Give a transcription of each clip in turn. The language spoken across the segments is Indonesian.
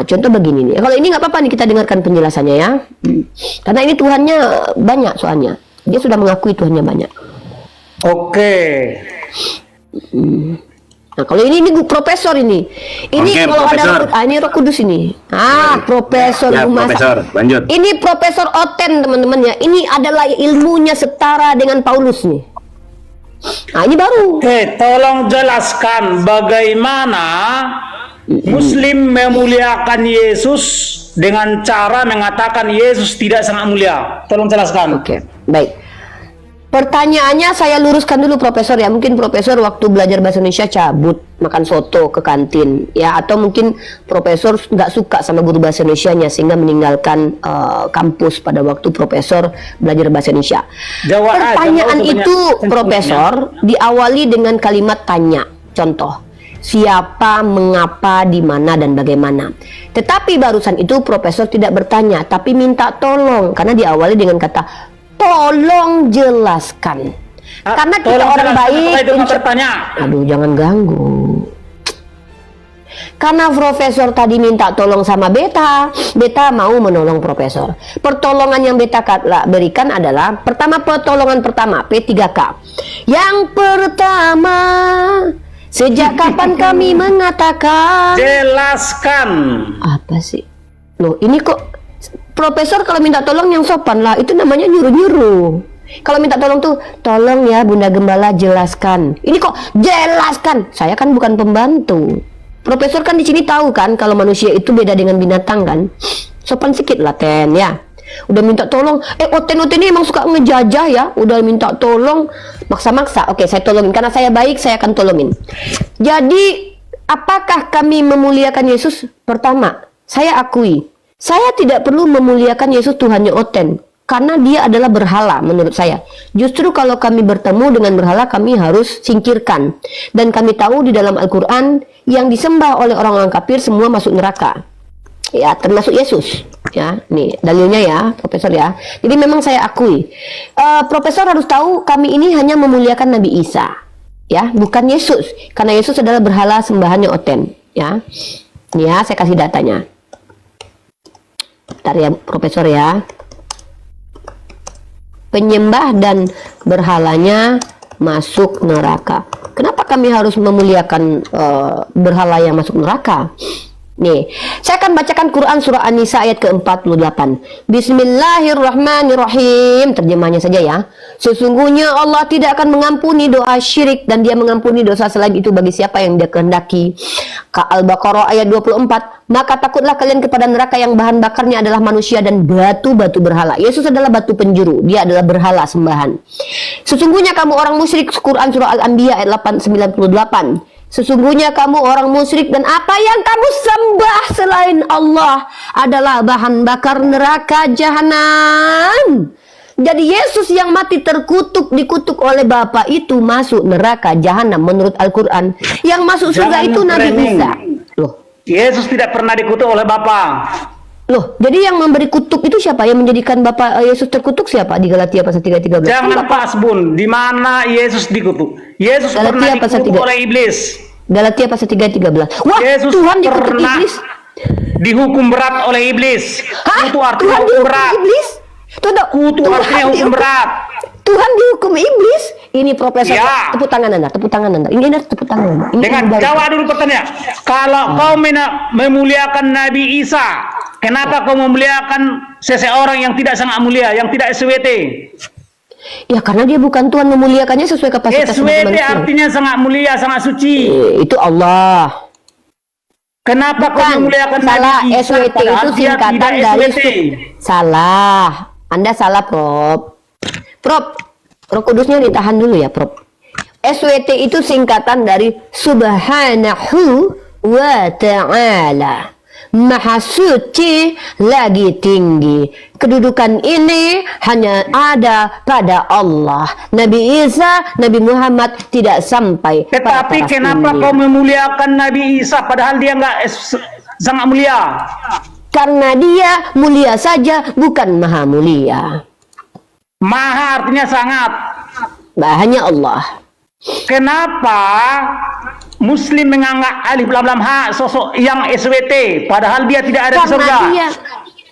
contoh begini nih. Kalau ini nggak apa-apa nih kita dengarkan penjelasannya ya. Karena ini Tuhannya banyak soalnya. Dia sudah mengakui Tuhannya banyak. Oke. Nah, kalau ini profesor ini. Ini Oke, kalau profesor. ada ini Roh Kudus ini. Profesor Ya, Umar. profesor, lanjut. Ini Profesor Oten teman-teman ya. Ini adalah ilmunya setara dengan Paulus nih. Nah, ini baru. Oke, tolong jelaskan bagaimana Muslim memuliakan Yesus dengan cara mengatakan Yesus tidak sangat mulia. Tolong jelaskan. Oke, baik. Pertanyaannya saya luruskan dulu Profesor ya. Mungkin Profesor waktu belajar bahasa Indonesia cabut makan soto ke kantin ya, atau mungkin Profesor nggak suka sama guru bahasa Indonesianya sehingga meninggalkan kampus pada waktu Profesor belajar bahasa Indonesia. Pertanyaan itu Profesor diawali dengan kalimat tanya. Contoh, siapa, mengapa, di mana, dan bagaimana. Tetapi barusan itu Profesor tidak bertanya, tapi minta tolong karena diawali dengan kata tolong jelaskan. Karena kita orang baik. Aduh, jangan ganggu. Karena Profesor tadi minta tolong sama Beta, Beta mau menolong Profesor. Pertolongan yang Beta berikan adalah pertolongan pertama P3K. Yang pertama, sejak kapan kami mengatakan? Jelaskan. Apa sih? Loh, ini kok Profesor kalau minta tolong yang sopan lah, itu namanya nyuruh-nyuruh. Kalau minta tolong tuh, tolong ya Bunda Gembala jelaskan. Ini kok jelaskan? Saya kan bukan pembantu. Profesor kan di sini tahu kan kalau manusia itu beda dengan binatang kan. Sopan sedikit lah Ten ya. Udah minta tolong, Oten ini emang suka ngejajah ya. Udah minta tolong, maksa-maksa. Oke, saya tolongin karena saya baik, saya akan tolongin. Jadi, apakah kami memuliakan Yesus? Pertama, saya akui. Saya tidak perlu memuliakan Yesus Tuhannya Oten karena dia adalah berhala menurut saya. Justru kalau kami bertemu dengan berhala kami harus singkirkan. Dan kami tahu di dalam Al-Quran yang disembah oleh orang-orang kafir semua masuk neraka. Ya, termasuk Yesus. Ya, nih dalilnya ya, Profesor ya. Jadi memang saya akui. Profesor harus tahu kami ini hanya memuliakan Nabi Isa. Ya, bukan Yesus. Karena Yesus adalah berhala sembahannya Oten. Ya, nih ya, saya kasih datanya. Bentar ya Profesor ya. Penyembah dan berhalanya masuk neraka. Kenapa kami harus memuliakan berhala yang masuk neraka? Nih, saya akan bacakan Quran surah An-Nisa ayat ke-48. Bismillahirrahmanirrahim. Terjemahnya saja ya. Sesungguhnya Allah tidak akan mengampuni doa syirik dan dia mengampuni dosa selain itu bagi siapa yang dia kehendaki. Al-Baqarah ayat 24. Maka takutlah kalian kepada neraka yang bahan bakarnya adalah manusia dan batu-batu berhala. Yesus adalah batu penjuru, dia adalah berhala sembahan. Sesungguhnya kamu orang musyrik. Quran surah Al-Anbiya ayat 98. Sesungguhnya kamu orang musyrik dan apa yang kamu sembah selain Allah adalah bahan bakar neraka jahanam. Jadi Yesus yang mati terkutuk, dikutuk oleh Bapa itu masuk neraka jahanam menurut Al-Quran. Yang masuk surga itu Nabi Isa. Loh, Yesus tidak pernah dikutuk oleh Bapa. Loh, jadi yang memberi kutuk itu siapa? Yang menjadikan Bapak Yesus terkutuk siapa? Di Galatia pasal 3:13. Jangan pas Bun, di mana Yesus dikutuk? Yesus pernah dikutuk oleh iblis. Galatia pasal 3:13. Wah, Yesus Tuhan dikutuk pernah iblis. Dihukum berat oleh iblis. Hah? Itu artinya Tuhan hukum dihukum berat. iblis? Itu artinya hukum berat. Tuhan dihukum iblis. Ini Profesor. Ya. Tepuk tangan Anda, tepuk tangan Anda. Ini Anda tepuk tangan Anda. Ini Dengan jawab dulu pertanyaan. Kalau kau memuliakan Nabi Isa, kenapa kau memuliakan seseorang yang tidak sangat mulia, yang tidak SWT? Ya karena dia bukan Tuhan, memuliakannya sesuai kapasitas SWT manusia. artinya sangat mulia, sangat suci. Itu Allah. Kenapa kau Bukan, memuliakan salah. Nabi Isa SWT itu padahal dia singkatan tidak dari SWT? salah. Anda salah, Prof. Roh Kudusnya ditahan dulu ya, Prof. SWT itu singkatan dari Subhanahu wa Ta'ala. Maha suci lagi tinggi. Kedudukan ini hanya ada pada Allah. Nabi Isa, Nabi Muhammad tidak sampai. Tetapi kenapa kau memuliakan Nabi Isa padahal dia nggak sangat mulia? Karena dia mulia saja, bukan maha mulia. Maha artinya sangat. Hanya Allah. kenapa Muslim menganggap Alif Lam Lam Ha sosok yang SWT, padahal dia tidak ada di surga?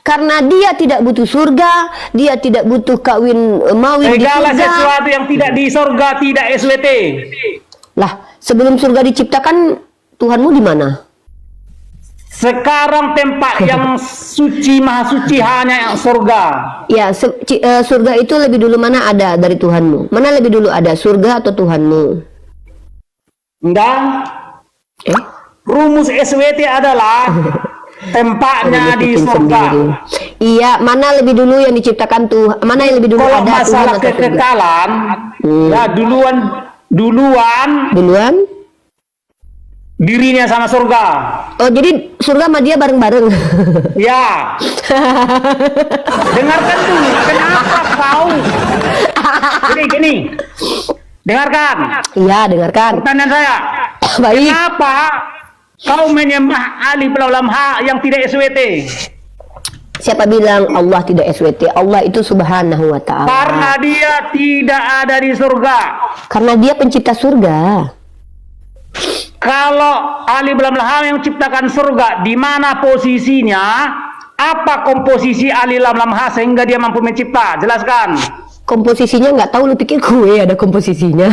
Karena dia tidak butuh surga, dia tidak butuh kawin mawin di Segala surga. sesuatu yang tidak di surga tidak SWT. Lah, sebelum surga diciptakan, Tuhanmu di mana? Sekarang tempat yang suci, maha suci hanya yang surga. Ya, surga itu lebih dulu mana ada dari Tuhanmu? Mana lebih dulu ada, surga atau Tuhanmu? Enggak. Rumus SWT adalah tempatnya di surga. Iya, mana lebih dulu yang diciptakan Tuhan? Mana yang lebih dulu Kalau ada Tuhan masalah atau surga? kekekalan, ya duluan dirinya sama surga. Oh, jadi surga sama dia bareng-bareng. Ya. Dengarkan dulu, kenapa kau? Gini. Dengarkan. Iya, dengarkan. Pertanyaan saya. Baik. Kenapa kau menyembah Alif Lam Lam Ha yang tidak SWT? Siapa bilang Allah tidak SWT? Allah itu subhanahu wa ta'ala. Karena dia tidak ada di surga. Karena dia pencipta surga. Kalau Alif Lam Lam Ha yang menciptakan surga, di mana posisinya? Apa komposisi Alif Lam Lam Ha sehingga dia mampu mencipta? Jelaskan. Komposisinya nggak tahu, lu pikir gue ada komposisinya?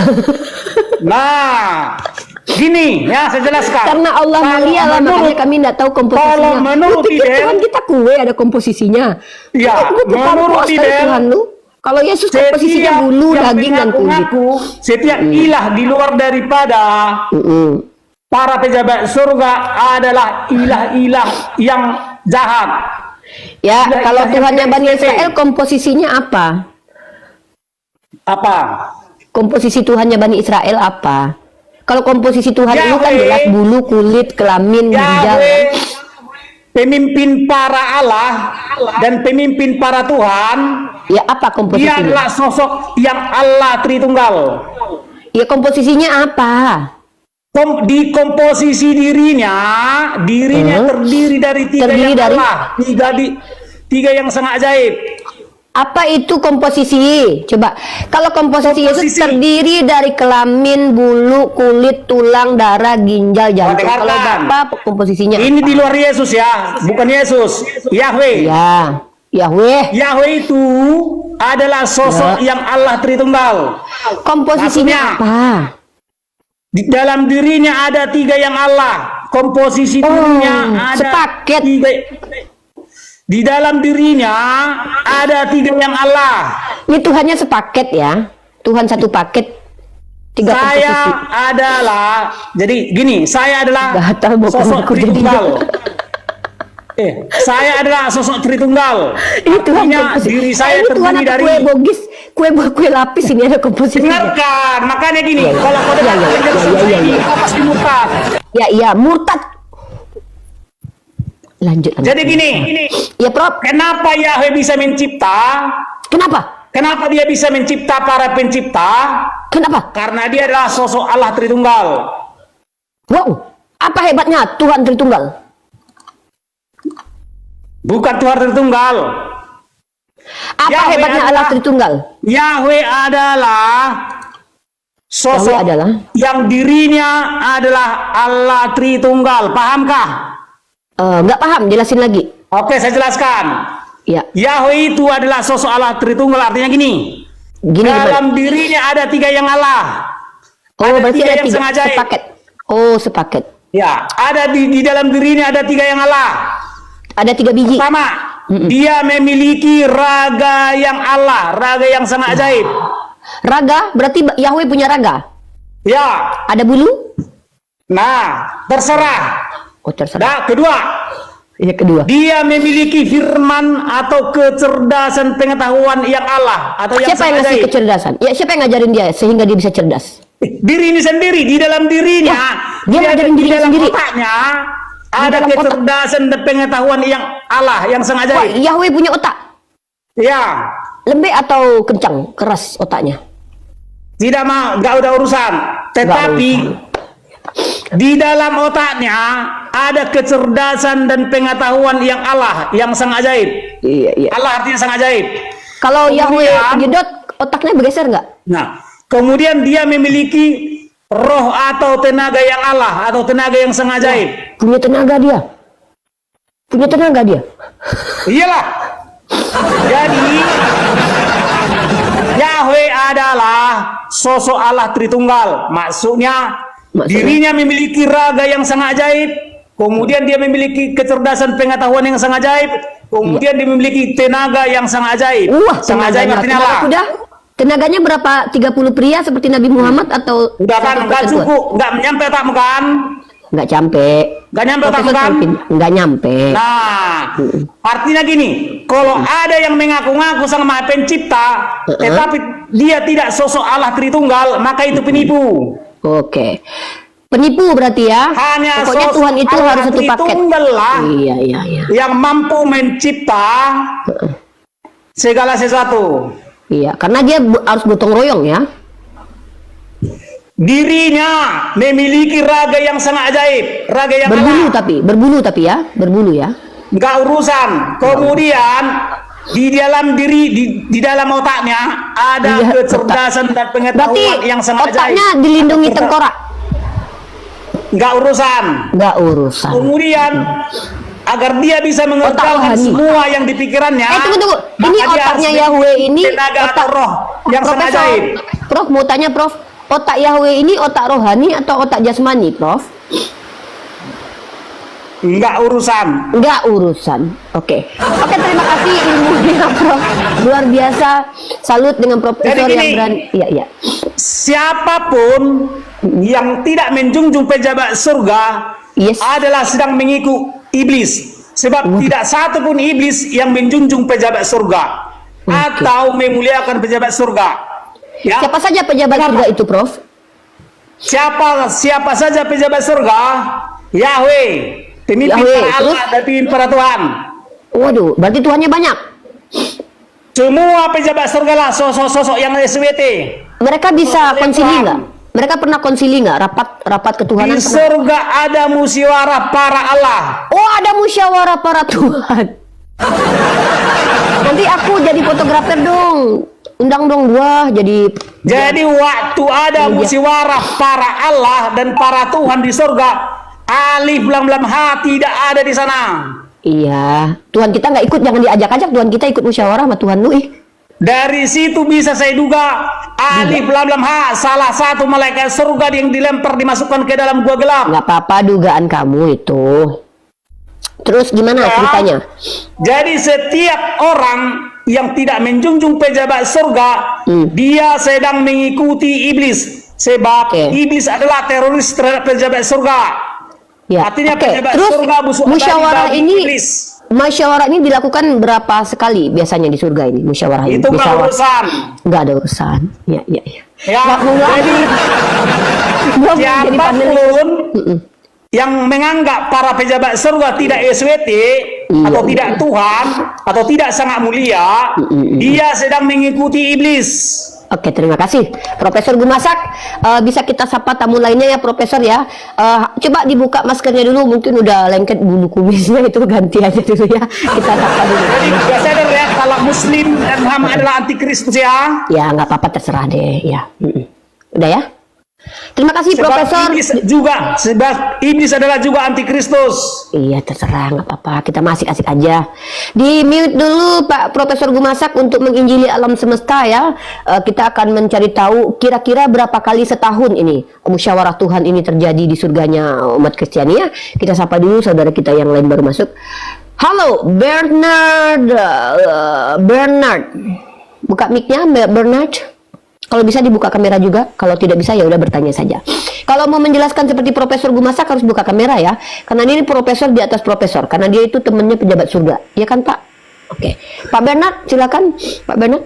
Nah, gini ya, saya jelaskan. Karena Allah mulia lah, makanya kami nggak tahu komposisinya. Kalau menurut lu pikir Fidel, Tuhan kita kue ada komposisinya? Ya, menurut Fidel, Tuhan lu. Kalau Yesus komposisinya bulu, daging dan kulit. Setiap ilah di luar daripada para pejabat surga adalah ilah-ilah yang jahat. Ya, Ilah-ilah kalau yang Tuhannya Bani LGBT. Israel komposisinya apa? Apa? Komposisi Tuhannya Bani Israel apa? Kalau komposisi Tuhan itu kan Yahweh. jelas bulu, kulit, kelamin, ginjal. Yahweh, pemimpin para Allah dan pemimpin para Tuhan, Ya, apa dia komposisinya? adalah sosok yang Allah Tritunggal. Ya, komposisinya apa? Di komposisi dirinya terdiri dari Terdiri dari? Allah, tiga yang sangat ajaib. Apa itu komposisi? Coba. Kalau komposisi Yesus Komposisi. terdiri dari kelamin, bulu, kulit, tulang, darah, ginjal, jantung. dengarkan. Kalau Bapa komposisinya Ini apa? di luar Yesus ya, bukan Yesus. Yahweh. Ya, Yahweh. Yahweh itu adalah sosok yang Allah Tritunggal. Komposisinya Maksudnya, apa? Di dalam dirinya ada tiga yang Allah. Komposisi dirinya ada sepaket. tiga. Di dalam dirinya ada tiga yang Allah. Ini Tuhannya sepaket ya. Tuhan satu paket. Tiga Saya komposisi. adalah, jadi gini, saya adalah Gatal mau sosok aku jadi. Tritunggal. Saya adalah sosok Tritunggal. Ini Tuhan Artinya komposisi. diri saya Ini Tuhan terdiri atau dari. kue bogis, kue lapis ini ada komposisinya. Dengarkan, makanya gini, Ya, ya. kalau kau dengar Ya, ya, penjelasan ya, ya, saya ini, ya. kau pasti murtad. Ya, murtad. Lanjut. Jadi gini, Ya, Prof. kenapa Yahweh bisa mencipta? Kenapa? Kenapa dia bisa mencipta para pencipta? Kenapa? Karena dia adalah sosok Allah Tritunggal. Wow. Apa hebatnya Tuhan Tritunggal? Bukan Tuhan Tritunggal. Apa Yahweh hebatnya Allah adalah- Tritunggal? Yahweh adalah sosok Yahweh adalah? yang dirinya adalah Allah Tritunggal. Pahamkah? Nggak paham, jelasin lagi. Oke, saya jelaskan. Ya, Yahweh itu adalah sosok Allah Tritunggal, artinya gini. gini gimana? Dalam dirinya ada tiga yang Allah. Oh, ada berarti tiga ada yang tiga sengaja. sepaket. Oh, sepaket. Ya, ada di dalam dirinya ada tiga yang Allah. Ada 3 biji. Pertama, dia memiliki raga yang Allah, raga yang sangat ajaib. Raga, berarti Yahweh punya raga. Ya, Ada bulu? nah, terserah. Oh, terserah. Nah, kedua, Yang kedua. dia memiliki firman atau kecerdasan pengetahuan yang Allah atau yang Siapa yang sangat ngasih ajaib. kecerdasan? Ya, siapa yang ngajarin dia sehingga dia bisa cerdas? Diri ini sendiri, di dalam dirinya, dia ngajarin di dirinya dalam sendiri. otaknya ada dalam otak. kecerdasan dan pengetahuan yang Allah yang sangat Wah, ajaib. Yahweh punya otak. Ya, Lembek atau kencang, keras otaknya? tidak mau, nggak ada urusan. Tetapi di dalam otaknya ada kecerdasan dan pengetahuan yang Allah yang sangat ajaib. Iya, iya. Allah artinya sangat ajaib. Kalau Kemudian- Yahweh jedot, otaknya bergeser nggak? Nah, kemudian dia memiliki roh atau tenaga yang Allah atau tenaga yang sangat ajaib. Punya tenaga dia. Punya tenaga dia. Iyalah. Jadi Yahweh adalah sosok Allah Tritunggal. Maksudnya dirinya memiliki raga yang sangat ajaib, kemudian dia memiliki kecerdasan pengetahuan yang sangat ajaib, kemudian dia memiliki tenaga yang sangat ajaib. Sangat ajaib artinya Allah. Udah. Tenaganya berapa? 30 pria seperti Nabi Muhammad atau udah kan enggak cukup, enggak nyampe tak kan? Enggak nyampe. Enggak nyampe tak kan? Enggak nyampe. Nah, artinya gini, kalau ada yang mengaku-ngaku sang Maha Pencipta, tetapi dia tidak sosok Allah Tritunggal, maka itu penipu. Oke. Penipu berarti ya. Hanya pokoknya Tuhan itu Allah harus satu paket. Lah iya. yang mampu mencipta segala sesuatu. Iya, karena dia harus gotong royong ya. Dirinya memiliki raga yang sangat ajaib, raga yang berbulu tapi ya. Enggak urusan. Kemudian di dalam di dalam otaknya ada kecerdasan dan pengetahuan yang sangat ajaib. Otaknya dilindungi tengkorak. Enggak urusan. Kemudian agar dia bisa mengerjakan semua yang di pikirannya. Tunggu. Ini otaknya Yahweh ini otak roh yang sangat ajaib. Prof, mau tanya Prof, otak Yahweh ini otak rohani atau otak jasmani, Prof? Enggak urusan. Oke, terima kasih ilmunya, Prof. Luar biasa. Salut dengan profesor yang berani. Iya. Siapapun yang tidak menjunjung pejabat surga adalah sedang mengikut iblis. Sebab tidak satu pun iblis yang menjunjung pejabat surga atau memuliakan pejabat surga. Ya? Siapa saja pejabat surga itu, Prof? Siapa saja pejabat surga? Yahweh, pemimpin para Allah dan pemimpin para Tuhan. Waduh, berarti Tuhannya banyak. Semua pejabat surga lah sosok-sosok yang SWT. Mereka bisa konsili nggak? Mereka pernah konsili nggak? Rapat ketuhanan? Di surga ada musyawarah para Allah. Oh, ada musyawarah para Tuhan. Nanti aku jadi fotografer dong. Undang dong gua jadi waktu ada musyawarah para Allah dan para Tuhan di surga, alif lam lam ha tidak ada di sana. Iya, Tuhan kita nggak ikut, jangan diajak-ajak. Tuhan kita ikut musyawarah sama Tuhan lu. Dari situ bisa saya duga alif lam lam ha salah satu malaikat surga yang dilempar dimasukkan ke dalam gua gelap. Nggak apa-apa dugaan kamu itu. Terus gimana ceritanya? Jadi setiap orang yang tidak menjunjung pejabat surga, dia sedang mengikuti iblis. Sebab iblis adalah teroris terhadap pejabat surga. Ya. Artinya pejabat terus surga musuh musyawarah ini iblis. Musyawarah ini dilakukan berapa sekali biasanya di surga ini? Musyawarah ini. Itu nggak urusan. Nggak ada urusan. Ya. Ya, jadi siapapun yang menganggap para pejabat surga tidak SWT atau tidak Tuhan atau tidak sangat mulia, dia sedang mengikuti iblis. Oke, terima kasih Profesor Gumasak. Bisa kita sapa tamu lainnya ya, Profesor ya. Coba dibuka maskernya dulu, mungkin udah lengket bulu kumisnya, itu ganti aja dulu ya. Kita sapa dulu. Jadi udah sadar ya kalau Muslim dan Muhammad adalah antikristus ya? Ya nggak apa-apa, terserah deh ya. Udah ya. Terima kasih Profesor. Sebab iblis adalah juga antikristus. Iya, terserah, nggak apa-apa. Kita masih asik aja. Di mute dulu Pak Profesor Gumasak untuk menginjili alam semesta ya. Kita akan mencari tahu kira-kira berapa kali setahun ini musyawarah Tuhan ini terjadi di surganya umat Kristiani ya. Kita sapa dulu saudara kita yang lain baru masuk. Halo Bernard. Buka mic-nya Bernard. Kalau bisa dibuka kamera juga, kalau tidak bisa ya udah bertanya saja. Kalau mau menjelaskan seperti Profesor Gumasak harus buka kamera ya, karena ini profesor di atas profesor, karena dia itu temannya pejabat surga, ya kan Pak? Oke, Pak Bernard silakan, Pak Bernard.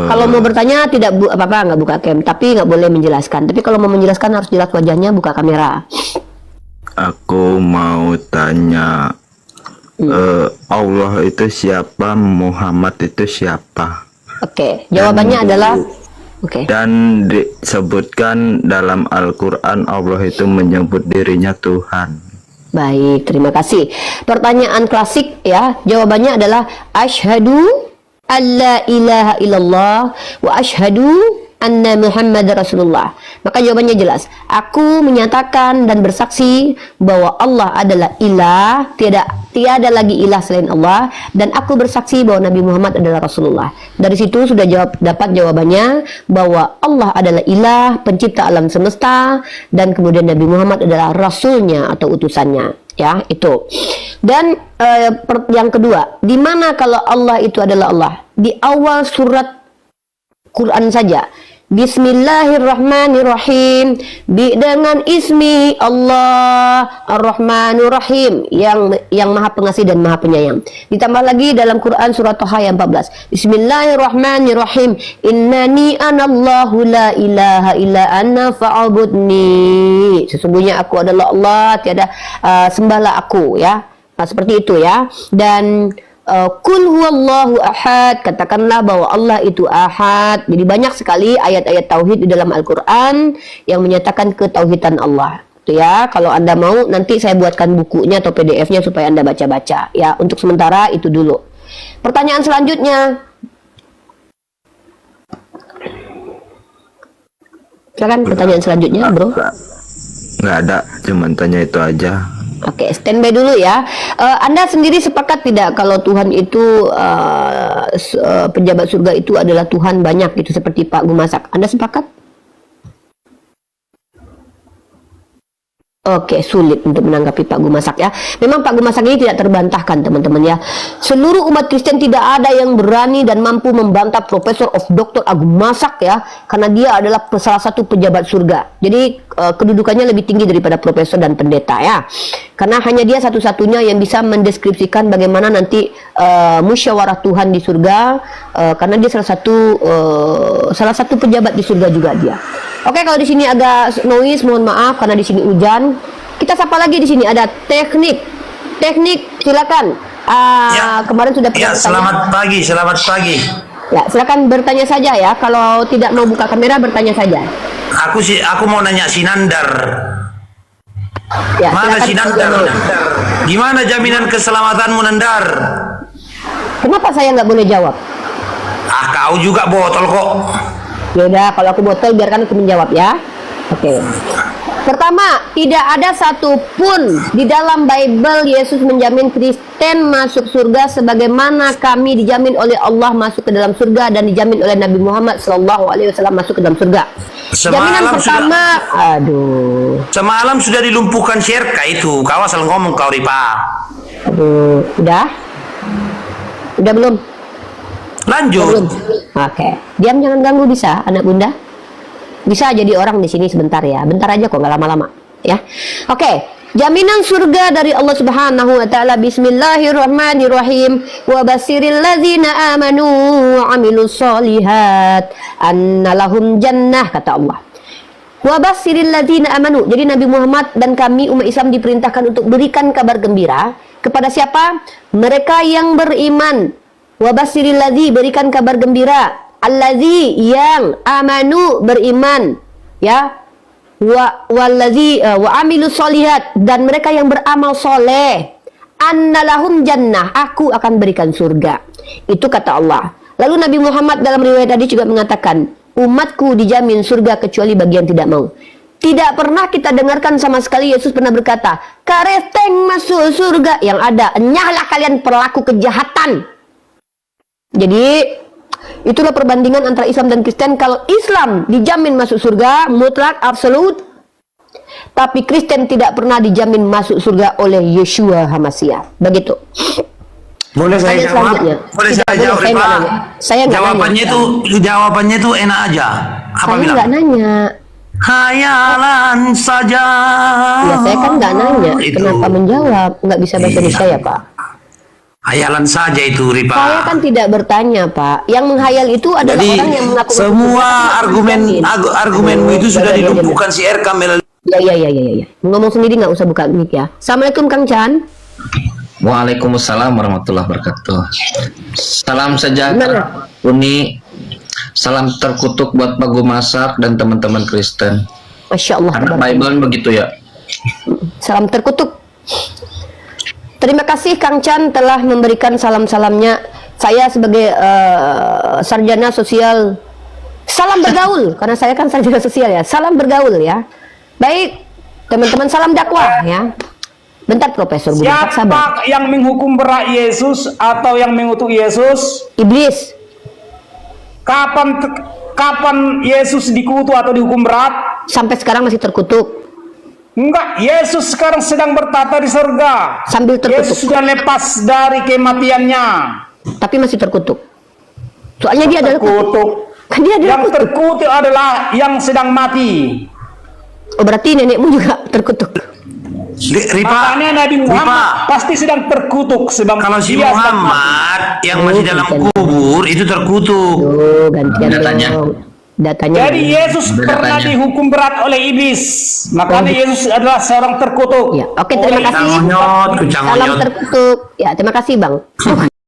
Kalau mau bertanya tidak apa-apa, nggak buka cam, tapi nggak boleh menjelaskan. Tapi kalau mau menjelaskan harus jelas wajahnya, buka kamera. Aku mau tanya, Allah itu siapa, Muhammad itu siapa? Oke, jawabannya adalah dan disebutkan dalam Al-Quran Allah itu menyebut dirinya Tuhan. Baik, terima kasih. Pertanyaan klasik ya, jawabannya adalah asyhadu alla ilaha illallah wa asyhadu anna Muhammad Rasulullah. Maka jawabannya jelas. Aku menyatakan dan bersaksi bahwa Allah adalah ilah, tiada lagi ilah selain Allah, dan aku bersaksi bahwa Nabi Muhammad adalah Rasulullah. Dari situ sudah dapat jawabannya bahwa Allah adalah ilah, pencipta alam semesta, dan kemudian Nabi Muhammad adalah rasulnya atau utusannya. Ya, itu. Dan yang kedua, di mana kalau Allah itu adalah Allah? Di awal surat Quran saja. Bismillahirrahmanirrahim. Dengan ismi Allah Ar-Rahmanur Rahim, yang Maha Pengasih dan Maha Penyayang. Ditambah lagi dalam Quran surat Thaha ayat 14. Bismillahirrahmanirrahim. Innani anallahu la ilaha illa ana fa'budni. Sesungguhnya aku adalah Allah, tiada sembahlah aku, ya. Nah, seperti itu ya. Dan Kul huwallahu ahad, katakanlah bahwa Allah itu ahad. Jadi banyak sekali ayat-ayat tauhid di dalam Al-Quran yang menyatakan ketauhidan Allah. Itu ya, kalau Anda mau nanti saya buatkan bukunya atau PDF-nya supaya Anda baca-baca. Ya, untuk sementara itu dulu. Pertanyaan selanjutnya. Silakan pertanyaan selanjutnya, bro. Nggak ada, cuman tanya itu aja. Oke, standby dulu ya. Anda sendiri sepakat tidak kalau Tuhan itu penjabat surga itu adalah Tuhan banyak gitu seperti Pak Gumasak? Anda sepakat? Oke, sulit untuk menanggapi Pak Gumasak ya. Memang Pak Gumasak ini tidak terbantahkan teman-teman ya. Seluruh umat Kristen tidak ada yang berani dan mampu membantah Profesor of Dr. Agung Masak ya, karena dia adalah salah satu pejabat surga. Jadi kedudukannya lebih tinggi daripada profesor dan pendeta ya. Karena hanya dia satu-satunya yang bisa mendeskripsikan bagaimana nanti musyawarah Tuhan di surga, karena dia salah satu pejabat di surga juga dia. Oke, kalau di sini agak noise, mohon maaf karena di sini hujan. Kita sapa lagi di sini ada teknik, silakan. Kemarin sudah ya, selamat pagi. Ya, silakan bertanya saja ya. Kalau tidak mau buka kamera, bertanya saja. Aku mau nanya si Nandar. Ya, mana si Nandar? Gimana jaminan keselamatanmu, Nandar? Kenapa saya nggak boleh jawab? Kau juga botol kok. Ya udah, kalau aku botol biarkan aku menjawab ya. Oke. Pertama, tidak ada satupun di dalam Bible Yesus menjamin Kristen masuk surga sebagaimana kami dijamin oleh Allah masuk ke dalam surga dan dijamin oleh Nabi Muhammad SAW masuk ke dalam surga. Jaminan pertama, semalam sudah dilumpuhkan syirka itu. Kau asal ngomong kau Ripa. Udah belum? Lanjut. Oke. Diam, jangan ganggu bisa, anak bunda. Bisa jadi orang di sini sebentar ya. Bentar aja kok, nggak lama-lama ya. Oke. Jaminan surga dari Allah Subhanahu wa taala. Bismillahirrahmanirrahim. Wa basiril ladzina amanu wa amilus solihat anna lahum jannah, kata Allah. Wa basiril ladzina amanu. Jadi Nabi Muhammad dan kami umat Islam diperintahkan untuk berikan kabar gembira kepada siapa? Mereka yang beriman. Wabasiril ladzi, berikan kabar gembira, alladzi yang amanu, beriman ya, waladzi wa amilus solihat, dan mereka yang beramal soleh, annalahum jannah, aku akan berikan surga. Itu kata Allah. Lalu Nabi Muhammad dalam riwayat tadi juga mengatakan, umatku dijamin surga kecuali bagi yang tidak mau. Tidak pernah kita dengarkan sama sekali Yesus pernah berkata, kareteng masuk surga. Yang ada, enyahlah kalian pelaku kejahatan. Jadi itulah perbandingan antara Islam dan Kristen. Kalau Islam dijamin masuk surga mutlak absolut, tapi Kristen tidak pernah dijamin masuk surga oleh Yeshua HaMashiach. Begitu. Boleh saya jawab? Boleh saya jawab, Ripa? Saya jawabannya itu enak aja. Apa saya nggak nanya. Khayalan saja. Ya saya kan nggak nanya. Kenapa menjawab? Nggak bisa bahasa Indonesia ya Pak? Hayalan saja itu, Ripa. Saya kan tidak bertanya, Pak. Yang menghayal itu adalah orang yang mengaku. Semua argumenmu itu sudah dilumpuhkan si RK melalui. Ya. Ngomong sendiri nggak usah buka mic ya. Assalamualaikum Kang Chan. Waalaikumsalam warahmatullahi wabarakatuh. Salam sejahtera, Uni. Salam terkutuk buat Pak Gumasak dan teman-teman Kristen. Masya Allah. Karena Bible begitu ya. Salam terkutuk. Terima kasih Kang Chan telah memberikan salam-salamnya Saya sebagai sarjana sosial, salam bergaul karena saya kan sarjana sosial ya. Salam bergaul ya. Baik, teman-teman, salam dakwah ya. Bentar Profesor, gue sabar. Siapa yang menghukum berat Yesus atau yang mengutuk Yesus? Iblis. Kapan Yesus dikutuk atau dihukum berat? Sampai sekarang masih terkutuk. Enggak, Yesus sekarang sedang bertata di surga. Sambil terkutuk. Yesus sudah lepas dari kematiannya. Tapi masih terkutuk. Soalnya dia adalah terkutuk. Kan dia adalah Yang terkutuk adalah yang sedang mati. Oh, berarti nenekmu juga terkutuk. Ripa, Makanya Nabi Muhammad pasti sedang terkutuk sebab kalau si dia sedang mati. Muhammad yang masih dalam kubur itu terkutuk. Oh, gantian Datanya. dong. Datanya. Jadi Yesus pernah dihukum berat oleh iblis. Makanya Yesus adalah seorang terkutuk. Ya, oke, terima kasih. Kucang Salam onyot. terkutuk. Ya, terima kasih Bang.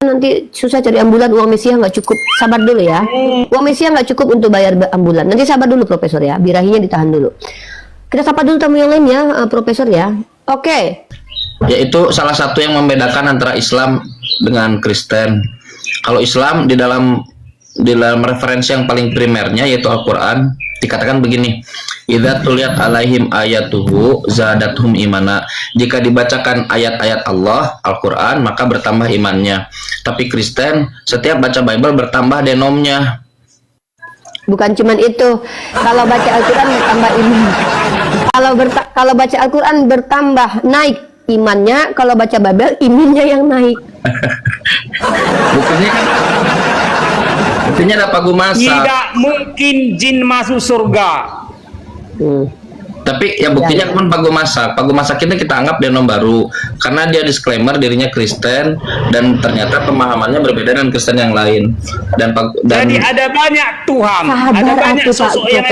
Nanti susah cari ambulan, uang Mesia nggak cukup. Sabar dulu ya. Uang Mesia nggak cukup untuk bayar ambulan. Nanti sabar dulu Profesor ya. Birahinya ditahan dulu. Kita sapa dulu tamu yang lain ya, Profesor ya. Oke. Yaitu salah satu yang membedakan antara Islam dengan Kristen. Kalau Islam di dalam referensi yang paling primernya yaitu Al-Quran dikatakan begini, idza tuliyat alaihim ayatuhu zadatuhum imana. Jika dibacakan ayat-ayat Allah Al-Quran maka bertambah imannya. Tapi Kristen setiap baca Bible bertambah denomnya. Bukan cuman itu. Kalau baca Al-Quran bertambah iman. Kalau baca Al-Quran bertambah naik imannya. Kalau baca Bible imannya yang naik. Buktinya ada pagu masak. Tidak mungkin jin masuk surga. Tapi ya buktinya kan pagu masak. Pagu masak ini kita anggap denom baru karena dia disclaimer dirinya Kristen dan ternyata pemahamannya berbeda dengan Kristen yang lain. Jadi ada banyak Tuhan, Sabar ada banyak sosok yang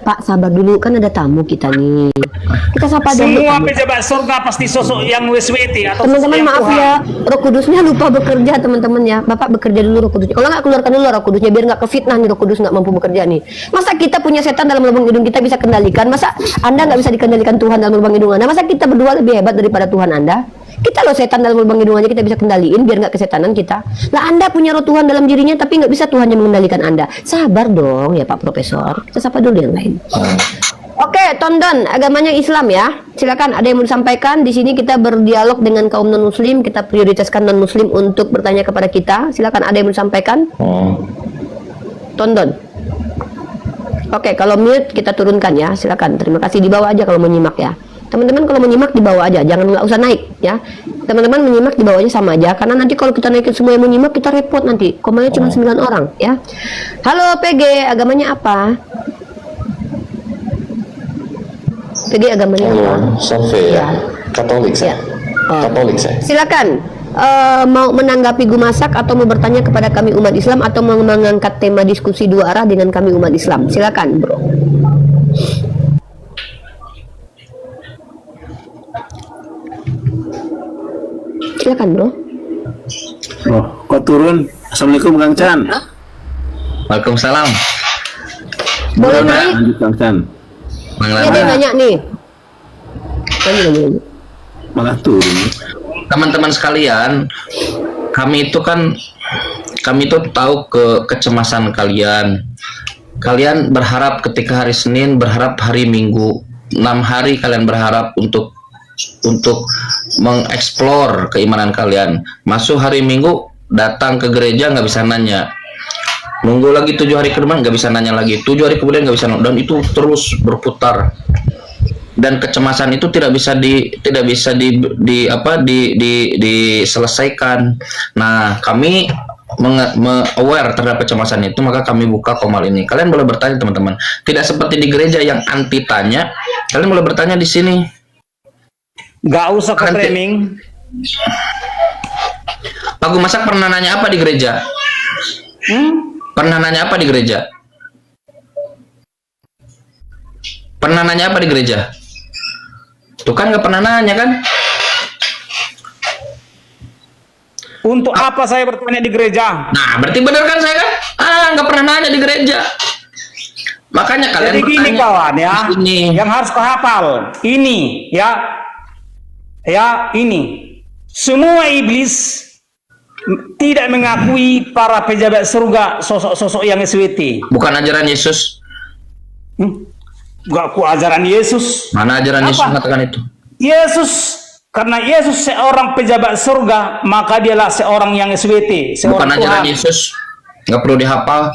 Pak, sabar dulu, kan ada tamu kita nih. Kita sapa dulu. semua pejabat surga pasti sosok yang SWT atau Teman-teman, sosok yang maaf Tuhan. ya, Roh Kudusnya lupa bekerja teman-teman ya. Bapak bekerja dulu Roh Kudusnya. Kalau nggak keluarkan dulu Roh Kudusnya biar nggak kefitnah nih, Roh Kudus nggak mampu bekerja nih. Masa kita punya setan dalam lubang hidung kita bisa kendalikan? Masa Anda nggak bisa dikendalikan Tuhan dalam lubang hidung Anda? Masa kita berdua lebih hebat daripada Tuhan Anda? Kita loh setan dalam lubang hidung aja kita bisa kendaliin biar nggak kesetanan kita. Nah, Anda punya roh Tuhan dalam dirinya tapi nggak bisa Tuhan yang mengendalikan Anda. Sabar dong ya Pak Profesor. Kita sapa dulu yang lain. Oke, Tonton, agamanya Islam ya. Silakan, ada yang mau disampaikan? Di sini kita berdialog dengan kaum non Muslim. Kita prioritaskan non Muslim untuk bertanya kepada kita. Silakan, ada yang mau disampaikan? Tonton. Oke, kalau mute kita turunkan ya. Silakan. Terima kasih, di bawah aja kalau menyimak ya. Teman-teman kalau menyimak di bawah aja, jangan nggak usah naik ya. Teman-teman menyimak di bawahnya sama aja, karena nanti kalau kita naikin semua yang menyimak kita repot nanti. Komanya cuma 9 orang ya. Halo PG, agamanya apa? PG agamanya apa? Sofi ya. Katolik saya. Katolik saya. Silakan. Mau menanggapi Gumasak atau mau bertanya kepada kami umat Islam atau mau mengangkat tema diskusi dua arah dengan kami umat Islam? Silakan, Bro. Silakan, Bro. Oh, kok turun? Assalamualaikum Kang Chan. Waalaikumsalam. Boleh naik? Lanjut Kang Chan. Iya, dia nanya nih. Lanjut. Malah turun. Teman-teman sekalian, kami itu tahu kecemasan kalian. Kalian berharap ketika hari Senin, berharap hari Minggu, 6 hari kalian berharap untuk mengeksplor keimanan kalian. Masuk hari Minggu, datang ke gereja nggak bisa nanya. Nunggu lagi 7 hari ke depan nggak bisa nanya lagi. 7 hari kemudian nggak bisa nanya. Dan itu terus berputar. Dan kecemasan itu tidak bisa diselesaikan. Nah, kami aware terhadap kecemasan itu, maka kami buka komal ini. Kalian boleh bertanya teman-teman. Tidak seperti di gereja yang anti tanya. Kalian boleh bertanya di sini. Nggak usah ke framing. Pak Gumasak pernah nanya apa di gereja? Pernah nanya apa di gereja? Pernah nanya apa di gereja? Tuh kan nggak pernah nanya kan? Untuk apa saya bertanya di gereja? Nah, berarti benar kan saya kan? Nggak pernah nanya di gereja. Makanya kalian Jadi gini kawan ya, ini. yang harus kau hafal. Ini ya, ini. Semua iblis tidak mengakui para pejabat surga sosok-sosok yang SWT. Bukan ajaran Yesus. Gak ku ajaran Yesus. Mana ajaran Yesus Apa? mengatakan itu? Yesus, karena Yesus seorang pejabat surga, maka dialah seorang yang SWT, Bukan seorang ajaran Tuhan. Yesus. Nggak perlu dihafal.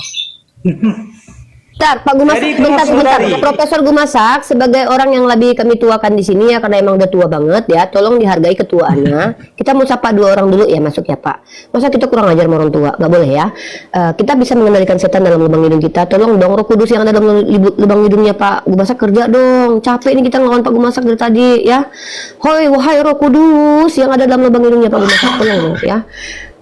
Bentar, Pak Gumasak, Jadi, sebentar. saudari. Profesor Gumasak, sebagai orang yang lebih kami tuakan di sini ya, karena emang udah tua banget ya, tolong dihargai ketuaannya. Kita mau sapa 2 orang dulu ya, masuk ya Pak. Masa kita kurang ajar sama orang tua? Gak boleh ya. Kita bisa mengendalikan setan dalam lubang hidung kita. Tolong dong Roh Kudus yang ada dalam lubang hidungnya Pak Gumasak kerja dong. Capek ini kita ngelawan Pak Gumasak dari tadi ya. Hoi, wahai Roh Kudus yang ada dalam lubang hidungnya Pak Gumasak, tolong dong ya.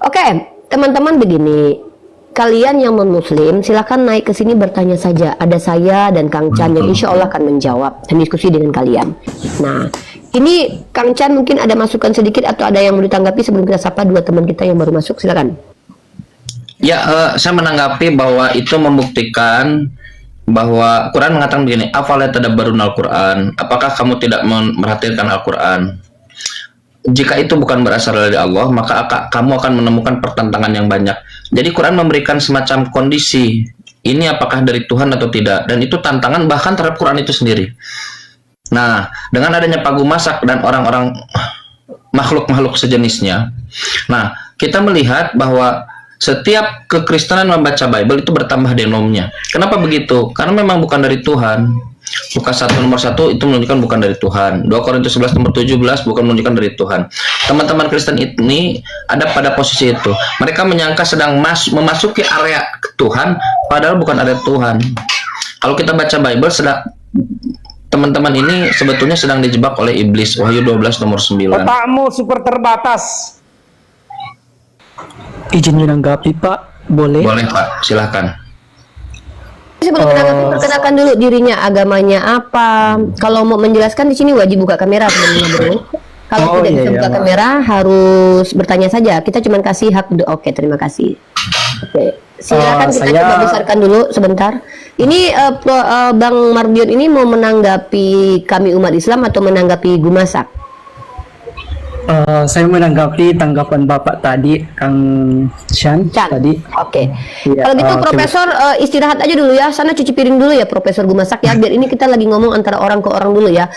Oke, teman-teman begini. Kalian yang non-muslim silakan naik ke sini bertanya saja. Ada saya dan Kang Chan yang insya Allah akan menjawab dan diskusi dengan kalian. Nah, ini Kang Chan mungkin ada masukan sedikit atau ada yang mau ditanggapi sebelum kita sapa 2 teman kita yang baru masuk, silakan. Ya, saya menanggapi bahwa itu membuktikan bahwa Quran mengatakan begini, afala tadabbarun al-Quran, apakah kamu tidak memperhatikan Al-Quran? Jika itu bukan berasal dari Allah, maka kamu akan menemukan pertentangan yang banyak. Jadi Quran memberikan semacam kondisi, ini apakah dari Tuhan atau tidak, dan itu tantangan bahkan terhadap Quran itu sendiri. Nah, dengan adanya Pak Gumasak dan orang-orang makhluk-makhluk sejenisnya, nah kita melihat bahwa setiap kekristenan membaca Bible itu bertambah denomnya. Kenapa begitu? Karena memang bukan dari Tuhan. Lukas 1 nomor 1 itu menunjukkan bukan dari Tuhan. 2 Korintus 11 nomor 17 bukan menunjukkan dari Tuhan. Teman-teman Kristen ini ada pada posisi itu. Mereka menyangka sedang memasuki area Tuhan, padahal bukan area Tuhan. Kalau kita baca Bible, teman-teman ini sebetulnya sedang dijebak oleh iblis. Wahyu 12 nomor 9. Otakmu super terbatas. Izin menanggapi Pak, boleh? Boleh Pak, silahkan. Sebelum perkenalkan dulu dirinya, agamanya apa. Kalau mau menjelaskan di sini wajib buka kamera sebenarnya bro. Kalau tidak bisa buka kamera harus bertanya saja. Kita cuma kasih hak. Oke, terima kasih. Oke, silakan kita coba besarkan dulu sebentar. Ini Bang Mardion ini mau menanggapi kami umat Islam atau menanggapi Gumasak? Saya menanggapi tanggapan Bapak tadi, Kang Chan tadi. Oke. Ya, Kalau gitu Profesor istirahat aja dulu ya. Sana cuci piring dulu ya Profesor Gumasak ya. Biar ini kita lagi ngomong antara orang ke orang dulu ya.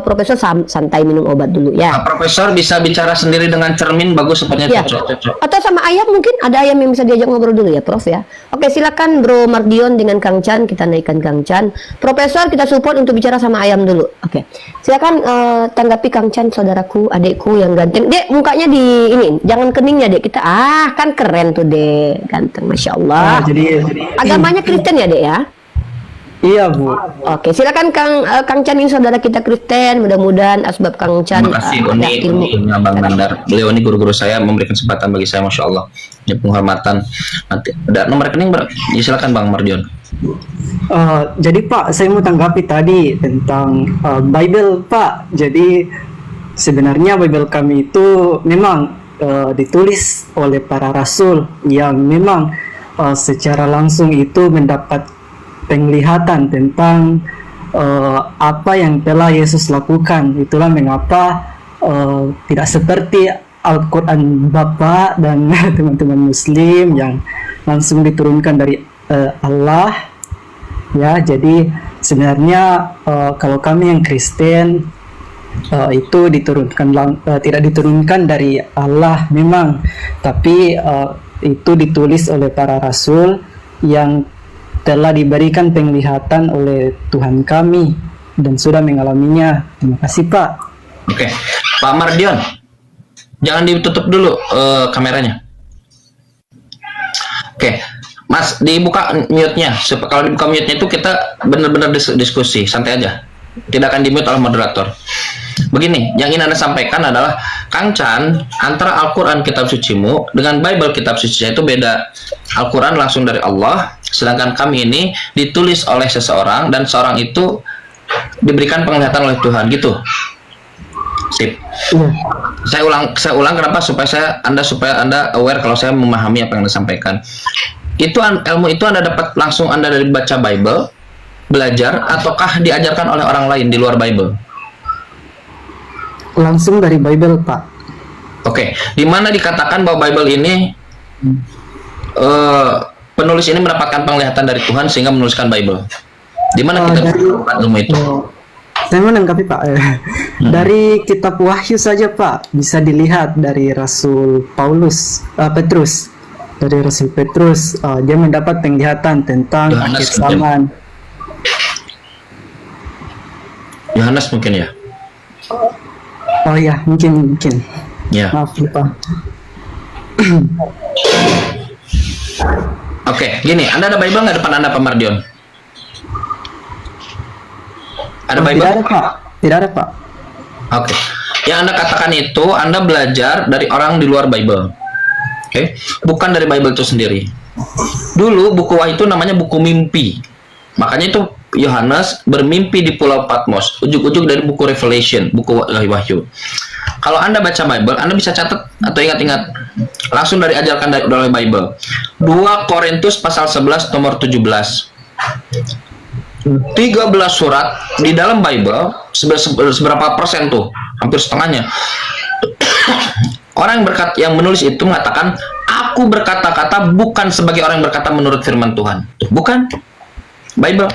Profesor santai minum obat dulu ya. Profesor bisa bicara sendiri dengan cermin, bagus sepertinya Ya. cocok. Atau sama ayam mungkin ada ayam yang bisa diajak ngobrol dulu ya Prof ya. Oke, silakan Bro Mardion dengan Kang Chan, kita naikkan Kang Chan. Profesor kita support untuk bicara sama ayam dulu. Oke. Silakan tanggapi Kang Chan, saudaraku, adekku yang ganteng. Dek, mukanya di ini, jangan keningnya Dek. Kita kan keren tuh Dek, ganteng, masya Allah. Jadi Agamanya Kristen ya Dek ya? iya Bu. Oke, silakan Kang Chan, ini saudara kita Kristen. Mudah-mudahan asbab Kang Chan Terima kasih ada ilmu. Uni Bang Bandar. Beliau ini guru-guru saya, memberi kesempatan bagi saya, masya Allah. Ini penghormatan. Nanti ada nomor rekening ya, silakan Bang Mardion. Jadi Pak, saya mau tanggapi tadi tentang Bible Pak. Jadi sebenarnya Bible kami itu memang ditulis oleh para rasul yang memang secara langsung itu mendapat penglihatan tentang apa yang telah Yesus lakukan. Itulah mengapa tidak seperti Al-Quran Bapak dan teman-teman Muslim yang langsung diturunkan dari Allah. Ya, jadi sebenarnya kalau kami yang Kristen itu tidak diturunkan dari Allah memang, tapi itu ditulis oleh para rasul yang telah diberikan penglihatan oleh Tuhan kami dan sudah mengalaminya. Terima kasih Pak. Oke, Pak Mardion, jangan ditutup dulu kameranya. Oke, Mas, dibuka mute-nya. Kalau dibuka mute-nya itu kita benar-benar diskusi, santai aja. Tidak akan di-mute oleh moderator. Begini, yang ingin Anda sampaikan adalah Kang Chan, antara Al-Quran kitab sucimu dengan Bible kitab sucinya itu beda. Al-Quran langsung dari Allah, sedangkan kami ini ditulis oleh seseorang dan seorang itu diberikan penglihatan oleh Tuhan, gitu. Sip. Saya ulang kenapa supaya Anda aware kalau saya memahami apa yang Anda sampaikan. Itu ilmu itu Anda dapat langsung Anda dari baca Bible, belajar, ataukah diajarkan oleh orang lain di luar Bible? Langsung dari Bible Pak. Oke, di mana dikatakan bahwa Bible ini penulis ini mendapatkan penglihatan dari Tuhan sehingga menuliskan Bible. Di mana kita mendapatkan ilmu itu? Saya menanggapi Pak, dari kitab Wahyu saja Pak bisa dilihat dari Rasul Petrus. Dari Rasul Petrus, dia mendapat penglihatan tentang akhir zaman. Yohanes mungkin ya? Oh ya, mungkin. Ya. Maaf lupa. Oke, gini, Anda ada Bible nggak depan Anda, Pak Mardion? Ada Bible? Tidak ada Pak. Tidak ada Pak. Oke. Yang Anda katakan itu Anda belajar dari orang di luar Bible. Oke, bukan dari Bible itu sendiri. Dulu buku Wahyu itu namanya buku mimpi. Makanya itu Yohanes bermimpi di Pulau Patmos. Ujuk-ujuk dari buku Revelation, buku Wahyu. Kalau Anda baca Bible, Anda bisa catat atau ingat-ingat langsung dari ajarkan dari Bible. 2 Korintus pasal 11 nomor 17. 13 surat di dalam Bible, seberapa persen tuh? Hampir setengahnya. Orang yang menulis itu mengatakan, aku berkata-kata bukan sebagai orang yang berkata menurut firman Tuhan. Bukan. Bible.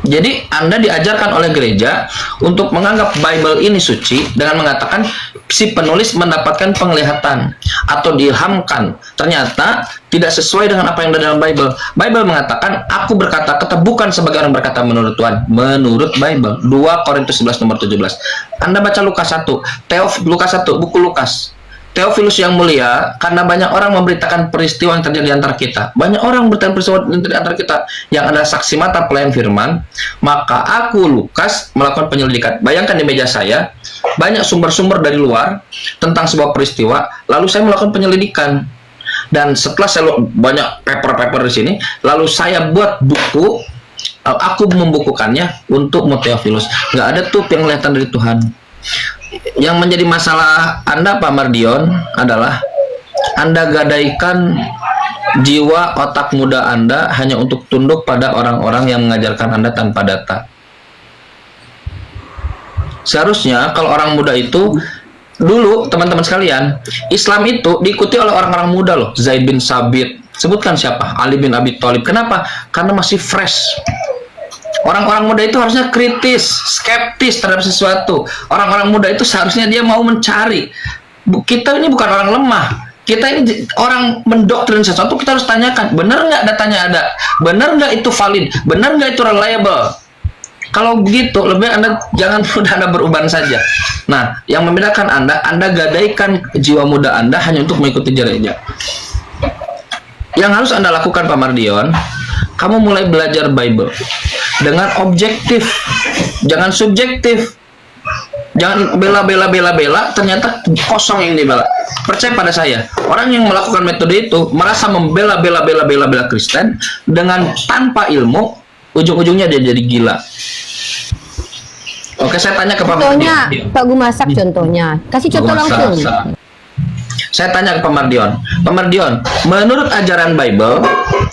Jadi Anda diajarkan oleh gereja untuk menganggap Bible ini suci dengan mengatakan si penulis mendapatkan penglihatan atau diilhamkan. Ternyata tidak sesuai dengan apa yang ada dalam Bible. Bible mengatakan aku berkata-kata bukan sebagai orang berkata menurut Tuhan, menurut Bible. 2 Korintus 11 nomor 17. Anda baca Lukas 1, Lukas 1, buku Lukas. Teofilus yang mulia, karena banyak orang memberitakan peristiwa yang terjadi di antara kita. Banyak orang memberitakan peristiwa yang terjadi di antara kita yang adalah saksi mata pelayan firman. Maka aku, Lukas, melakukan penyelidikan. Bayangkan di meja saya, banyak sumber-sumber dari luar tentang sebuah peristiwa, lalu saya melakukan penyelidikan. Dan setelah saya banyak paper-paper di sini, lalu saya buat buku, aku membukukannya untuk Teofilus. Nggak ada tuh penglihatan dari Tuhan. Yang menjadi masalah Anda, Pak Mardion, adalah Anda gadaikan jiwa otak muda Anda hanya untuk tunduk pada orang-orang yang mengajarkan Anda tanpa data. Seharusnya kalau orang muda itu, dulu teman-teman sekalian, Islam itu diikuti oleh orang-orang muda loh. Zaid bin Sabit, sebutkan siapa? Ali bin Abi Thalib. Kenapa? Karena masih fresh. Orang-orang muda itu harusnya kritis, skeptis terhadap sesuatu. Orang-orang muda itu seharusnya dia mau mencari. Kita ini bukan orang lemah. Kita ini orang mendoktrin sesuatu, kita harus tanyakan, benar nggak datanya ada? Benar nggak itu valid? Benar nggak itu reliable? Kalau begitu, lebih Anda jangan mudah Anda beruban saja. Nah, yang membedakan Anda gadaikan jiwa muda Anda hanya untuk mengikuti gereja. Yang harus Anda lakukan, Pak Mardion, kamu mulai belajar Bible dengan objektif, jangan subjektif. Jangan bela, ternyata kosong yang dibela. Percaya pada saya, orang yang melakukan metode itu merasa membela Kristen dengan tanpa ilmu, ujung-ujungnya dia jadi gila. Oke, saya tanya ke Pak Contohnya, Mardion. Pak Gumasak contohnya. Kasih contoh langsung. Saya tanya ke Pak Mardion. Pak Mardion, menurut ajaran Bible,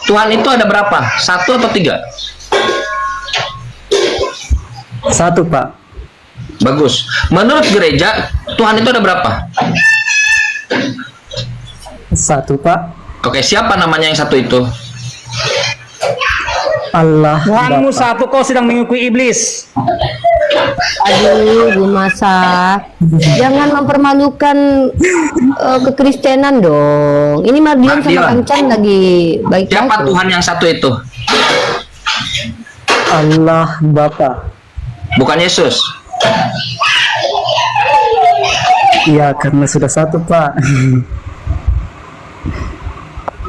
Tuhan itu ada berapa? 1 atau 3? 1 Pak. Bagus. Menurut gereja, Tuhan itu ada berapa? 1 Pak. Oke, siapa namanya yang 1 itu? Allah Tuhanmu Bapa. satu, kau sedang mengikuti iblis. Aduh, Gumasak. Jangan mempermalukan kekristenan dong. Ini Mardion sama Mardion. Kancan lagi baik-baik. Siapa loh. Tuhan yang 1 itu? Allah Bapa. Bukan Yesus. Iya, karena sudah 1 Pak.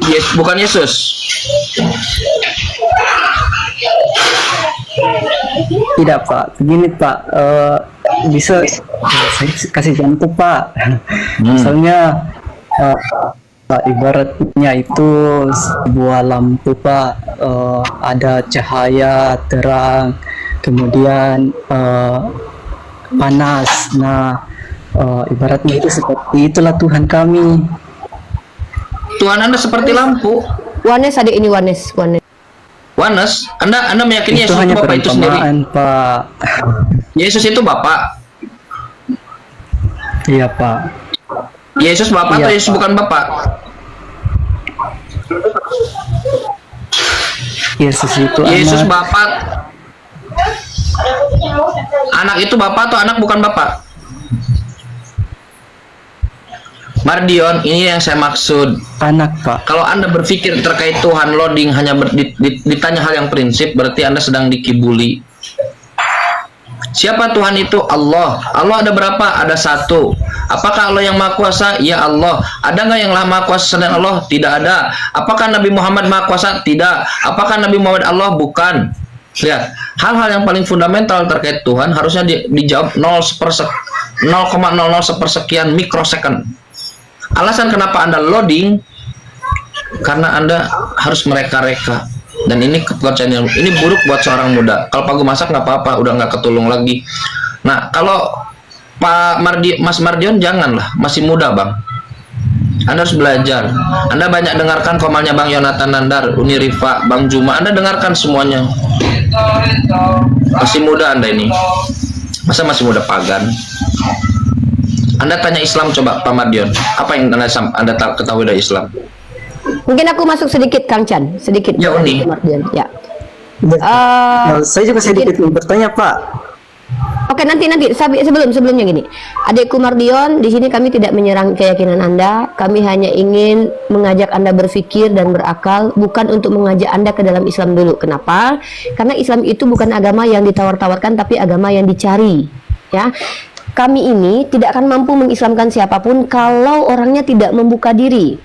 Yes, bukan Yesus. Tidak Pak, begini Pak, bisa saya kasih contoh Pak. Misalnya ibaratnya itu sebuah lampu Pak, ada cahaya terang, kemudian panas. Nah, ibaratnya itu seperti itulah Tuhan kami. Tuhan Anda seperti lampu. Wanes adik ini Wanes. Wanes, Anda meyakini Itu Yesus hanya itu Bapak itu sendiri. perumpamaan Pak. Yesus itu Bapak. Iya Pak. Yesus Bapak atau Iya, Yesus Pak. bukan Bapak? Yesus itu Yesus anak. Bapak. Anak itu Bapak atau anak bukan Bapak? Mardion, ini yang saya maksud. Anak Pak. Kalau Anda berpikir terkait Tuhan loading hanya ditanya hal yang prinsip, berarti Anda sedang dikibuli. Siapa Tuhan itu? Allah. Allah ada berapa? Ada satu. Apakah Allah yang Maha Kuasa? Ya Allah. Ada nggak yang Maha Kuasa selain Allah? Tidak ada. Apakah Nabi Muhammad Maha Kuasa? Tidak. Apakah Nabi Muhammad Allah? Bukan. Lihat, hal-hal yang paling fundamental terkait Tuhan harusnya dijawab 0,00 sepersekian mikrosecond. Alasan kenapa Anda loading, karena Anda harus mereka-reka. Dan ini kepercayaan ini buruk buat seorang muda. Kalau Pak Gu masak nggak apa-apa, udah nggak ketulung lagi. Nah, kalau Mas Mardion janganlah, masih muda Bang. Anda harus belajar. Anda banyak dengarkan komalnya Bang Yonatan Nandar, Uni Rifa, Bang Juma. Anda dengarkan semuanya. Masih muda Anda ini. Masa masih muda pagan? Anda tanya Islam coba Pak Mardion. Apa yang Anda ketahui dari Islam? Mungkin aku masuk sedikit Kang Chan, sedikit. Ya, Uni. Ya. Saya juga sedikit bertanya Pak. Oke, nanti sebelumnya gini. Adikku Mardion, di sini kami tidak menyerang keyakinan Anda. Kami hanya ingin mengajak Anda berpikir dan berakal, bukan untuk mengajak Anda ke dalam Islam dulu. Kenapa? Karena Islam itu bukan agama yang ditawar-tawarkan, tapi agama yang dicari. Ya. Kami ini tidak akan mampu mengislamkan siapapun kalau orangnya tidak membuka diri.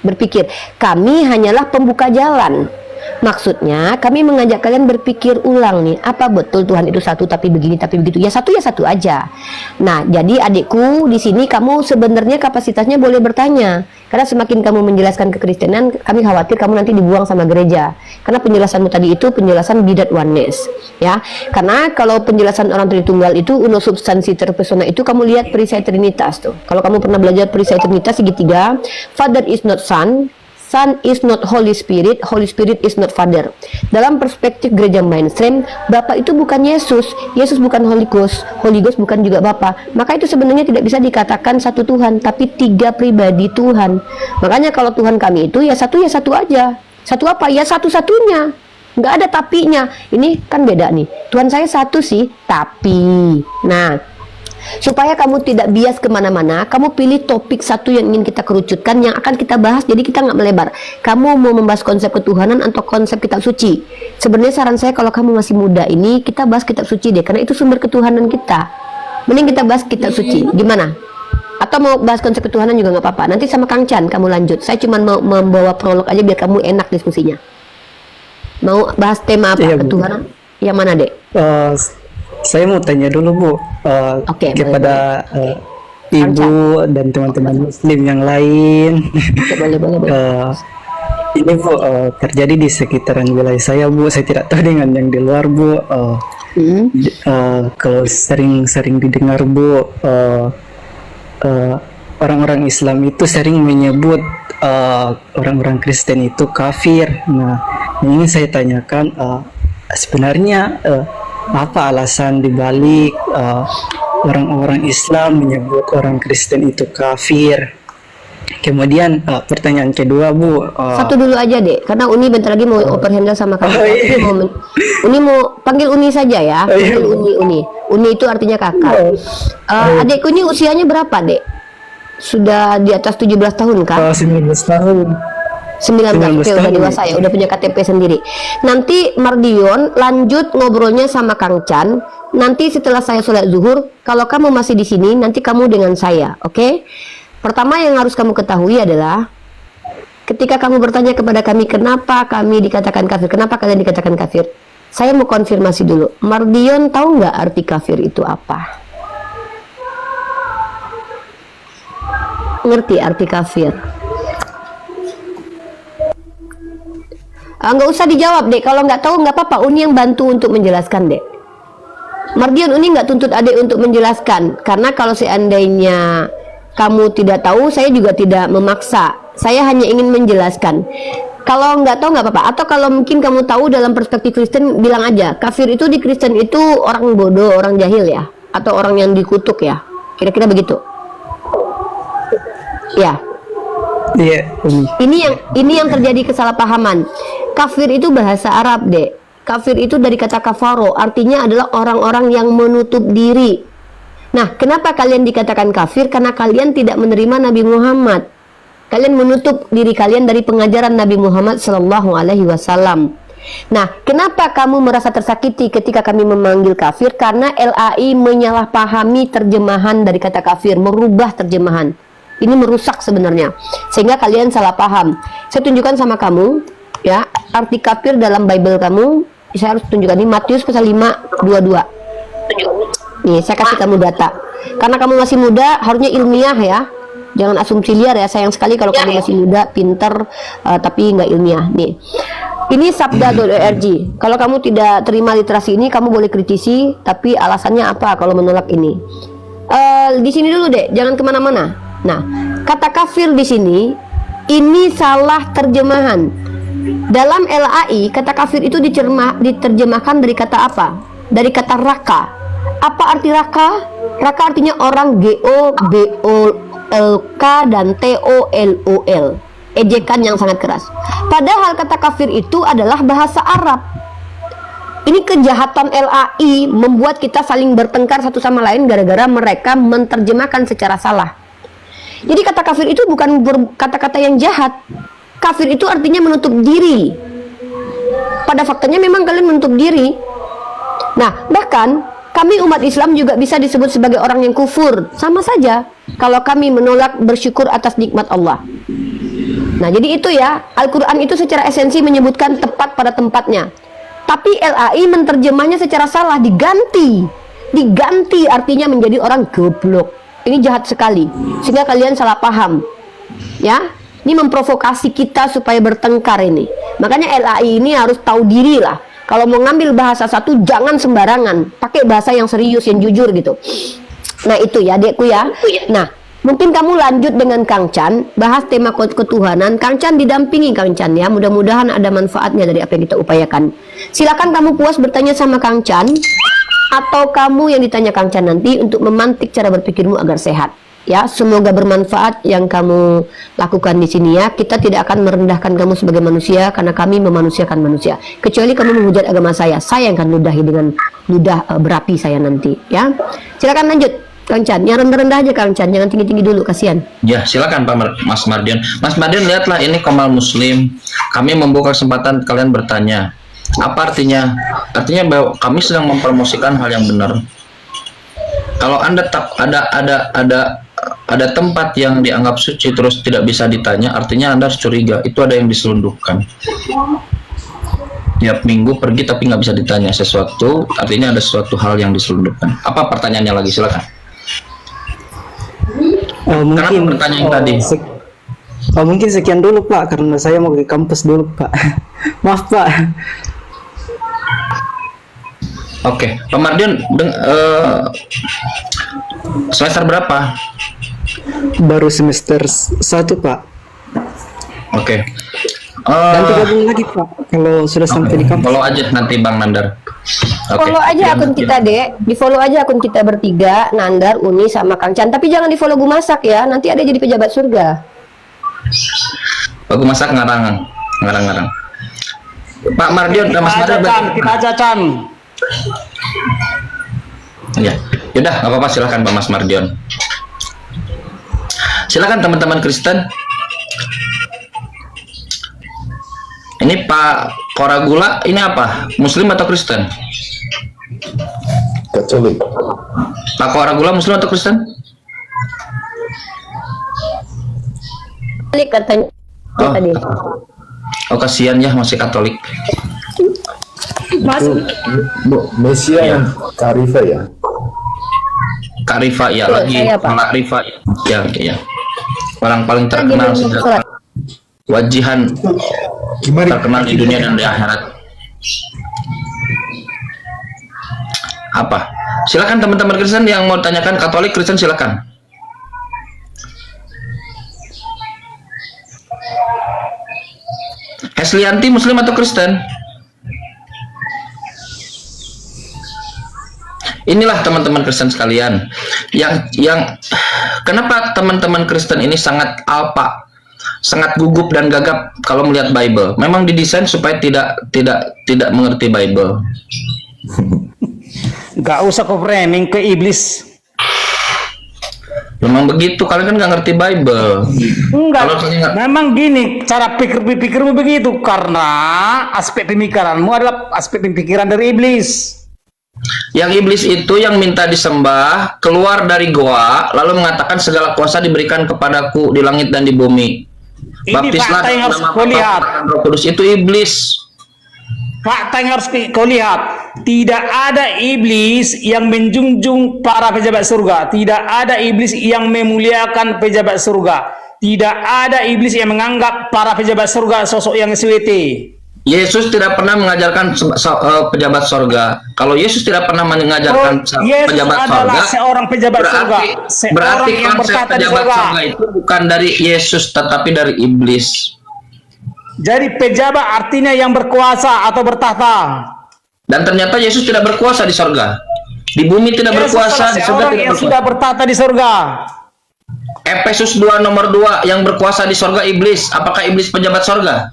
Berpikir, kami hanyalah pembuka jalan. Maksudnya, kami mengajak kalian berpikir ulang nih, apa betul Tuhan itu satu tapi begini tapi begitu? Ya satu aja. Nah, jadi adikku di sini kamu sebenarnya kapasitasnya boleh bertanya. Karena semakin kamu menjelaskan kekristenan, kami khawatir kamu nanti dibuang sama gereja. Karena penjelasanmu tadi itu penjelasan bidat oneness, ya. Karena kalau penjelasan orang Tritunggal itu uno substansi terpesona itu kamu lihat perisai Trinitas tuh. Kalau kamu pernah belajar perisai Trinitas segitiga, Father is not Son, Son is not Holy Spirit, Holy Spirit is not Father. Dalam perspektif gereja mainstream, Bapa itu bukan Yesus, Yesus bukan Holy Ghost, Holy Ghost bukan juga Bapa. Maka itu sebenarnya tidak bisa dikatakan satu Tuhan, tapi tiga pribadi Tuhan. Makanya kalau Tuhan kami itu ya satu aja. Satu apa? Ya satu-satunya. Nggak ada tapinya. Ini kan beda nih. Tuhan saya satu sih, tapi. Nah, supaya kamu tidak bias kemana-mana, kamu pilih topik satu yang ingin kita kerucutkan, yang akan kita bahas, jadi kita nggak melebar. Kamu mau membahas konsep ketuhanan atau konsep kitab suci? Sebenarnya saran saya kalau kamu masih muda ini, kita bahas kitab suci deh, karena itu sumber ketuhanan kita. Mending kita bahas kitab suci, gimana? Atau mau bahas konsep ketuhanan juga nggak apa-apa. Nanti sama Kang Chan kamu lanjut. Saya cuma mau membawa prolog aja biar kamu enak diskusinya. Mau bahas tema apa? Iya, Bu. Ketuhanan? Yang mana, Dek? Saya mau tanya dulu Bu, Oke, kepada Ibu dan teman-teman Muslim yang lain. Boleh. Ini Bu, terjadi di sekitaran wilayah saya Bu. Saya tidak tahu dengan yang di luar Bu. Kalau sering didengar Bu, orang-orang Islam itu sering menyebut orang-orang Kristen itu kafir. Nah, ini saya tanyakan, sebenarnya apa alasan dibalik orang-orang Islam menyebut orang Kristen itu kafir? Kemudian pertanyaan kedua Bu, Satu dulu aja deh, karena Uni bentar lagi mau open handle sama kamu. Uni mau panggil Uni saja ya. Panggil Uni. Uni itu artinya kakak. Adikku ini usianya berapa, Dek? Sudah di atas 17 tahun kan? 19 tahun. 19, oke, udah dewasa ya, udah punya KTP sendiri. Nanti Mardion lanjut ngobrolnya sama Kang Chan. Nanti setelah saya sholat zuhur, kalau kamu masih di sini, nanti kamu dengan saya, oke? Pertama yang harus kamu ketahui adalah ketika kamu bertanya kepada kami kenapa kami dikatakan kafir, kenapa kalian dikatakan kafir, saya mau konfirmasi dulu. Mardion tahu nggak arti kafir itu apa? Ngerti arti kafir? Nggak usah dijawab dek, kalau nggak tahu nggak apa-apa, Uni yang bantu untuk menjelaskan dek. Mardion, Uni nggak tuntut adik untuk menjelaskan, karena kalau seandainya kamu tidak tahu, saya juga tidak memaksa, saya hanya ingin menjelaskan. Kalau nggak tahu nggak apa-apa, atau kalau mungkin kamu tahu dalam perspektif Kristen, bilang aja, kafir itu di Kristen itu orang bodoh, orang jahil ya, atau orang yang dikutuk ya, kira-kira begitu. Ya. Iya, Umi. Ini yang terjadi kesalahpahaman. Kafir itu bahasa Arab, Dek. Kafir itu dari kata kafaro, artinya adalah orang-orang yang menutup diri. Nah, kenapa kalian dikatakan kafir? Karena kalian tidak menerima Nabi Muhammad. Kalian menutup diri kalian dari pengajaran Nabi Muhammad Sallallahu Alaihi Wasallam. Nah, kenapa kamu merasa tersakiti ketika kami memanggil kafir? Karena LAI menyalahpahami terjemahan dari kata kafir, merubah terjemahan. Ini merusak sebenarnya, sehingga kalian salah paham. Saya tunjukkan sama kamu, ya, arti kafir dalam Bible kamu. Saya harus tunjukkan ini Matius pasal 5:22. Nih, saya kasih kamu data. Karena kamu masih muda, harusnya ilmiah ya. Jangan asumsi liar ya. Sayang sekali kalau kamu masih muda, pinter, tapi nggak ilmiah. Nih. Ini sabda.org. Kalau kamu tidak terima literasi ini, kamu boleh kritisi, tapi alasannya apa kalau menolak ini? Di sini dulu deh, jangan kemana-mana. Nah, kata kafir di sini, ini salah terjemahan. Dalam LAI, kata kafir itu diterjemahkan dari kata apa? Dari kata raka. Apa arti raka? Raka artinya orang, GOBOLK dan TOLOL. Ejekan yang sangat keras. Padahal kata kafir itu adalah bahasa Arab. Ini kejahatan LAI membuat kita saling bertengkar satu sama lain gara-gara mereka menerjemahkan secara salah. Jadi kata kafir itu bukan kata-kata yang jahat. Kafir itu artinya menutup diri. Pada faktanya memang kalian menutup diri. Nah, bahkan kami umat Islam juga bisa disebut sebagai orang yang kufur. Sama saja kalau kami menolak bersyukur atas nikmat Allah. Nah, jadi itu ya, Al-Quran itu secara esensi menyebutkan tepat pada tempatnya. Tapi LAI menerjemahnya secara salah, diganti. Diganti artinya menjadi orang goblok. Ini jahat sekali, sehingga kalian salah paham. Ya, ini memprovokasi kita supaya bertengkar ini. Makanya LAI ini harus tahu diri lah. Kalau mau ngambil bahasa satu, jangan sembarangan. Pakai bahasa yang serius, yang jujur gitu. Nah, itu ya, adekku ya. Nah, mungkin kamu lanjut dengan Kang Chan, bahas tema ketuhanan. Kang Chan didampingi Kang Chan ya. Mudah-mudahan ada manfaatnya dari apa yang kita upayakan. Silakan kamu puas bertanya sama Kang Chan, atau kamu yang ditanya Kang Chan nanti untuk memantik cara berpikirmu agar sehat. Ya, semoga bermanfaat yang kamu lakukan di sini ya. Kita tidak akan merendahkan kamu sebagai manusia karena kami memanusiakan manusia. Kecuali kamu menghujat agama saya yang akan ludahi dengan ludah berapi saya nanti ya. Silakan lanjut Kang Chan, yang rendah-rendah aja Kang Chan, jangan tinggi-tinggi dulu, kasihan. Ya, silakan Mas Mardian. Mas Mardian, lihatlah ini Komal Muslim. Kami membuka kesempatan kalian bertanya. Apa artinya? Artinya bahwa kami sedang mempromosikan hal yang benar. Kalau Anda tak ada tempat yang dianggap suci terus tidak bisa ditanya, artinya Anda harus curiga. Itu ada yang diselundupkan. Tiap minggu pergi tapi nggak bisa ditanya sesuatu, artinya ada suatu hal yang diselundupkan. Apa pertanyaannya lagi? Silakan. Mungkin pertanyaan tadi. Mungkin sekian dulu Pak, karena saya mau ke kampus dulu Pak. Maaf Pak. Oke, Pak Mardian, semester berapa? Baru semester 1 Pak. Oke. Nanti gabung lagi Pak kalau sudah sampai di kampus. Follow aja nanti Bang Nandar. Follow aja akun kita Dek, di follow aja akun kita bertiga, Nandar, Uni sama Kang Chan. Tapi jangan di follow Gu Masak ya, nanti ada jadi pejabat surga. Pak Gu Masak ngarang. Pak Mardian, Mas Mardian. Kita aja Chan. Ya, yaudah, nggak apa-apa, silakan Pak Mas Mardion. Silakan teman-teman Kristen. Ini Pak Koragula, ini apa? Muslim atau Kristen? Katolik. Pak Koragula Muslim atau Kristen? Katolik katanya tadi. Oh kasihan ya, masih Katolik. Bu, Mesia yang Kak Rifa ya? Kak Rifa ya, Betul, lagi saya, Pak. Kak Rifa ya. Orang paling terkenal sejak wajihan terkenal di dunia dan di akhirat. Apa? Silakan teman-teman Kristen yang mau tanyakan Katolik Kristen, silakan. Heslianti Muslim atau Kristen? inilah teman-teman Kristen sekalian, yang kenapa teman-teman Kristen ini sangat alpa, sangat gugup dan gagap kalau melihat Bible. Memang didesain supaya tidak mengerti Bible. Gak usah kau framing ke iblis. Memang begitu, kalian kan nggak ngerti Bible. Enggak, Kalau kalian memang gini cara pikirmu begitu karena aspek pemikiranmu adalah aspek pemikiran dari iblis. Yang iblis itu yang minta disembah keluar dari goa lalu mengatakan segala kuasa diberikan kepadaku di langit dan di bumi. Ini Baptislah fakta yang harus dalam kau nama lihat. Bapa dan Roh Kudus, itu iblis. Fakta yang harus kau lihat, tidak ada iblis yang menjunjung para pejabat surga, tidak ada iblis yang memuliakan pejabat surga, tidak ada iblis yang menganggap para pejabat surga sosok yang SWT. Yesus tidak pernah mengajarkan pejabat surga. Kalau Yesus tidak pernah mengajarkan Yesus pejabat adalah surga, seorang pejabat surga, seorang berarti yang konsep berkata di pejabat surga. surga itu bukan dari Yesus tetapi dari iblis. Jadi pejabat artinya yang berkuasa atau bertahta. Dan ternyata Yesus tidak berkuasa di surga. Di bumi tidak Yesus berkuasa, adalah di surga seorang tidak yang berkuasa. sudah bertahta di surga. Efesus 2 nomor 2, yang berkuasa di surga iblis. Apakah iblis pejabat surga?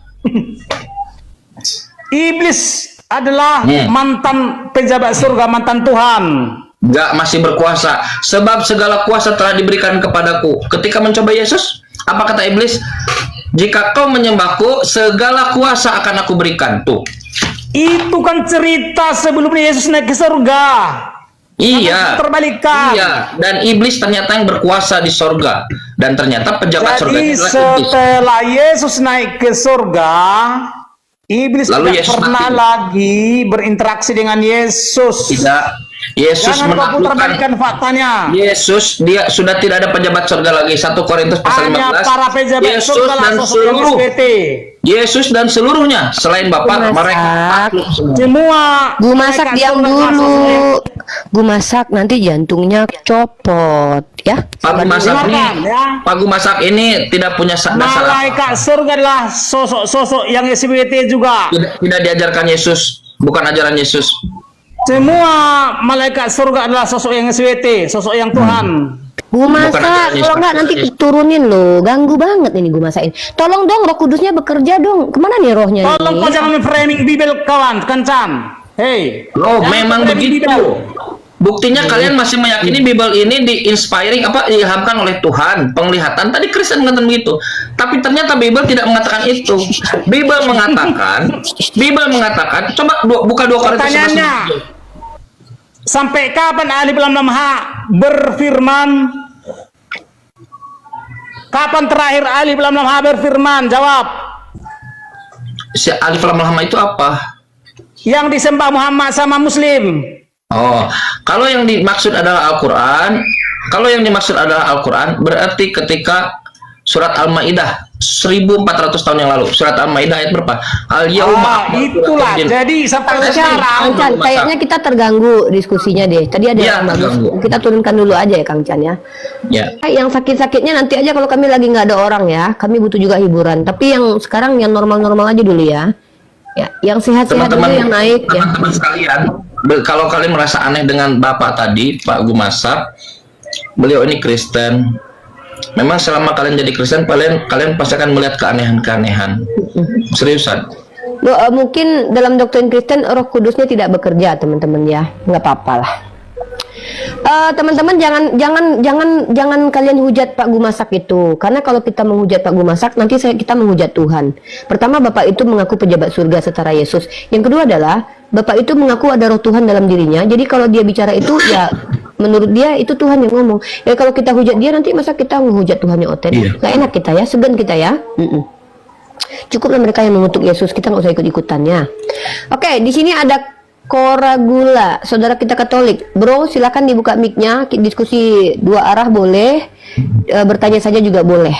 Iblis adalah mantan pejabat surga, mantan Tuhan. Enggak, masih berkuasa. Sebab segala kuasa telah diberikan kepadaku. Ketika mencoba Yesus, apa kata iblis? Jika kau menyembahku, segala kuasa akan aku berikan. Tuh. Itu kan cerita sebelumnya Yesus naik ke surga. Iya. Terbalikan. Iya. Dan iblis ternyata yang berkuasa di surga. Dan ternyata pejabat surga Jadi itu adalah iblis. setelah Yesus naik ke surga, iblis Lalu tidak Yesus pernah mati. lagi berinteraksi dengan Yesus. Tidak. Yesus Jangan kau putarbalikkan menaklukkan. faktanya. Yesus, dia sudah tidak ada pejabat surga lagi. 1 Korintus pasal Hanya 15. para pejabat Yesus surga lah dan sosok yang seluruh SWT. Yesus dan seluruhnya selain Bapa, Masak. mereka takluk semua. Semua Gue masak mereka diam surga lah sosok dulu. yang- Gue masak nanti jantungnya copot ya. Pagu masak ini, Silakan, ya. Pagu masak ini tidak punya dasar apa. Malaikat surga adalah sosok-sosok yang SWT juga. Tidak diajarkan Yesus, bukan ajaran Yesus. Semua malaikat surga adalah sosok yang SWT, sosok yang Tuhan. Gue Bukan masak, ajaran kalau Yesus. nggak nanti turunin loh, ganggu banget ini gue masakin. Tolong dong Roh Kudusnya bekerja dong. Kemana nih rohnya Tolong kau ini? jangan framing Bible kawan, kencan. Hei. Loh, jangan memang framing begitu. Bible. Buktinya kalian masih meyakini Bible ini diinspiring diilhamkan oleh Tuhan, penglihatan. Tadi Kristen mengatakan begitu. Tapi ternyata Bible tidak mengatakan itu. Bible mengatakan, coba buka 2 Korintus 11. Pertanyaannya, sampai kapan Alif Lam Lam Ha berfirman? Kapan terakhir Alif Lam Lam Ha berfirman? Jawab. Si Alif Lam Lam itu apa? Yang disembah Muhammad sama Muslim. Oh, kalau yang dimaksud adalah Al-Quran, berarti ketika surat Al-Maidah 1400 tahun yang lalu. Surat Al-Maidah ayat berapa? Itulah. Jadi sampai sekarang Kang Chan, kayaknya kita terganggu diskusinya deh. Tadi ada Iya, yang bagus. terganggu. Kita turunkan dulu aja ya Kang Chan ya. Ya. Yang sakit-sakitnya nanti aja kalau kami lagi nggak ada orang ya. Kami butuh juga hiburan. Tapi yang sekarang yang normal-normal aja dulu ya. Ya, yang sehat-sehat dulu yang naik ya. Teman-teman sekalian, kalau kalian merasa aneh dengan Bapak tadi, Pak Gumasak, beliau ini Kristen. Memang selama kalian jadi Kristen, kalian pasti akan melihat keanehan-keanehan. Seriusan. Loh, mungkin dalam doktrin Kristen Roh Kudusnya tidak bekerja, teman-teman ya. Nggak apa-apa lah. Teman-teman jangan kalian hujat Pak Gumasak itu, karena kalau kita menghujat Pak Gumasak nanti kita menghujat Tuhan. Pertama, Bapak itu mengaku pejabat surga setara Yesus. Yang kedua adalah Bapak itu mengaku ada Roh Tuhan dalam dirinya. Jadi kalau dia bicara itu ya menurut dia itu Tuhan yang ngomong. Ya kalau kita hujat dia nanti masa kita menghujat Tuhan yang otentik? Nggak enak kita ya, segan kita ya. Cukuplah mereka yang mengutuk Yesus, kita nggak usah ikut-ikutannya. Oke, di sini ada Koragula, saudara kita Katolik. Bro, silakan dibuka mic-nya, diskusi dua arah boleh, bertanya saja juga boleh.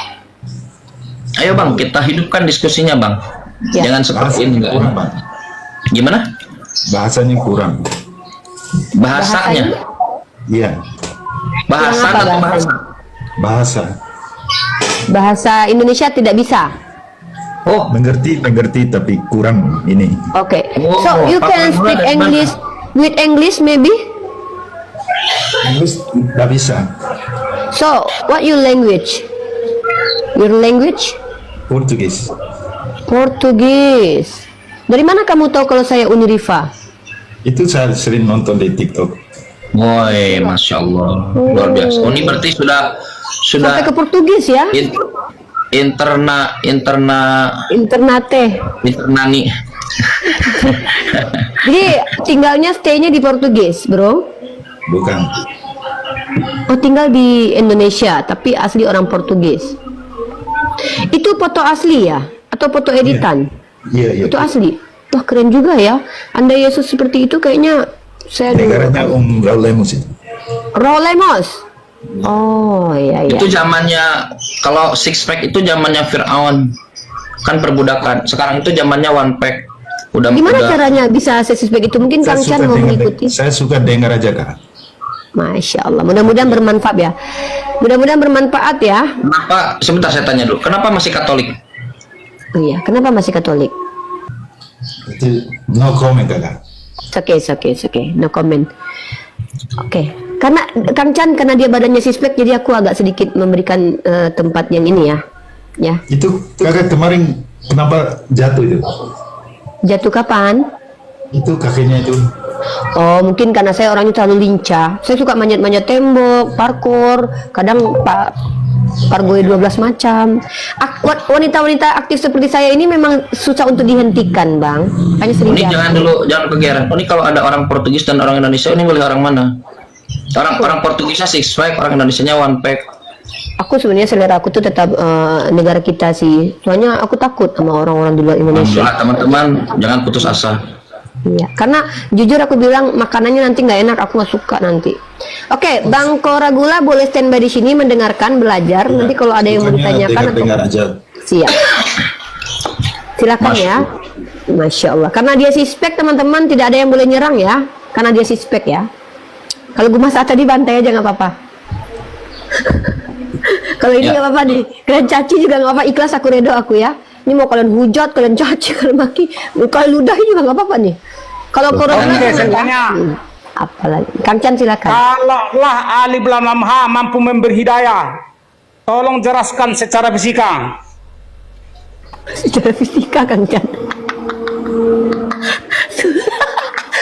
Ayo Bang, kita hidupkan diskusinya Bang. Ya. Jangan seperti ini. Kurang, Bang. Gimana? Bahasanya kurang. Bahasanya? Iya, Bahasa Kurang apa atau bahasa? bahasa. Bahasa Indonesia tidak bisa. Oh, Mengerti tapi kurang ini. Oke. Oh, So you Pak can Koragula speak dari English mana? with English maybe? Inggris nggak bisa. So, what your language? Your language? Portugis. Portugis. Dari mana kamu tahu kalau saya Uniriva? Itu saya sering nonton di TikTok. Woi, masya Allah, luar biasa. Oh, ini berarti sudah Sampai ke Portugis ya? internani. Jadi tinggalnya stay-nya di Portugis, bro? Bukan. Oh, tinggal di Indonesia, tapi asli orang Portugis. Itu foto asli ya? Atau foto editan? Iya. Itu asli. Wah, keren juga ya. Anda Yesus seperti itu kayaknya saya Negaranya Raul Lemos itu. Raul Lemos. Oh, iya. Itu zamannya, kalau six pack itu zamannya Fir'aun, kan perbudakan. Sekarang itu zamannya one pack. Gimana caranya bisa sesuspek itu? Mungkin Kang Chan mau mengikuti. Saya suka dengar aja, Kak. Masya Allah, mudah-mudahan bermanfaat ya. Mudah-mudahan bermanfaat ya. Kenapa? Sebentar saya tanya dulu. Kenapa masih Katolik? Oh iya, kenapa masih Katolik? Itu no comment, Kak. It's okay. No comment. Oke. Karena Kang Chan, karena dia badannya sispek, jadi aku agak sedikit memberikan tempat yang ini ya. Ya. Itu Kakak kemarin kenapa jatuh itu? Jatuh kapan? Itu kakinya itu. Oh, mungkin karena saya orangnya terlalu lincah. Saya suka manjat-manjat tembok, parkour, kadang pargoy 12 macam. Wanita-wanita aktif seperti saya ini memang susah untuk dihentikan, Bang. Hanya sering Ini jangan kegeran. Ini kalau ada orang Portugis dan orang Indonesia, ini milih orang mana? Orang Portugisnya six pack, orang Indonesianya one pack. Aku sebenarnya selera aku tuh tetap negara kita sih. Soalnya aku takut sama orang-orang di luar Indonesia. Nah, teman-teman, jangan putus asa. Iya, karena jujur aku bilang makanannya nanti nggak enak, aku nggak suka nanti. Oke, Bang Koragula boleh standby di sini mendengarkan, belajar. Ya, nanti kalau ada yang mau ditanyakan dengar aja. Siap. Silakan ya. Masya Allah. Karena dia suspek teman-teman, tidak ada yang boleh nyerang ya. Karena dia suspek ya. Kalau gue masak tadi bantai aja nggak apa-apa. Kalau ini nggak apa-apa nih. Kalian caci juga nggak apa-apa. Ikhlas aku, redo aku ya. Ini mau kalian hujat, kalian caci, kalian maki, kalian ludahi juga nggak apa-apa nih. Kalau corona saya tanya. Apalagi. Kang Chan silakan. Kalaulah alif lam ha mampu memberi hidayah, tolong jelaskan secara fisika. Secara fisika, Kang Chan.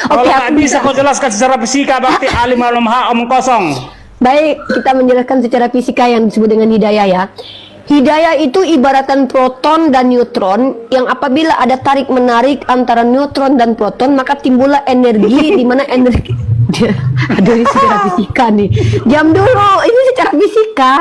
Kalau nggak bisa kau jelaskan secara fisika, berarti alif lam ha omong kosong. Baik, kita menjelaskan secara fisika yang disebut dengan hidayah ya. Hidayah itu ibaratan proton dan neutron yang apabila ada tarik menarik antara neutron dan proton maka timbullah energi di mana energi aduh ini secara fisika nih. Jam dulu, ini secara fisika.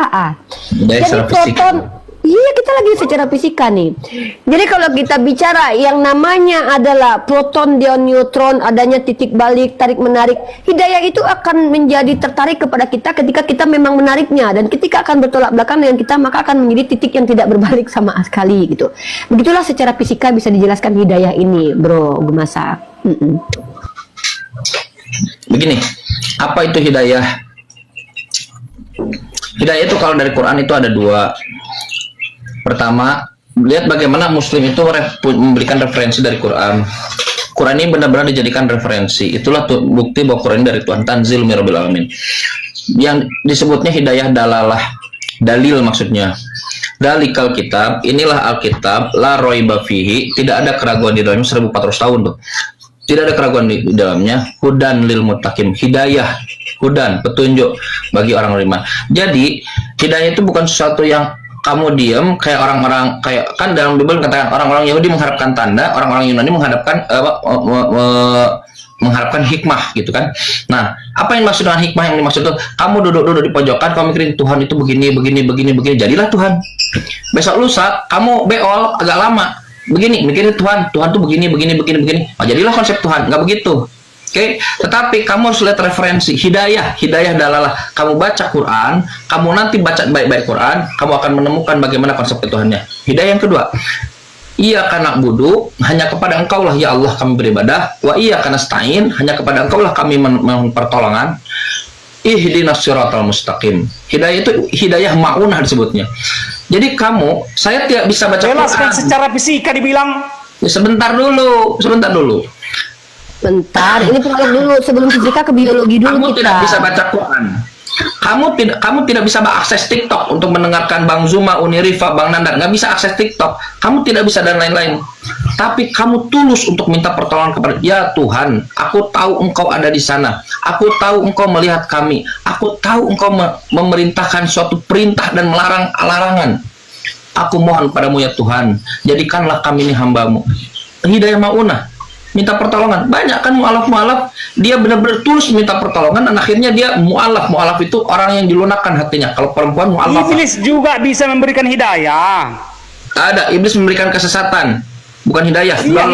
Jadi proton iya, kita lagi secara fisika nih. Jadi kalau kita bicara yang namanya adalah proton dan neutron, adanya titik balik, tarik menarik, hidayah itu akan menjadi tertarik kepada kita ketika kita memang menariknya, dan ketika akan bertolak belakang dengan kita maka akan menjadi titik yang tidak berbalik sama sekali gitu. Begitulah secara fisika bisa dijelaskan hidayah ini, Bro Gemasak. Begini, apa itu hidayah? Hidayah itu kalau dari Quran itu ada dua. Pertama, lihat bagaimana Muslim itu memberikan referensi dari Quran. Quran ini benar-benar dijadikan referensi. Itulah bukti bahwa Quran ini dari Tuhan, Tanzil Mirabbil Alamin. Yang disebutnya hidayah dalalah, dalil maksudnya. Dalikal kitab, inilah Alkitab, la roiba fihi, tidak ada keraguan di dalamnya, 1400 tahun tuh. Tidak ada keraguan di dalamnya. Hudan lil muttaqin, hidayah, hudan, petunjuk bagi orang beriman. Jadi, hidayah itu bukan sesuatu yang kamu diam kayak orang-orang, kayak kan dalam Bible katakan orang-orang Yahudi mengharapkan tanda, orang-orang Yunani mengharapkan hikmah gitu kan. Nah, apa yang dimaksud dengan hikmah? Yang dimaksud itu kamu duduk-duduk di pojokan, kamu mikirin Tuhan itu begini, jadilah Tuhan. Besok lusa kamu beol agak lama begini, mikirin Tuhan tuh begini. Oh, jadilah konsep Tuhan, nggak begitu. Oke, tetapi kamu harus lihat referensi hidayah dalalah. Kamu baca Quran, kamu nanti baca baik-baik Quran, kamu akan menemukan bagaimana konsep Tuhannya. Hidayah yang kedua, iya karena budu, hanya kepada Engkau lah ya Allah kami beribadah. Wa iya karena stain, hanya kepada Engkau lah kami mohon pertolongan. Ihdinas siratal mustaqim. Hidayah itu hidayah ma'unah disebutnya. Jadi saya tidak bisa baca Jelaskan Quran. secara fisika dibilang. Ya, sebentar dulu. Bentar, ini prolog dulu sebelum fisika ke biologi dulu Kamu kita. tidak bisa baca Quran. Kamu tidak bisa akses TikTok untuk mendengarkan Bang Zuma, Unirifa, Bang Nandar. Nggak bisa akses TikTok. Kamu tidak bisa dan lain-lain. Tapi kamu tulus untuk minta pertolongan kepada ya Tuhan. Aku tahu Engkau ada di sana. Aku tahu Engkau melihat kami. Aku tahu Engkau memerintahkan suatu perintah dan melarang larangan. Aku mohon padamu ya Tuhan. Jadikanlah kami ini hambamu. Hidayah maunah. Minta pertolongan. Banyak kan mu'alaf dia benar-benar tulus minta pertolongan dan akhirnya dia mu'alaf itu orang yang dilunakkan hatinya. Kalau perempuan mu'alaf. Iblis juga bisa memberikan hidayah. Ada, iblis memberikan kesesatan, bukan hidayah. Iya,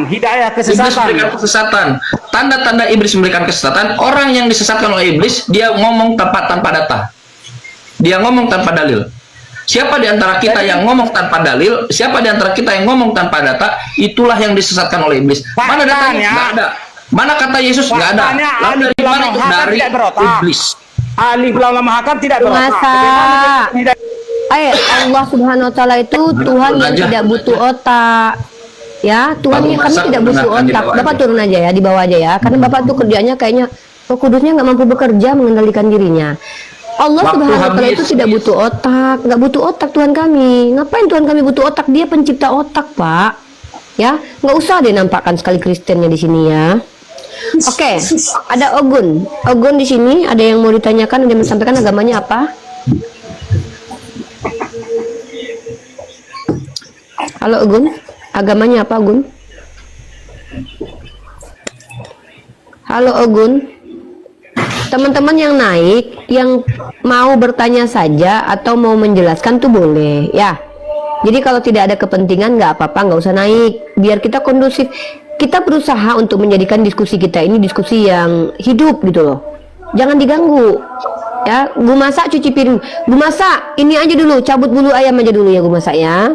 hidayah kesesatan. Iblis memberikan kesesatan. Tanda-tanda iblis memberikan kesesatan, orang yang disesatkan oleh iblis dia ngomong tanpa data. Dia ngomong tanpa dalil. Siapa di antara kita yang ngomong tanpa dalil, siapa di antara kita yang ngomong tanpa data, itulah yang disesatkan oleh iblis. Mana datanya? Nggak ada. Mana kata Yesus? Nggak ada. Lalu dari mana itu? Dari iblis. Ahli ulama hakam tidak berotak. Masa? Allah Subhanahu wa taala itu Tuhan yang tidak butuh otak. Ya, Tuhan yang kami tidak butuh otak. Bapak turun aja ya, di bawah aja ya. Karena Bapak tuh kerjanya kayaknya Roh Kudusnya nggak mampu bekerja mengendalikan dirinya. Allah Subhanahu wa taala itu tidak butuh otak, nggak butuh otak Tuhan kami. Ngapain Tuhan kami butuh otak? Dia pencipta otak, Pak. Ya, nggak usah deh nampakkan sekali Kristennya di sini ya. Oke, ada Ogun. Ogun di sini ada yang mau ditanyakan, ada yang menyampaikan agamanya apa? Halo Ogun, agamanya apa Ogun? Halo Ogun. Teman-teman yang naik, yang mau bertanya saja atau mau menjelaskan tuh boleh ya. Jadi kalau tidak ada kepentingan nggak apa-apa, nggak usah naik. Biar kita kondusif. Kita berusaha untuk menjadikan diskusi kita ini diskusi yang hidup gitu loh. Jangan diganggu. Ya, Bu Masak cuci piring. Bu Masak, ini aja dulu, cabut bulu ayam aja dulu ya Bu Masak ya.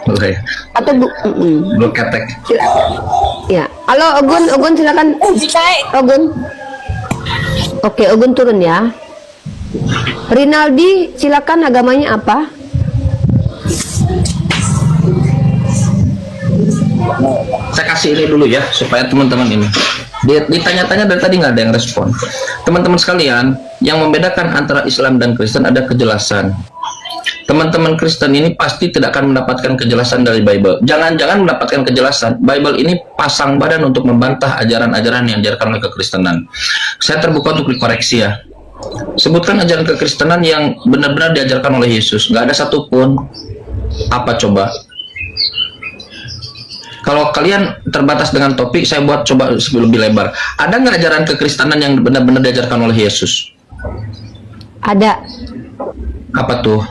Boleh. Atau Bu Bulu ketek. Ya. Halo Ogun silakan. Ogun. Oke, Ogun turun ya. Rinaldi, silakan agamanya apa? Saya kasih ini dulu ya, supaya teman-teman ini ditanya-tanya dari tadi nggak ada yang respon. Teman-teman sekalian, yang membedakan antara Islam dan Kristen ada kejelasan. Teman-teman Kristen ini pasti tidak akan mendapatkan kejelasan dari Bible. Jangan-jangan mendapatkan kejelasan. Bible ini pasang badan untuk membantah ajaran-ajaran yang diajarkan oleh kekristenan. Saya terbuka untuk dikoreksi ya. Sebutkan ajaran kekristenan yang benar-benar diajarkan oleh Yesus. Nggak ada satupun. Apa coba? Kalau kalian terbatas dengan topik, saya buat coba lebih lebar. Ada nggak ajaran kekristenan yang benar-benar diajarkan oleh Yesus? Ada. Apa tuh?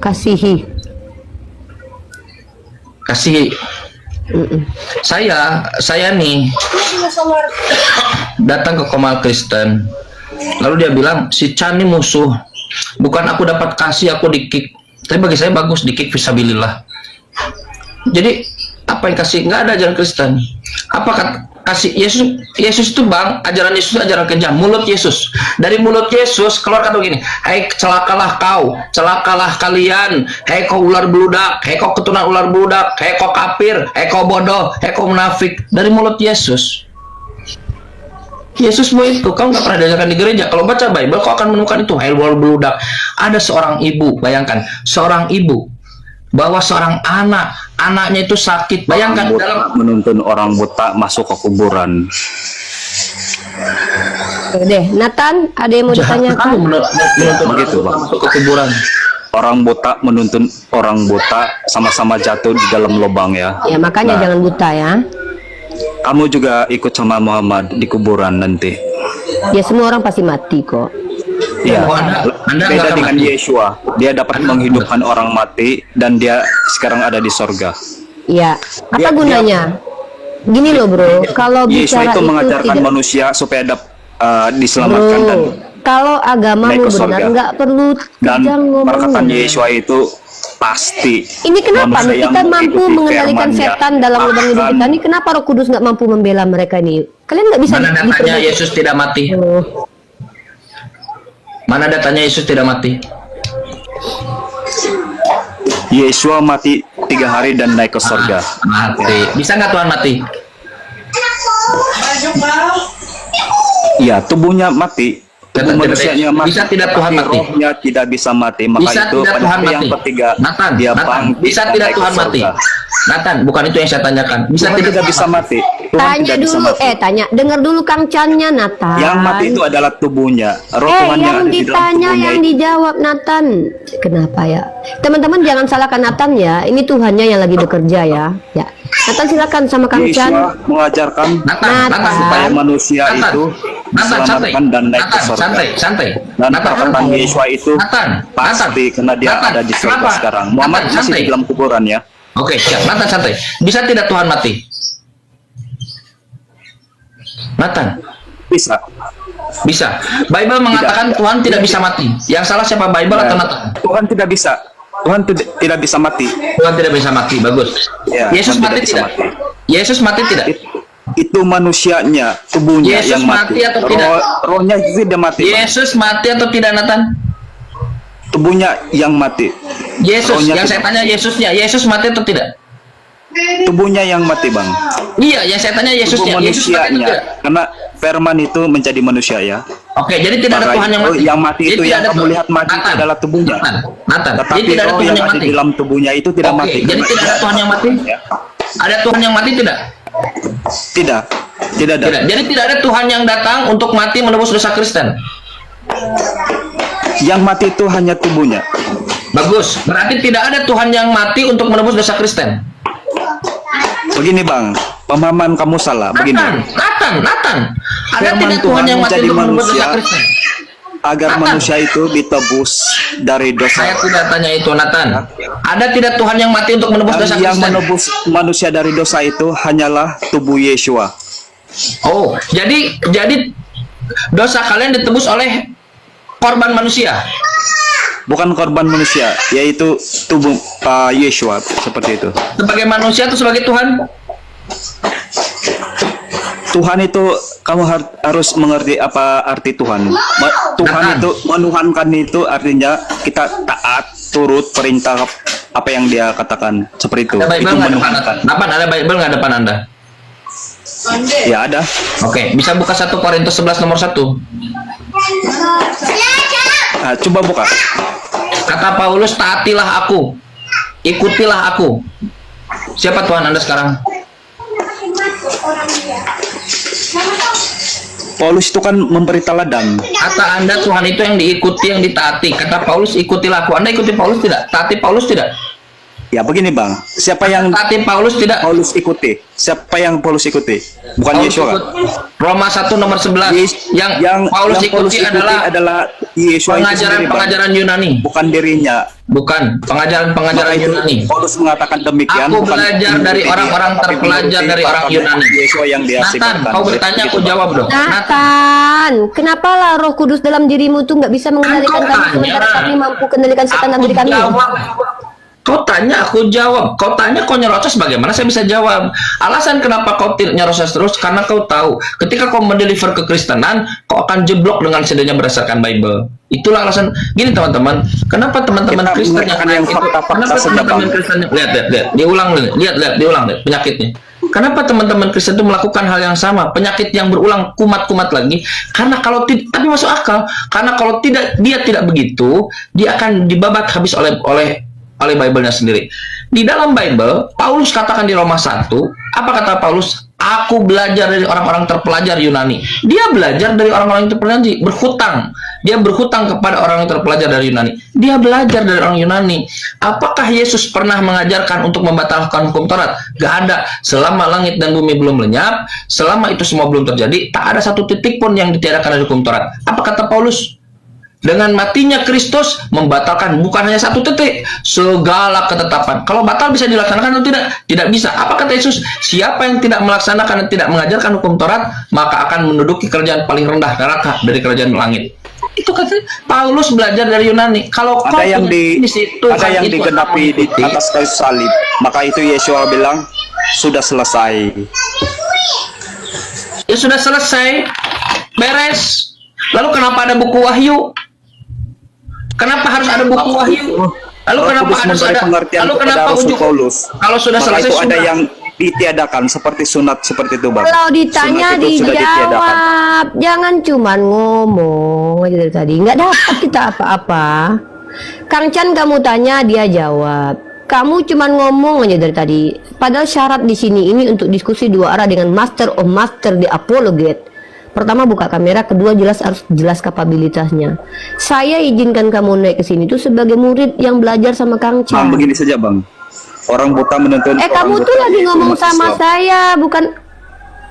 Kasihi. Saya nih datang ke Komal Kristen, lalu dia bilang si Chan ini musuh, bukan aku dapat kasih, aku di kick. Tapi bagi saya bagus di kick fisabilillah. Jadi apa yang kasih? Nggak ada ajaran Kristen. Apa kasih Yesus itu bang, ajaran Yesus itu ajaran kejam. Mulut Yesus, dari mulut Yesus keluar kata begini, hei celakalah kau, celakalah kalian, hei kau ular beludak, hei kau keturunan ular beludak, hei kau kafir, hei kau bodoh, hei kau munafik. Dari mulut Yesus. Yesusmu itu kau nggak pernah diajarkan di gereja. Kalau baca Bible kau akan menemukan itu, hei ular beludak. Ada seorang ibu, bayangkan seorang ibu bawa seorang anaknya itu sakit. Bayangkan dalam menuntun orang buta masuk ke kuburan. Deh, Nathan, ada yang mau ditanyakan? Begitu, Bang. Masuk ke kuburan. Orang buta menuntun orang buta sama-sama jatuh di dalam lubang ya. Ya, makanya jangan buta ya. Kamu juga ikut sama Muhammad di kuburan nanti. Ya, semua orang pasti mati kok. Ya, Anda beda dengan Yeshua. Dia dapat menghidupkan orang mati dan dia sekarang ada di sorga. Ya, apa gunanya? Gini loh bro, kalau Yeshua bicara itu mengajarkan tidak, manusia supaya diselamatkan bro, dan kalau agamamu naik ke benar sorga. nggak perlu Dan jangan ngomongnya. perkataan Yeshua itu pasti. Ini kenapa manusia nih yang kita mampu mengikuti mengendalikan firman-Nya setan dalam lubang hidup kita ini? Kenapa Roh Kudus nggak mampu membela mereka ini? Kalian nggak bisa. Mana datanya Yesus tidak mati? Mana datanya Yesus tidak mati? Yeshua mati 3 hari dan naik ke sorga. Mati. Bisa nggak Tuhan mati? Iya, tubuhnya mati. Tubuh manusianya mati. Bisa tidak Tuhan tapi mati? rohnya tidak bisa mati. Maka Bisa itu tidak pada Tuhan hari yang mati? ketiga Nathan, dia Nathan, bangkit bisa dan tidak naik ke Tuhan mati? surga. Nathan, bukan itu yang saya tanyakan. Bisa Tuhan tidak bisa mati. Tuhan Tanya tidak bisa dulu, mati. tanya, dengar dulu Kang Channya Nathan. Yang mati itu adalah tubuhnya. Roh Tuhan yang yang ada di dalam ditanya, tubuhnya yang itu. dijawab Nathan. Kenapa ya? Teman-teman jangan salahkan Nathan ya. Ini Tuhannya yang lagi bekerja ya. Ya. Nathan silakan sama Kang Chan. Yesus mengajarkan Nathan, supaya manusia Nathan, itu Nathan, santai. diselamatkan dan naik ke Nathan, surga. santai. Dan Nathan, perkataan Yesus itu Nathan, pasti karena dia Nathan, ada di surga kenapa? sekarang. Muhammad Nathan, masih santai. di dalam kuburan ya. Oke, siap. Nathan, santai. Bisa tidak Tuhan mati? Nathan, Bisa. bisa. Bible mengatakan Tuhan tidak bisa mati. Yang salah siapa, Bible atau Nathan? Tuhan tidak bisa. Tuhan tidak bisa mati. Tuhan tidak bisa mati. Bagus. Ya, Yesus Tuhan mati bisa tidak? Yesus mati tidak? Itu manusianya, tubuhnya Yesus yang mati. mati atau tidak? Rohnya tidak mati. Bang. Yesus mati atau tidak, Nathan? Tubuhnya yang mati. Yesus, Rohnya yang saya tidak. tanya Yesusnya, Yesus mati atau tidak? Tubuhnya yang mati, Bang. Iya, yang saya tanya Yesusnya, Tubuh Yesus mati atau manusianya. tidak? Karena firman itu menjadi manusia ya. Oke, jadi tidak ada Maka Tuhan yang itu mati. yang mati Jadi itu tidak yang ada kamu Tuhan. lihat mati itu Nathan, adalah tubuhnya. Nathan. Tetapi Jadi tidak ada roh Tuhan yang yang ada mati. di dalam tubuhnya itu tidak Oke, mati. jadi Karena tidak ada Tuhan yang mati? Ya. Ada Tuhan yang mati tidak? Tidak. Tidak ada. Tidak. Jadi tidak ada Tuhan yang datang untuk mati menebus dosa Kristen. Yang mati itu hanya tubuhnya. Bagus. Berarti tidak ada Tuhan yang mati untuk menebus dosa Kristen. Begini, Bang. Pemahaman kamu salah. Begini. Nathan. Ada Firman tidak Tuhan yang mati menjadi untuk menebus dosa manusia Kristen? agar Nathan. manusia itu ditebus dari dosa. Saya tidak tanya itu, Nathan. Ada tidak Tuhan yang mati untuk menebus dosa Yang Kristen? menebus manusia dari dosa itu hanyalah tubuh Yeshua. Oh, jadi dosa kalian ditebus oleh korban manusia. Bukan korban manusia, yaitu tubuh Yeshua, seperti itu. Sebagai manusia atau sebagai Tuhan? Tuhan itu kamu harus mengerti apa arti Tuhan. Tuhan Nathan. itu menuhankan itu artinya kita taat turut perintah apa yang dia katakan, seperti itu. Ada Bible Itu nggak depan menuhankan. Anda? Nathan, ada Bible nggak depan Anda? Ya ada. Oke, bisa buka 1 Korintus 11 nomor 1. Nah, coba buka. Kata Paulus, taatilah aku, ikutilah aku. Siapa Tuhan Anda sekarang? Paulus itu kan memberi teladan. Kata Anda Tuhan itu yang diikuti, yang ditaati. Kata Paulus, ikutilah aku. Anda ikuti Paulus tidak? Taati Paulus tidak? Ya begini Bang, siapa yang Taati Paulus tidak? Paulus ikuti? Siapa yang Paulus ikuti? Bukan Paulus Yeshua kan? ikut Roma 1 nomor 11. Yang Paulus ikuti adalah Yeshua itu sendiri, Bang. pengajaran Yunani. Bukan dirinya. Bukan pengajaran Maka itu Yunani. Paulus mengatakan demikian. Aku bukan belajar dari menurut orang-orang dia, tapi terpelajar menurut dari orang apa Yunani. Yeshua yang dia Nathan, sebarkan. kau bertanya, aku Begitu, jawab dong. Nathan, Nathan, kenapa lah Roh Kudus dalam dirimu tuh nggak bisa mengendalikan Kan kau kami tanya. sementara kami mampu kendalikan setan dalam aku diri kami? jawab. Kau tanya, aku jawab. Kau tanya, kau nyerocos, bagaimana saya bisa jawab? Alasan kenapa kau tidak nyerocos terus, karena kau tahu, ketika kau mendeliver kekristenan, kau akan jeblok dengan sendirinya berdasarkan Bible. Itulah alasan. Gini teman-teman, kenapa teman-teman Kita Kristen menggunakan yang fakta-fakta kenapa saja, teman-teman Bang. Kristen, lihat, diulang penyakitnya. Kenapa teman-teman Kristen itu melakukan hal yang sama, penyakit yang berulang kumat-kumat lagi? Karena kalau tapi masuk akal, karena kalau dia tidak begitu, dia akan dibabat habis oleh Bible-nya sendiri. Di dalam Bible, Paulus katakan di Roma 1, apa kata Paulus? Aku belajar dari orang-orang terpelajar Yunani. Dia belajar dari orang-orang yang terpelajar, berhutang. Dia berhutang kepada orang yang terpelajar dari Yunani. Dia belajar dari orang Yunani. Apakah Yesus pernah mengajarkan untuk membatalkan hukum Taurat? Gak ada. Selama langit dan bumi belum lenyap, selama itu semua belum terjadi, tak ada satu titik pun yang ditiadakan dari hukum Taurat. Apa kata Paulus? Dengan matinya Kristus membatalkan bukan hanya satu titik, segala ketetapan. Kalau batal bisa dilaksanakan atau tidak? Tidak bisa. Apa kata Yesus? Siapa yang tidak melaksanakan dan tidak mengajarkan hukum Taurat, maka akan menduduki kerajaan paling rendah neraka dari kerajaan langit. Itu kata Paulus belajar dari Yunani. Kalau Ada yang Tuhan itu digenapi di adalah atas kayu salib. Maka itu Yeshua bilang sudah selesai. ya sudah selesai, beres. Lalu kenapa ada buku Wahyu? Kenapa harus ada buku Wahyu? Lalu Roh kenapa Kudus harus memberi ada? pengertian Lalu kepada kenapa Rasul ujung? Paulus. Kalau sudah Maka selesai itu ada sudah. yang ditiadakan seperti sunat seperti itu, Bang? Kalau ditanya Sunat itu sudah ditiadakan. dijawab, jangan cuman ngomong aja dari tadi. Nggak dapat kita apa-apa. Kang Chan kamu tanya, dia jawab. Kamu cuman ngomong aja dari tadi. Padahal syarat di sini ini untuk diskusi dua arah dengan master of master di apologet. Pertama buka kamera, kedua harus jelas kapabilitasnya. Saya izinkan kamu naik ke sini itu sebagai murid yang belajar sama Kang Chan. Bang, begini saja, Bang. Orang buta menuntut. Kamu tuh lagi ngomong sama saya, bukan.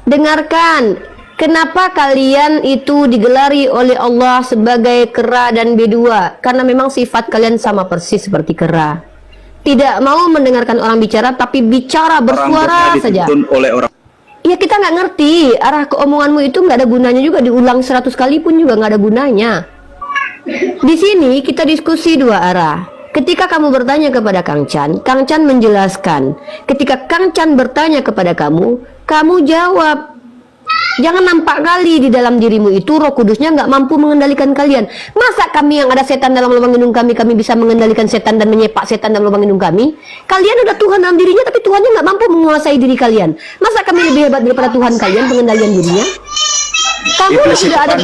Dengarkan. Kenapa kalian itu digelari oleh Allah sebagai kera dan B2? Karena memang sifat kalian sama persis seperti kera. Tidak mau mendengarkan orang bicara, tapi bicara bersuara saja. Oleh orang. Ya kita nggak ngerti, arah keomonganmu itu nggak ada gunanya juga, diulang 100 kali pun juga nggak ada gunanya. Di sini kita diskusi dua arah. Ketika kamu bertanya kepada Kang Chan menjelaskan. Ketika Kang Chan bertanya kepada kamu jawab. Jangan nampak kali di dalam dirimu itu Roh Kudusnya nggak mampu mengendalikan kalian. Masa kami yang ada setan dalam lubang hidung kami bisa mengendalikan setan dan menyepak setan dalam lubang hidung kami? Kalian udah Tuhan dalam dirinya, tapi Tuhannya nggak mampu menguasai diri kalian. Masa kami lebih hebat daripada Tuhan kalian pengendalian dirinya? Kamu sudah ada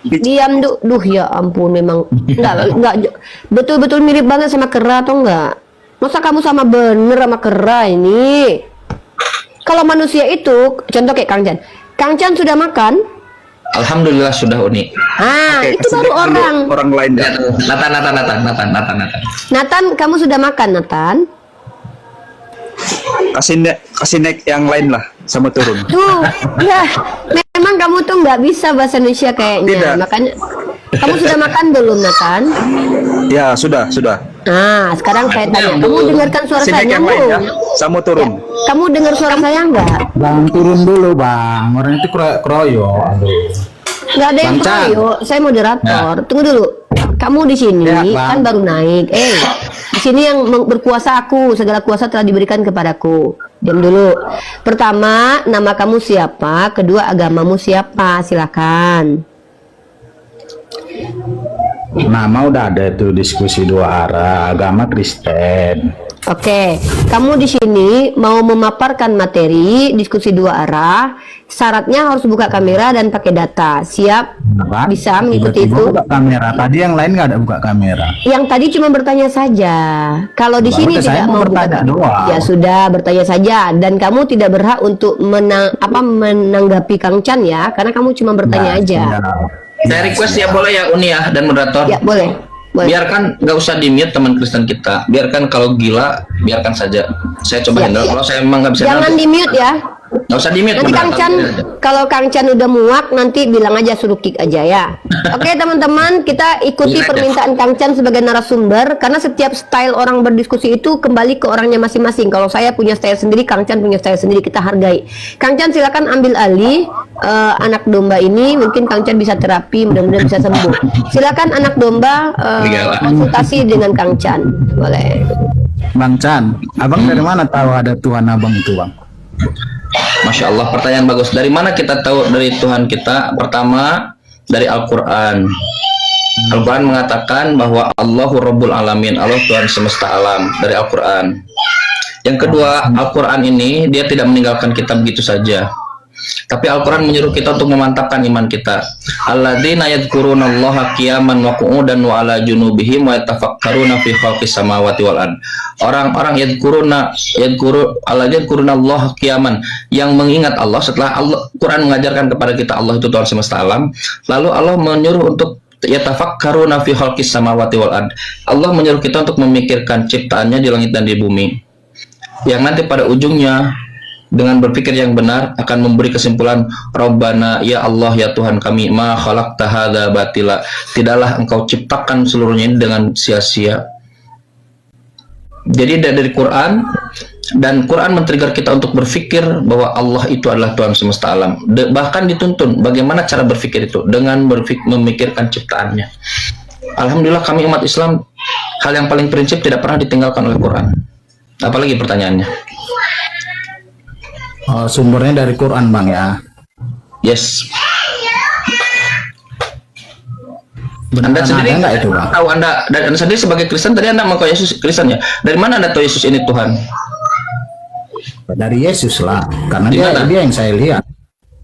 diam duh ya ampun, memang nggak betul-betul mirip banget sama kera atau enggak? Masa kamu sama bener sama kera ini? Kalau manusia itu contoh kayak Kang Chan sudah makan? Alhamdulillah sudah, Uni. Itu baru orang lain. Nathan, kamu sudah makan, Nathan? Kasih naik yang lain lah, sama turun. Tuh, ya, memang kamu tuh nggak bisa bahasa Indonesia kayaknya. Tidak. Makanya kamu sudah makan belum, Nathan? Ya, sudah. Nah, sekarang saya tanya, kamu dengarkan suara saya nyambung? Ya, sama turun. Ya, kamu dengar suara saya nggak? Bang, turun dulu, Bang. Orang itu keroyo. Aduh. Nggak ada yang keroyo, saya moderator. Tunggu dulu. Kamu di sini kan baru naik. Di sini yang berkuasa aku, segala kuasa telah diberikan kepadaku. Diam dulu. Pertama, nama kamu siapa? Kedua, agamamu siapa? Silakan. Nama udah ada itu diskusi dua arah, agama Kristen. Oke, kamu di sini mau memaparkan materi diskusi dua arah. Syaratnya harus buka kamera dan pakai data. Siap? Bisa mengikuti itu? Buka kamera. Tadi yang lain nggak ada buka kamera. Yang tadi cuma bertanya saja. Kalau di sini tidak mau bertanya doang. Ya sudah, bertanya saja. Dan kamu tidak berhak untuk menanggapi Kang Chan ya, karena kamu cuma bertanya aja. Saya request ya, boleh ya Uni ya dan moderator. Ya boleh. Biarkan nggak usah di mute teman Kristen kita. Biarkan kalau gila, biarkan saja. Saya coba handle. Kalau saya memang nggak bisa. Jangan di mute ya. Nggak usah di mute. Nanti Kang Chan, kalau Kang Chan udah muak, nanti bilang aja suruh kick aja ya. Oke teman-teman, kita ikuti permintaan Kang Chan sebagai narasumber, karena setiap style orang berdiskusi itu kembali ke orangnya masing-masing. Kalau saya punya style sendiri, Kang Chan punya style sendiri, kita hargai. Kang Chan silakan ambil alih anak domba ini, mungkin Kang Chan bisa terapi, mudah-mudahan bisa sembuh. Silakan anak domba konsultasi dengan Kang Chan, boleh. Bang Chan, abang dari mana tahu ada Tuhan abang itu, Bang? Masya Allah, pertanyaan bagus. Dari mana kita tahu dari Tuhan kita? Pertama, dari Al-Quran. Al-Quran mengatakan bahwa Allahu Rabbul Alamin, Allah Tuhan semesta alam, dari Al-Quran. Yang kedua, Al-Quran ini dia tidak meninggalkan kita begitu saja, tapi Al-Quran menyuruh kita untuk memantapkan iman kita. Alladzina yadhkurunallaha qiyaman wa qu'udan wa ala junubihim wa yatafakkaruna fi khalqis samawati wal ard. Orang-orang yadhkurunallaha qiyaman, yang mengingat Allah setelah Quran mengajarkan kepada kita Allah itu Tuhan semesta alam, lalu Allah menyuruh untuk yatafakkaruna fi khalqis samawati wal ard. Allah menyuruh kita untuk memikirkan ciptaannya di langit dan di bumi, yang nanti pada ujungnya dengan berpikir yang benar akan memberi kesimpulan, Rabbana, ya Allah, ya Tuhan kami, ma khalaqta hadza batila, tidaklah engkau ciptakan seluruhnya ini dengan sia-sia. Jadi dari Quran, dan Quran men-trigger kita untuk berpikir bahwa Allah itu adalah Tuhan semesta alam. Bahkan dituntun bagaimana cara berpikir itu, dengan memikirkan ciptaannya. Alhamdulillah kami umat Islam, hal yang paling prinsip tidak pernah ditinggalkan oleh Quran. Apalagi pertanyaannya? Sumbernya dari Quran, Bang ya. Yes. Benar, Anda sendiri enggak itu, Bang? Tahu Anda sendiri sebagai Kristen, tadi Anda mengaku Yesus Kristen ya. Dari mana Anda tahu Yesus ini Tuhan? Dari Yesus lah, karena Di mana? dia yang saya lihat.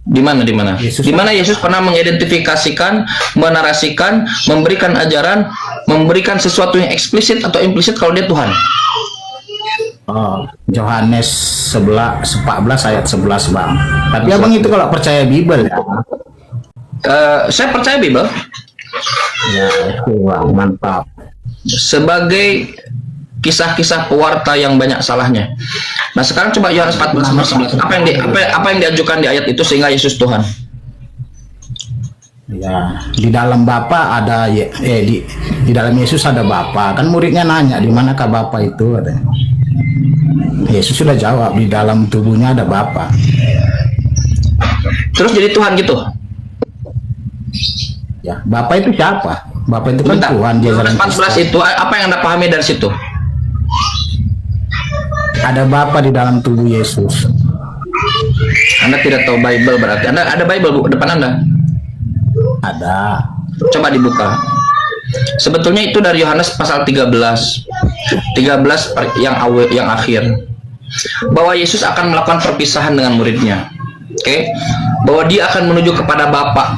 Di mana? Yesus. Di mana Yesus pernah mengidentifikasikan, menarasikan, memberikan ajaran, memberikan sesuatu yang eksplisit atau implisit kalau dia Tuhan? Oh, Yohanes 14 ayat 11 bang. Tapi abang itu kalau percaya Bible ya? Saya percaya Bible. Ya, oke bang, mantap. Sebagai kisah-kisah pewarta yang banyak salahnya. Nah sekarang coba Yohanes 14 apa yang diajukan di ayat itu sehingga Yesus Tuhan? Ya, di dalam Bapa ada di dalam Yesus ada Bapa. Kan muridnya nanya di manakah Bapa itu? Yesus sudah jawab, di dalam tubuhnya ada Bapa. Terus jadi Tuhan gitu? Ya, Bapa itu siapa? Bapa itu kan Bentar. Tuhan. Dia Yohanes dalam 14 itu apa yang Anda pahami dari situ? ada Bapa di dalam tubuh Yesus. Anda tidak tahu Bible berarti. Anda ada Bible Bu, depan Anda? Ada. Coba dibuka. Sebetulnya itu dari Yohanes pasal 13 yang akhir, bahwa Yesus akan melakukan perpisahan dengan muridnya. Oke, bahwa dia akan menuju kepada Bapa.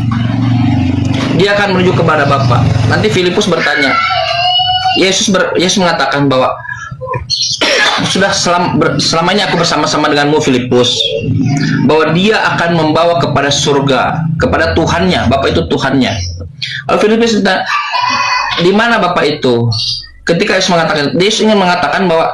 Dia akan menuju kepada Bapa. Nanti Filipus bertanya, Yesus mengatakan bahwa sudah selamanya aku bersama-sama denganmu Filipus, bahwa dia akan membawa kepada surga, kepada Tuhannya. Bapa itu Tuhannya. Lalu Filipus bertanya, di mana Bapa itu? Ketika Yesus mengatakan, Yesus ingin mengatakan bahwa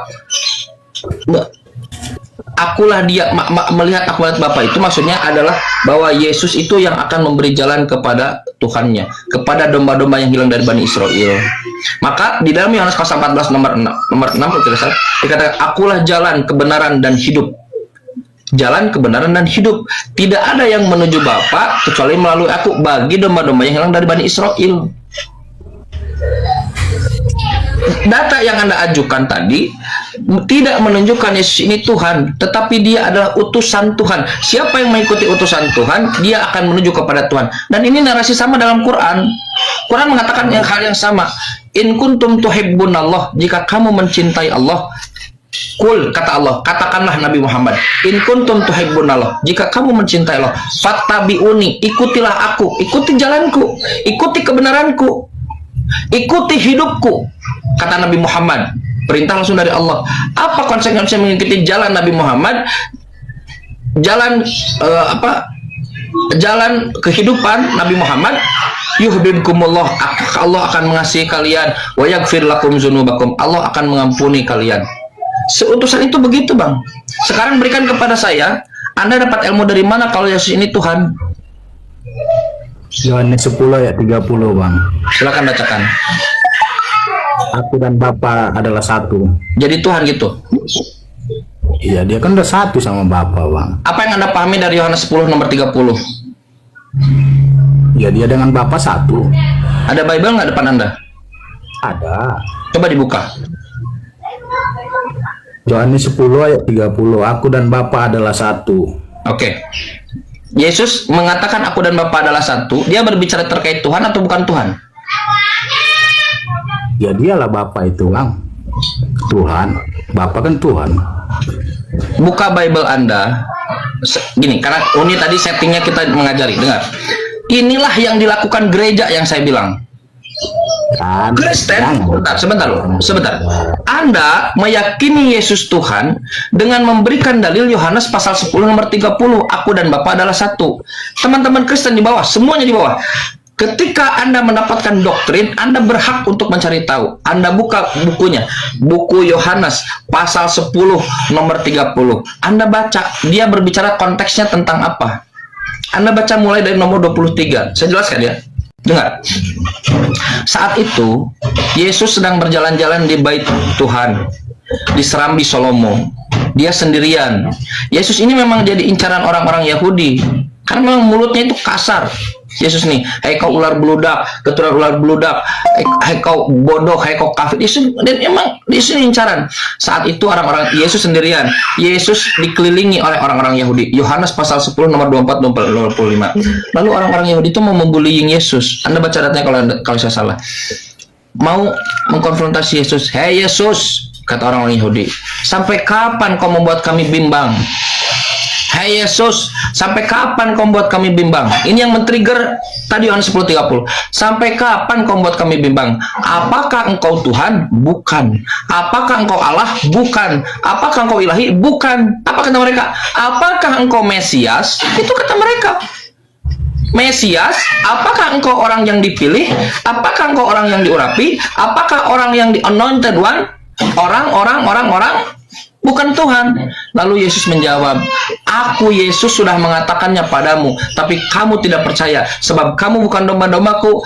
akulah dia, melihat Bapa itu maksudnya adalah bahwa Yesus itu yang akan memberi jalan kepada Tuhannya, kepada domba-domba yang hilang dari Bani Israel. Maka di dalam Yohanes pasal 14 nomor 6 dikatakan, akulah jalan, kebenaran dan hidup. Jalan, kebenaran dan hidup. Tidak ada yang menuju Bapa kecuali melalui aku, bagi domba-domba yang hilang dari Bani Israel. Data yang Anda ajukan tadi tidak menunjukkan Yesus ini Tuhan, tetapi dia adalah utusan Tuhan. Siapa yang mengikuti utusan Tuhan, dia akan menuju kepada Tuhan. Dan ini narasi sama dalam Quran. Quran mengatakan hal yang sama. In kuntum tuhibbunallah, jika kamu mencintai Allah, kul, kata Allah, katakanlah Nabi Muhammad, in kuntum tuhibbunallah, jika kamu mencintai Allah, fattabi'uni, ikutilah aku, ikuti jalanku, ikuti kebenaranku, ikuti hidupku, kata Nabi Muhammad. Perintah langsung dari Allah. Apa konsekuensi mengikuti jalan Nabi Muhammad? Jalan jalan kehidupan Nabi Muhammad. Yuhibbukumullah, Allah akan mengasihi kalian. Wa yaghfir lakum dzunubakum, Allah akan mengampuni kalian. Seutusan itu begitu, Bang. Sekarang berikan kepada saya, Anda dapat ilmu dari mana kalau Yesus ini Tuhan? Yohanes 10 ayat 30 bang. Silakan bacakan. Aku dan Bapa adalah satu. Jadi Tuhan gitu? Iya, dia kan udah satu sama Bapa bang. Apa yang Anda pahami dari Yohanes 10 nomor 30? Ya, dia dengan Bapa satu. Ada Bible nggak depan Anda? Ada. Coba dibuka. Yohanes 10 ayat 30. Aku dan Bapa adalah satu. Oke. Yesus mengatakan aku dan Bapa adalah satu. Dia berbicara terkait Tuhan atau bukan Tuhan? Ya, dialah Bapa itu bang. Tuhan. Bapa kan Tuhan. Buka Bible Anda. Gini, karena ini tadi settingnya kita mengajari. Dengar. Inilah yang dilakukan gereja yang saya bilang. Kristen, sebentar. Anda meyakini Yesus Tuhan dengan memberikan dalil Yohanes pasal 10 nomor 30, aku dan Bapa adalah satu. Teman-teman Kristen di bawah, semuanya di bawah. Ketika Anda mendapatkan doktrin, Anda berhak untuk mencari tahu. Anda buka bukunya, buku Yohanes pasal 10 nomor 30. Anda baca, dia berbicara konteksnya tentang apa. Anda baca mulai dari nomor 23. Saya jelaskan ya. Dengar. Saat itu Yesus sedang berjalan-jalan di bait Tuhan, di Serambi Salomo. Dia sendirian. Yesus ini memang jadi incaran orang-orang Yahudi karena memang mulutnya itu kasar. Yesus nih, hai kau ular beludak, keturunan ular beludak, hai kau bodoh, hai kau kafir. Yesus, dan emang Yesus incaran. Saat itu orang-orang Yesus sendirian. Yesus dikelilingi oleh orang-orang Yahudi. Yohanes pasal 10 nomor 24 25. Lalu orang-orang Yahudi itu mau membullying Yesus. Anda baca datanya kalau saya salah. Mau mengkonfrontasi Yesus. Hei Yesus, kata orang-orang Yahudi. Sampai kapan kau membuat kami bimbang? Hai Yesus, sampai kapan kau membuat kami bimbang? Ini yang men-trigger tadi Yohanes 10:30. Sampai kapan kau membuat kami bimbang? Apakah engkau Tuhan? Bukan. Apakah engkau Allah? Bukan. Apakah engkau ilahi? Bukan. Apa kata mereka? Apakah engkau Mesias? Itu kata mereka. Mesias, apakah engkau orang yang dipilih? Apakah engkau orang yang diurapi? Apakah orang yang di-anointed one? Orang, bukan Tuhan. Lalu Yesus menjawab, aku Yesus sudah mengatakannya padamu, tapi kamu tidak percaya, sebab kamu bukan domba-dombaku.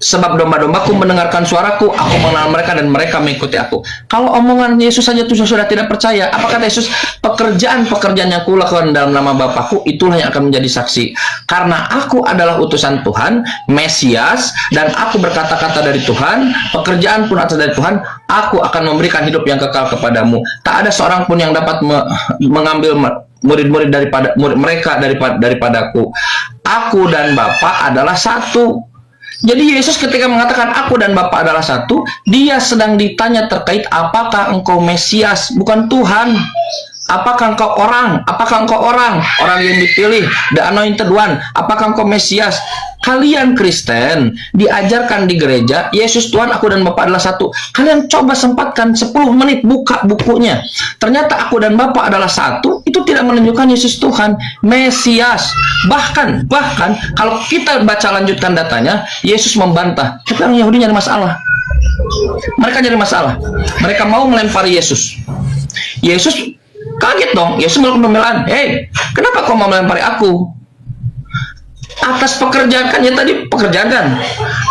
Sebab domba-dombaku mendengarkan suaraku, aku mengenal mereka dan mereka mengikuti aku. Kalau omongan Yesus saja tuh sudah tidak percaya, apa kata Yesus? Pekerjaan-pekerjaan yang kulakukan dalam nama Bapakku, itulah yang akan menjadi saksi. Karena aku adalah utusan Tuhan, Mesias, dan aku berkata-kata dari Tuhan, pekerjaan pun atas dari Tuhan, aku akan memberikan hidup yang kekal kepadamu. Tak ada seorang pun yang dapat mengambil murid-murid daripada murid mereka daripadaku. Aku dan Bapa adalah satu. Jadi Yesus ketika mengatakan aku dan Bapa adalah satu, dia sedang ditanya terkait apakah engkau Mesias, bukan Tuhan. Apakah engkau orang? Apakah engkau orang yang dipilih, the anointed one? Apakah engkau Mesias? Kalian Kristen diajarkan di gereja, Yesus Tuhan, aku dan Bapa adalah satu. Kalian coba sempatkan 10 menit buka bukunya. Ternyata aku dan Bapa adalah satu, itu tidak menunjukkan Yesus Tuhan, Mesias. Bahkan kalau kita baca lanjutkan datanya, Yesus membantah. Tapi orang Yahudi nyari masalah. Mereka nyari masalah. Mereka mau melempari Yesus. Yesus kaget dong. Yesus melakukan pembelaan. Hei, kenapa kau mau melempari aku? Atas pekerjaan kan, ya tadi pekerjaan.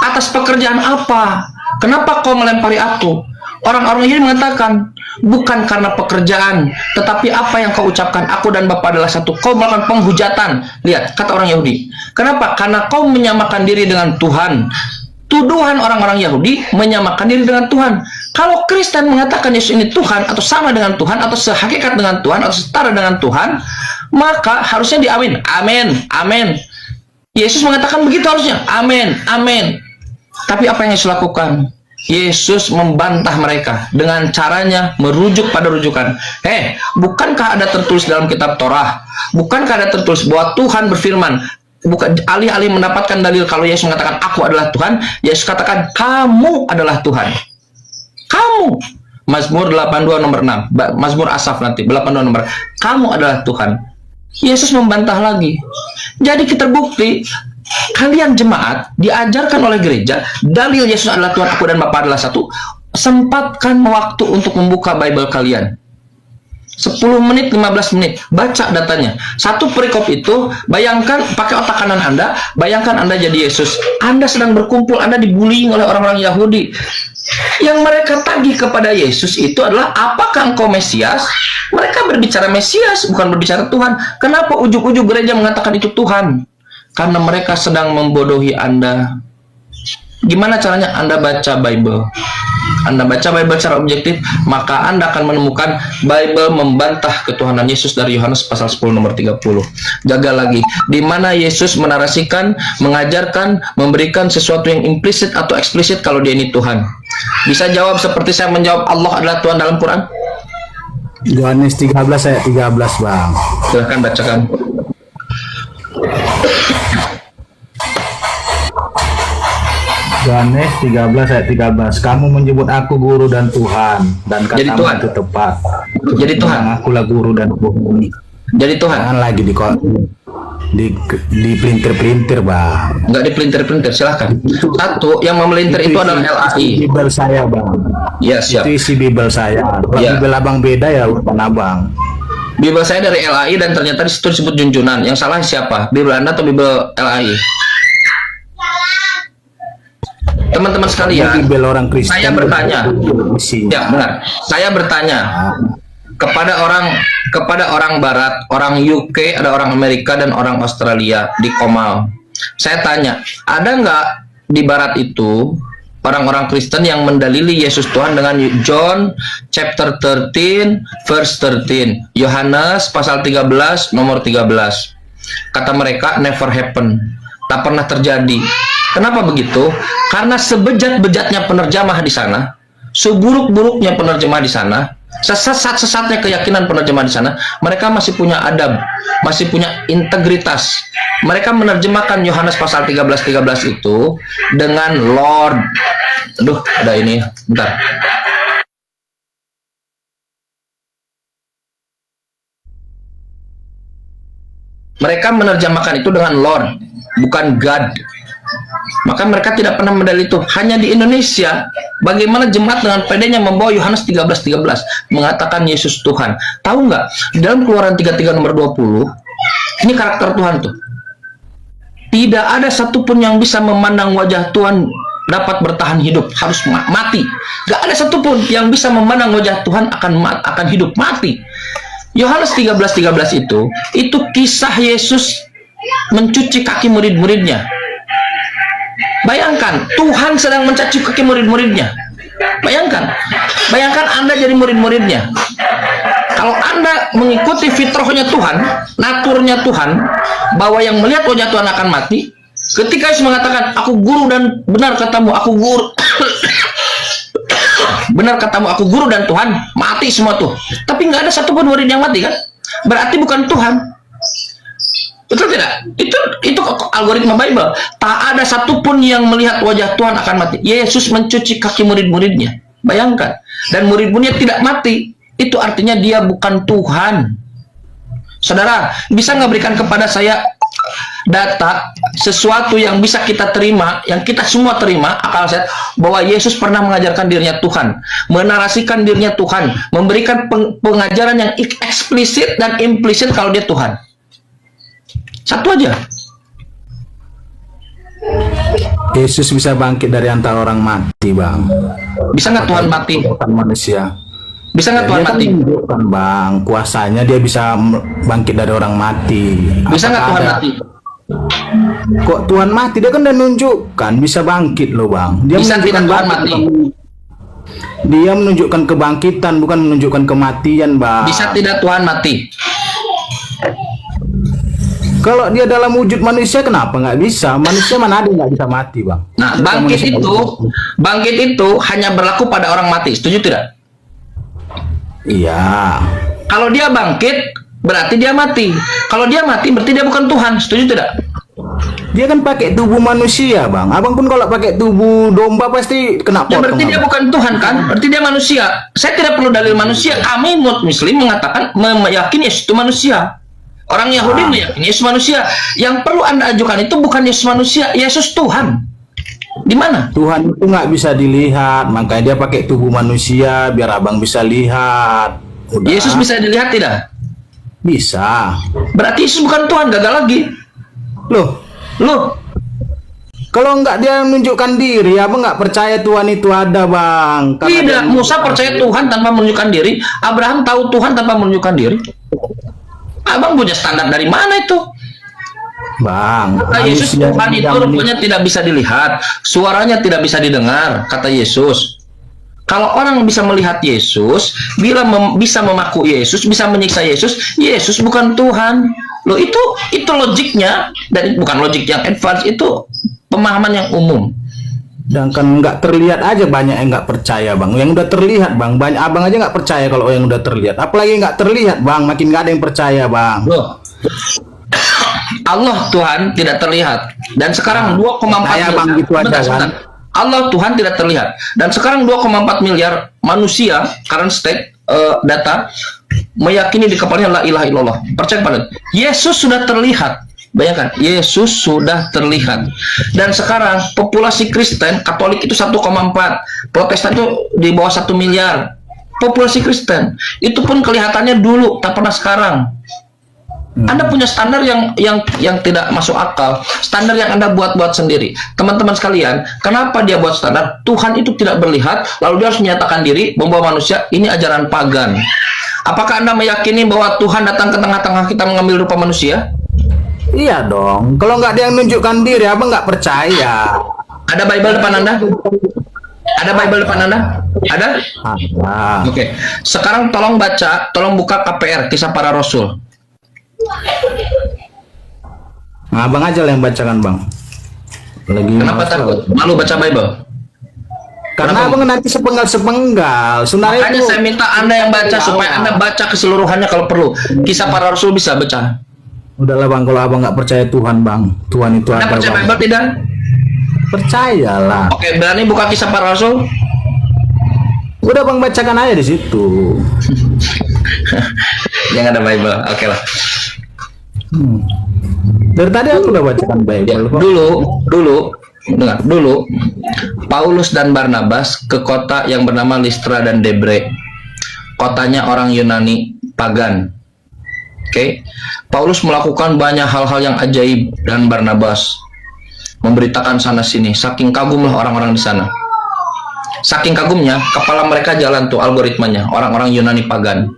Atas pekerjaan apa? Kenapa kau melempari aku? Orang-orang ini mengatakan, bukan karena pekerjaan, tetapi apa yang kau ucapkan, aku dan Bapa adalah satu. Kau melakukan penghujatan. Lihat, kata orang Yahudi. Kenapa? Karena kau menyamakan diri dengan Tuhan. Tuduhan orang-orang Yahudi menyamakan diri dengan Tuhan. Kalau Kristen mengatakan Yesus ini Tuhan, atau sama dengan Tuhan, atau sehakikat dengan Tuhan, atau setara dengan Tuhan, maka harusnya diamin. Amin, amin. Yesus mengatakan begitu harusnya. Amin, amin. Tapi apa yang Yesus lakukan? Yesus membantah mereka dengan caranya merujuk pada rujukan. Bukankah ada tertulis dalam kitab Torah? Bukankah ada tertulis bahwa Tuhan berfirman? Bukan, alih-alih mendapatkan dalil kalau Yesus mengatakan aku adalah Tuhan, Yesus katakan kamu adalah Tuhan. Kamu. Mazmur 82 nomor 6. Mazmur Asaf nanti 82 nomor. Kamu adalah Tuhan. Yesus membantah lagi. Jadi kita terbukti kalian jemaat diajarkan oleh gereja dalil Yesus adalah Tuhan, aku dan Bapa adalah satu. Sempatkan waktu untuk membuka Bible kalian. 10 menit, 15 menit, baca datanya. Satu perikop itu, bayangkan, pakai otak kanan Anda, bayangkan Anda jadi Yesus. Anda sedang berkumpul, Anda dibullying oleh orang-orang Yahudi. Yang mereka tagih kepada Yesus itu adalah, apakah engkau Mesias? Mereka berbicara Mesias, bukan berbicara Tuhan. Kenapa ujug-ujug gereja mengatakan itu Tuhan? Karena mereka sedang membodohi Anda. Gimana caranya? Anda baca Bible. Anda baca Bible secara objektif, maka Anda akan menemukan Bible membantah ketuhanan Yesus dari Yohanes pasal 10 nomor 30. Jaga lagi, di mana Yesus menarasikan, mengajarkan, memberikan sesuatu yang implisit atau eksplisit kalau dia ini Tuhan. Bisa jawab seperti saya menjawab Allah adalah Tuhan dalam Quran? Yohanes 13 ayat 13, Bang. Silahkan bacakan. Yohanes 13 ayat 13. Kamu menyebut aku guru dan Tuhan, dan katamu itu tepat. Jadi Tuhan. Akulah guru dan Tuhan. Jadi Tuhan. Jangan lagi di pelintir-pelintir, Bang. Enggak di pelintir-pelintir, silahkan. Satu yang memelintir itu adalah LAI. Bible saya, Bang. Ya, siap. Itu isi Bible saya. Kalau Ya. Bible Abang beda ya, bukan Abang. Bible saya dari LAI dan ternyata di situ disebut junjunan. Yang salah siapa? Bible Anda atau Bible LAI? Teman-teman sekalian, orang Kristen, saya bertanya. Ya, benar. Saya bertanya kepada orang Barat, orang UK, ada orang Amerika dan orang Australia di Komal. Saya tanya, ada nggak di Barat itu orang-orang Kristen yang mendalili Yesus Tuhan dengan John chapter 13 verse 13, Yohanes pasal 13 nomor 13? Kata mereka, never happen, tak pernah terjadi. Kenapa begitu? Karena sebejat-bejatnya penerjemah di sana, seburuk-buruknya penerjemah di sana, sesat-sesatnya keyakinan penerjemah di sana, mereka masih punya adab, masih punya integritas. Mereka menerjemahkan Yohanes pasal 13:13 itu dengan Lord. Aduh, ada ini, bentar. Mereka menerjemahkan itu dengan Lord, bukan God. Maka mereka tidak pernah mendalil itu. Hanya di Indonesia, bagaimana jemaat dengan pedenya membawa Yohanes 13:13 mengatakan Yesus Tuhan. Tahu nggak? Di dalam Keluaran 33 nomor 20, ini karakter Tuhan tuh. Tidak ada satupun yang bisa memandang wajah Tuhan dapat bertahan hidup, harus mati. Gak ada satupun yang bisa memandang wajah Tuhan akan hidup, mati. Yohanes 13:13 itu kisah Yesus mencuci kaki murid-muridnya. Bayangkan, Tuhan sedang mencaci kaki murid-muridnya. Bayangkan Anda jadi murid-muridnya. Kalau Anda mengikuti fitrahnya Tuhan, naturnya Tuhan, bahwa yang melihat wajah Tuhan akan mati, ketika Yesus mengatakan, aku guru dan benar katamu, aku guru, benar katamu, aku guru dan Tuhan, mati semua tuh. Tapi nggak ada satupun murid yang mati kan? Berarti bukan Tuhan. Betul tidak? Itu algoritma Bible. Tak ada satupun yang melihat wajah Tuhan akan mati. Yesus mencuci kaki murid-muridnya. Bayangkan. Dan murid-muridnya tidak mati. Itu artinya dia bukan Tuhan. Saudara, bisa nggak berikan kepada saya data sesuatu yang bisa kita terima, yang kita semua terima, akal sehat, bahwa Yesus pernah mengajarkan dirinya Tuhan, menarasikan dirinya Tuhan, memberikan pengajaran yang eksplisit dan implisit kalau dia Tuhan. Satu aja. Yesus bisa bangkit dari antara orang mati, Bang. Bisa nggak Tuhan mati? Bukan manusia. Bisa nggak Tuhan mati? Menunjukkan, Bang, kuasanya dia bisa bangkit dari orang mati. Bisa nggak Tuhan mati? Kok Tuhan mati? Dia kan udah nunjukkan bisa bangkit loh, Bang. Dia bisa tidak Tuhan mati? Dia menunjukkan kebangkitan, bukan menunjukkan kematian, Bang. Bisa tidak Tuhan mati? Kalau dia dalam wujud manusia, kenapa nggak bisa? Manusia mana ada nggak bisa mati, Bang? Nah, bangkit itu hanya berlaku pada orang mati. Setuju tidak? Iya. Kalau dia bangkit, berarti dia mati. Kalau dia mati, berarti dia bukan Tuhan. Setuju tidak? Dia kan pakai tubuh manusia, Bang. Abang pun kalau pakai tubuh domba pasti kena potong. Ya, berarti dia bukan Tuhan kan? Berarti dia manusia. Saya tidak perlu dalil manusia. Kami Muslim mengatakan, meyakini Yesus itu manusia. Orang Yahudi meyakini Yesus manusia. Yang perlu Anda ajukan itu bukan Yesus manusia, Yesus Tuhan. Di mana? Tuhan itu nggak bisa dilihat, makanya dia pakai tubuh manusia biar abang bisa lihat. Udah. Yesus bisa dilihat tidak? Bisa. Berarti Yesus bukan Tuhan, gagal lagi. Loh. Kalau nggak dia menunjukkan diri, abang nggak percaya Tuhan itu ada, Bang. Tidak, Musa percaya Tuhan tanpa menunjukkan diri. Abraham tahu Tuhan tanpa menunjukkan diri. Abang punya standar dari mana itu? Bang, kata Yesus Tuhan itu rupanya tidak bisa dilihat, suaranya tidak bisa didengar, kata Yesus. Kalau orang bisa melihat Yesus, bila bisa memaku Yesus, bisa menyiksa Yesus, Yesus bukan Tuhan. Loh, itu logiknya, dan bukan logik yang advance, itu pemahaman yang umum. Dan kan nggak terlihat aja banyak yang nggak percaya, Bang. Yang udah terlihat, Bang, banyak abang aja nggak percaya kalau yang udah terlihat. Apalagi nggak terlihat, Bang, makin nggak ada yang percaya, Bang. Loh. Allah Tuhan tidak terlihat, dan sekarang 2,4 miliar. Bang, gitu aja, kan? Allah Tuhan tidak terlihat, dan sekarang 2,4 miliar manusia current state data meyakini di kepalanya la ilaha illallah. Percaya pada Yesus sudah terlihat. Bayangkan, Yesus sudah terlihat. Dan sekarang populasi Kristen, Katolik itu 1,4, Protestan itu di bawah 1 miliar. Populasi Kristen itu pun kelihatannya dulu, tak pernah sekarang. Anda punya standar yang tidak masuk akal, standar yang Anda buat-buat sendiri. Teman-teman sekalian, kenapa dia buat standar? Tuhan itu tidak berlihat, lalu dia harus menyatakan diri, membawa manusia. Ini ajaran pagan. Apakah Anda meyakini bahwa Tuhan datang ke tengah-tengah kita mengambil rupa manusia? Iya dong. Kalau nggak dia menunjukkan diri, abang nggak percaya. Ada Bible depan Anda? Ada Bible depan Anda? Ada? Ada. Oke. Sekarang tolong buka KPR, Kisah Para Rasul. Nah, abang aja yang bacakan, Bang. Kenapa takut? Malu baca Bible? Karena abang nanti sepenggal. Sebenarnya Makanya itu, saya minta Anda yang baca supaya Anda baca keseluruhannya kalau perlu. Kisah para rasul bisa baca. udahlah bang, kalau abang nggak percaya Tuhan bang, Tuhan itu Anda ada percaya bang. Bible tidak? Percayalah. Oke, berani buka kisah para rasul? Udah bang, bacakan aja di situ. Yang ada Bible. Oke lah. Dari tadi aku udah bacakan Bible kok. Dulu Paulus dan Barnabas ke kota yang bernama Listra dan Debre. Kotanya orang Yunani pagan. Oke. Paulus melakukan banyak hal-hal yang ajaib dan Barnabas memberitakan sana sini. Saking kagumlah orang-orang di sana. Saking kagumnya, kepala mereka jalan tuh algoritmanya, orang-orang Yunani pagan.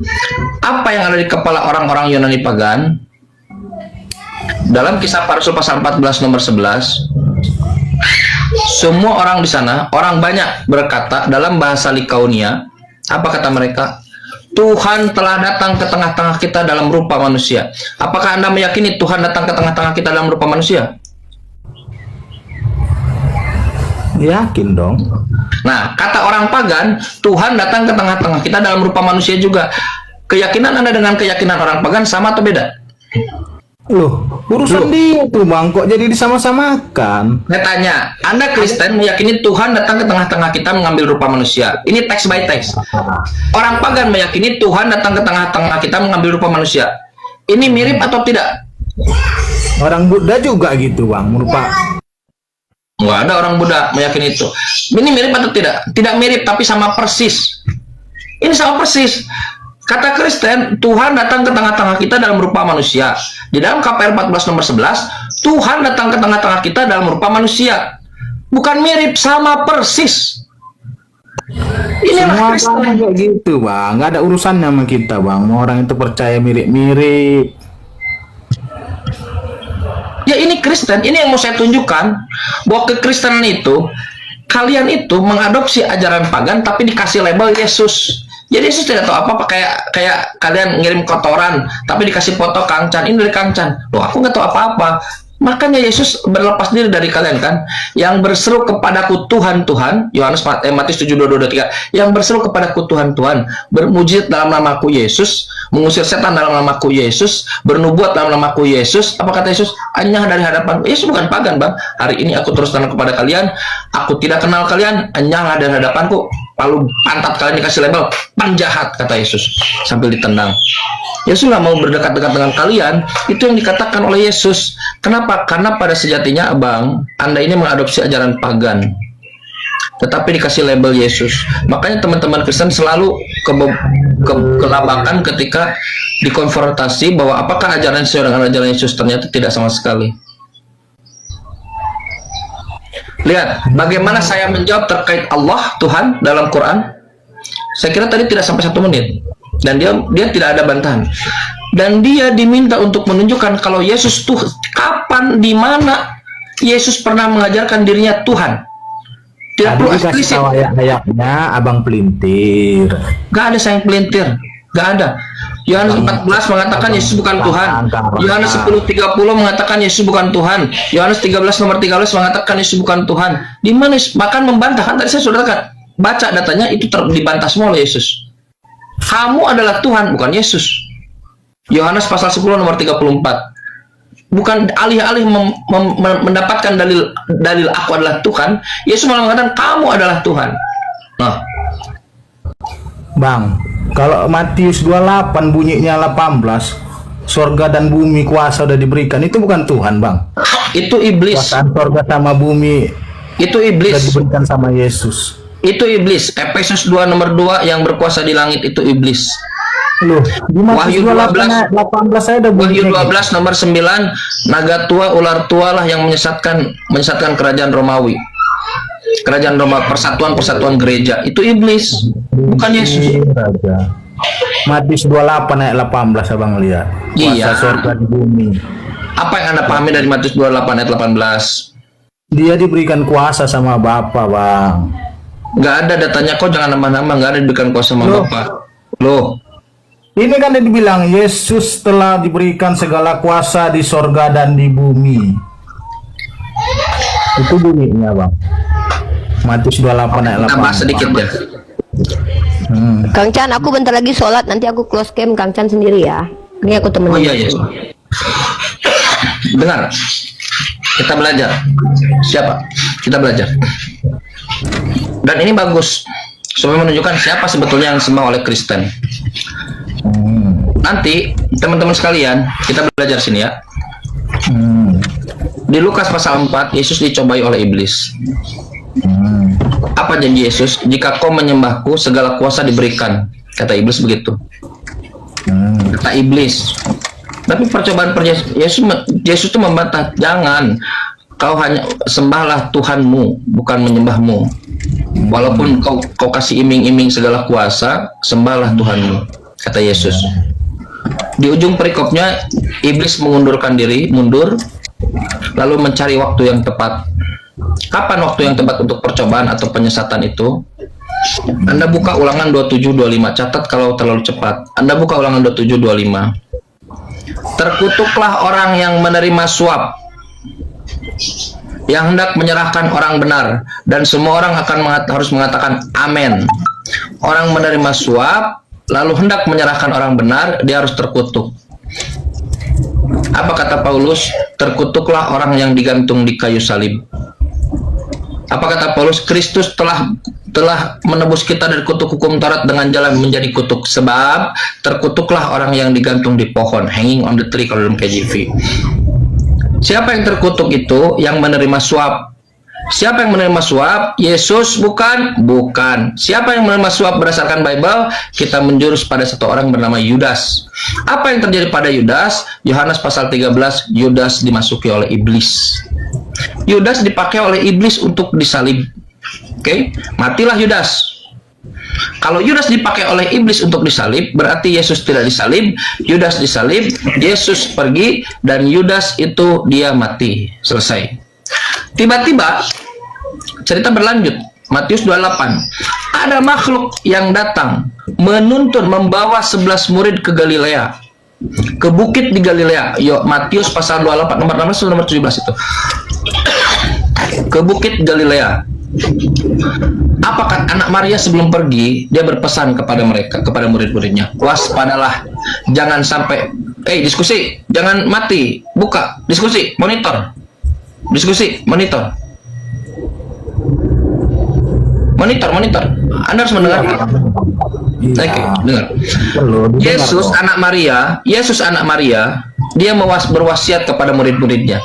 Apa yang ada di kepala orang-orang Yunani pagan? Dalam kisah para rasul pasal 14 nomor 11, semua orang di sana, orang banyak berkata dalam bahasa Likaonia, apa kata mereka? Tuhan telah datang ke tengah-tengah kita dalam rupa manusia. Apakah Anda meyakini Tuhan datang ke tengah-tengah kita dalam rupa manusia? Yakin dong. Nah, kata orang pagan, Tuhan datang ke tengah-tengah kita dalam rupa manusia juga. Keyakinan Anda dengan keyakinan orang pagan sama atau beda? Loh, urusan dia tuh bang, kok jadi disama-samakan? Saya tanya, Anda Kristen meyakini Tuhan datang ke tengah-tengah kita mengambil rupa manusia. Ini text by text. Orang pagan meyakini Tuhan datang ke tengah-tengah kita mengambil rupa manusia. Ini mirip atau tidak? Orang Buddha juga gitu bang, merupa. Nggak ada orang Buddha meyakini itu. Ini mirip atau tidak? Tidak mirip, tapi sama persis. Ini sama persis. Kata Kristen, Tuhan datang ke tengah-tengah kita dalam rupa manusia. Di dalam KPR 14 nomor 11, Tuhan datang ke tengah-tengah kita dalam rupa manusia. Bukan mirip, sama persis. Semua Inilah Kristen. orang kayak gitu bang, nggak ada urusannya sama kita bang. Mau orang itu percaya mirip-mirip. Ya ini Kristen, ini yang mau saya tunjukkan. Bahwa kekristenan itu, kalian itu mengadopsi ajaran pagan tapi dikasih label Yesus. Jadi Yesus tidak tahu apa-apa, kayak kalian ngirim kotoran tapi dikasih foto Kang Chan, ini dari Kang Chan. Loh, aku nggak tahu apa-apa. Makanya Yesus berlepas diri dari kalian kan. Yang berseru kepadaku Tuhan, Tuhan, Matius 7:22-23. Yang berseru kepadaku Tuhan, Tuhan, bermujizat dalam namaku Yesus, mengusir setan dalam namaku Yesus, bernubuat dalam namaku Yesus. Apa kata Yesus? Anyah dari hadapan. Yesus bukan pagan bang. Hari ini aku terus terang kepada kalian, aku tidak kenal kalian, anyahlah dari hadapanku. Lalu pantat kalian dikasih label penjahat, kata Yesus sambil ditendang. Yesus nggak mau berdekat-dekat dengan kalian. Itu yang dikatakan oleh Yesus. Kenapa? Karena pada sejatinya abang, Anda ini mengadopsi ajaran pagan, tetapi dikasih label Yesus. Makanya teman-teman Kristen selalu kelabakan ketika dikonfrontasi bahwa apakah ajaran sesuai dengan ajaran Yesus, ternyata tidak sama sekali. Lihat bagaimana saya menjawab terkait Allah Tuhan dalam Quran. Saya kira tadi tidak sampai 1 menit dan dia tidak ada bantahan. Dan dia diminta untuk menunjukkan kalau Yesus tuh kapan, di mana Yesus pernah mengajarkan dirinya Tuhan. Tidak perlu eksplisit. Ayat-ayatnya abang pelintir. Gak ada saya yang pelintir, gak ada. Yohanes 14 mengatakan Yesus bukan Tuhan. Yohanes 10:30 mengatakan Yesus bukan Tuhan. Yohanes 13 nomor 13 mengatakan Yesus bukan Tuhan. Di mana bahkan membantah, kan tadi saya sudah baca datanya itu dibantah semua oleh Yesus. Kamu adalah Tuhan, bukan Yesus. Yohanes pasal 10 nomor 34. Bukan alih-alih mendapatkan dalil aku adalah Tuhan, Yesus malah mengatakan kamu adalah Tuhan. Nah, Bang, kalau Matius 28 bunyinya 18, surga dan bumi kuasa udah diberikan, itu bukan Tuhan bang. Itu iblis. Kuasaan surga sama bumi itu iblis. udah diberikan sama Yesus. Itu iblis. Efesus 2 nomor 2 yang berkuasa di langit itu iblis. Loh, di Wahyu 12 18 saya udah Wahyu bunyinya 12 nomor 9, naga tua, ular tua lah yang menyesatkan kerajaan Romawi. Kerajaan Roma, persatuan gereja. Itu iblis, bukan Yesus. Raja. Matius 28 ayat 18 abang lihat. Kuasa Iya. surga di bumi. Apa yang Anda pahami dari Matius 28 ayat 18? Dia diberikan kuasa sama Bapa bang. Nggak ada datanya, kok jangan nambah-nambah. Nggak ada diberikan kuasa sama Loh. Bapak. Loh, Ini kan yang dibilang Yesus telah diberikan segala kuasa di sorga dan di bumi. Itu bunyinya bang. Matius 28 ayat 8. Tambah sedikit ya. Kang Chan, aku bentar lagi sholat, nanti aku close cam Kang Chan sendiri ya. Ini aku temenin. Oh iya, iya. Dengar. Kita belajar. Siapa? Kita belajar. Dan ini bagus. Supaya menunjukkan siapa sebetulnya yang disembah oleh Kristen. Nanti, teman-teman sekalian, kita belajar sini ya. Di Lukas pasal 4, Yesus dicobai oleh iblis. Apa janji Yesus? Jika kau menyembahku, segala kuasa diberikan. Kata iblis begitu. Kata iblis. Tapi percobaan Yesus itu membantah, jangan, kau hanya sembahlah Tuhanmu, bukan menyembahmu. Walaupun kau kasih iming-iming segala kuasa, sembahlah Tuhanmu, kata Yesus. Di ujung perikopnya, iblis mengundurkan diri, mundur, lalu mencari waktu yang tepat. Kapan waktu yang tepat untuk percobaan atau penyesatan itu? Anda buka Ulangan 27:25, catat kalau terlalu cepat. Anda buka Ulangan 27:25. Terkutuklah orang yang menerima suap, yang hendak menyerahkan orang benar, dan semua orang harus mengatakan amin. Orang menerima suap, lalu hendak menyerahkan orang benar, dia harus terkutuk. Apa kata Paulus? Terkutuklah orang yang digantung di kayu salib. Apa kata Paulus? Kristus telah menebus kita dari kutuk hukum Taurat dengan jalan menjadi kutuk. Sebab terkutuklah orang yang digantung di pohon, hanging on the tree kalau dalam KJV. Siapa yang terkutuk itu? Yang menerima suap. Siapa yang menerima suap? Yesus bukan? Bukan. Siapa yang menerima suap berdasarkan Bible? Kita menjurus pada satu orang bernama Yudas. Apa yang terjadi pada Yudas? Yohanes pasal 13, Yudas dimasuki oleh iblis. Yudas dipakai oleh iblis untuk disalib. Oke, matilah Yudas. Kalau Yudas dipakai oleh iblis untuk disalib, berarti Yesus tidak disalib, Yudas disalib, Yesus pergi, dan Yudas itu dia mati. Selesai. Tiba-tiba cerita berlanjut. Matius 28. Ada makhluk yang datang menuntun, membawa 11 murid ke Galilea, ke bukit di Galilea. Matius pasal 28 nomor 16 nomor 17 itu. Ke bukit Galilea. Apakah anak Maria sebelum pergi dia berpesan kepada mereka, kepada murid-muridnya, waspadalah, jangan sampai diskusi, jangan mati, buka diskusi, monitor, Anda harus mendengar. Oke, dengar. Yesus anak Maria, dia berwasiat kepada murid-muridnya,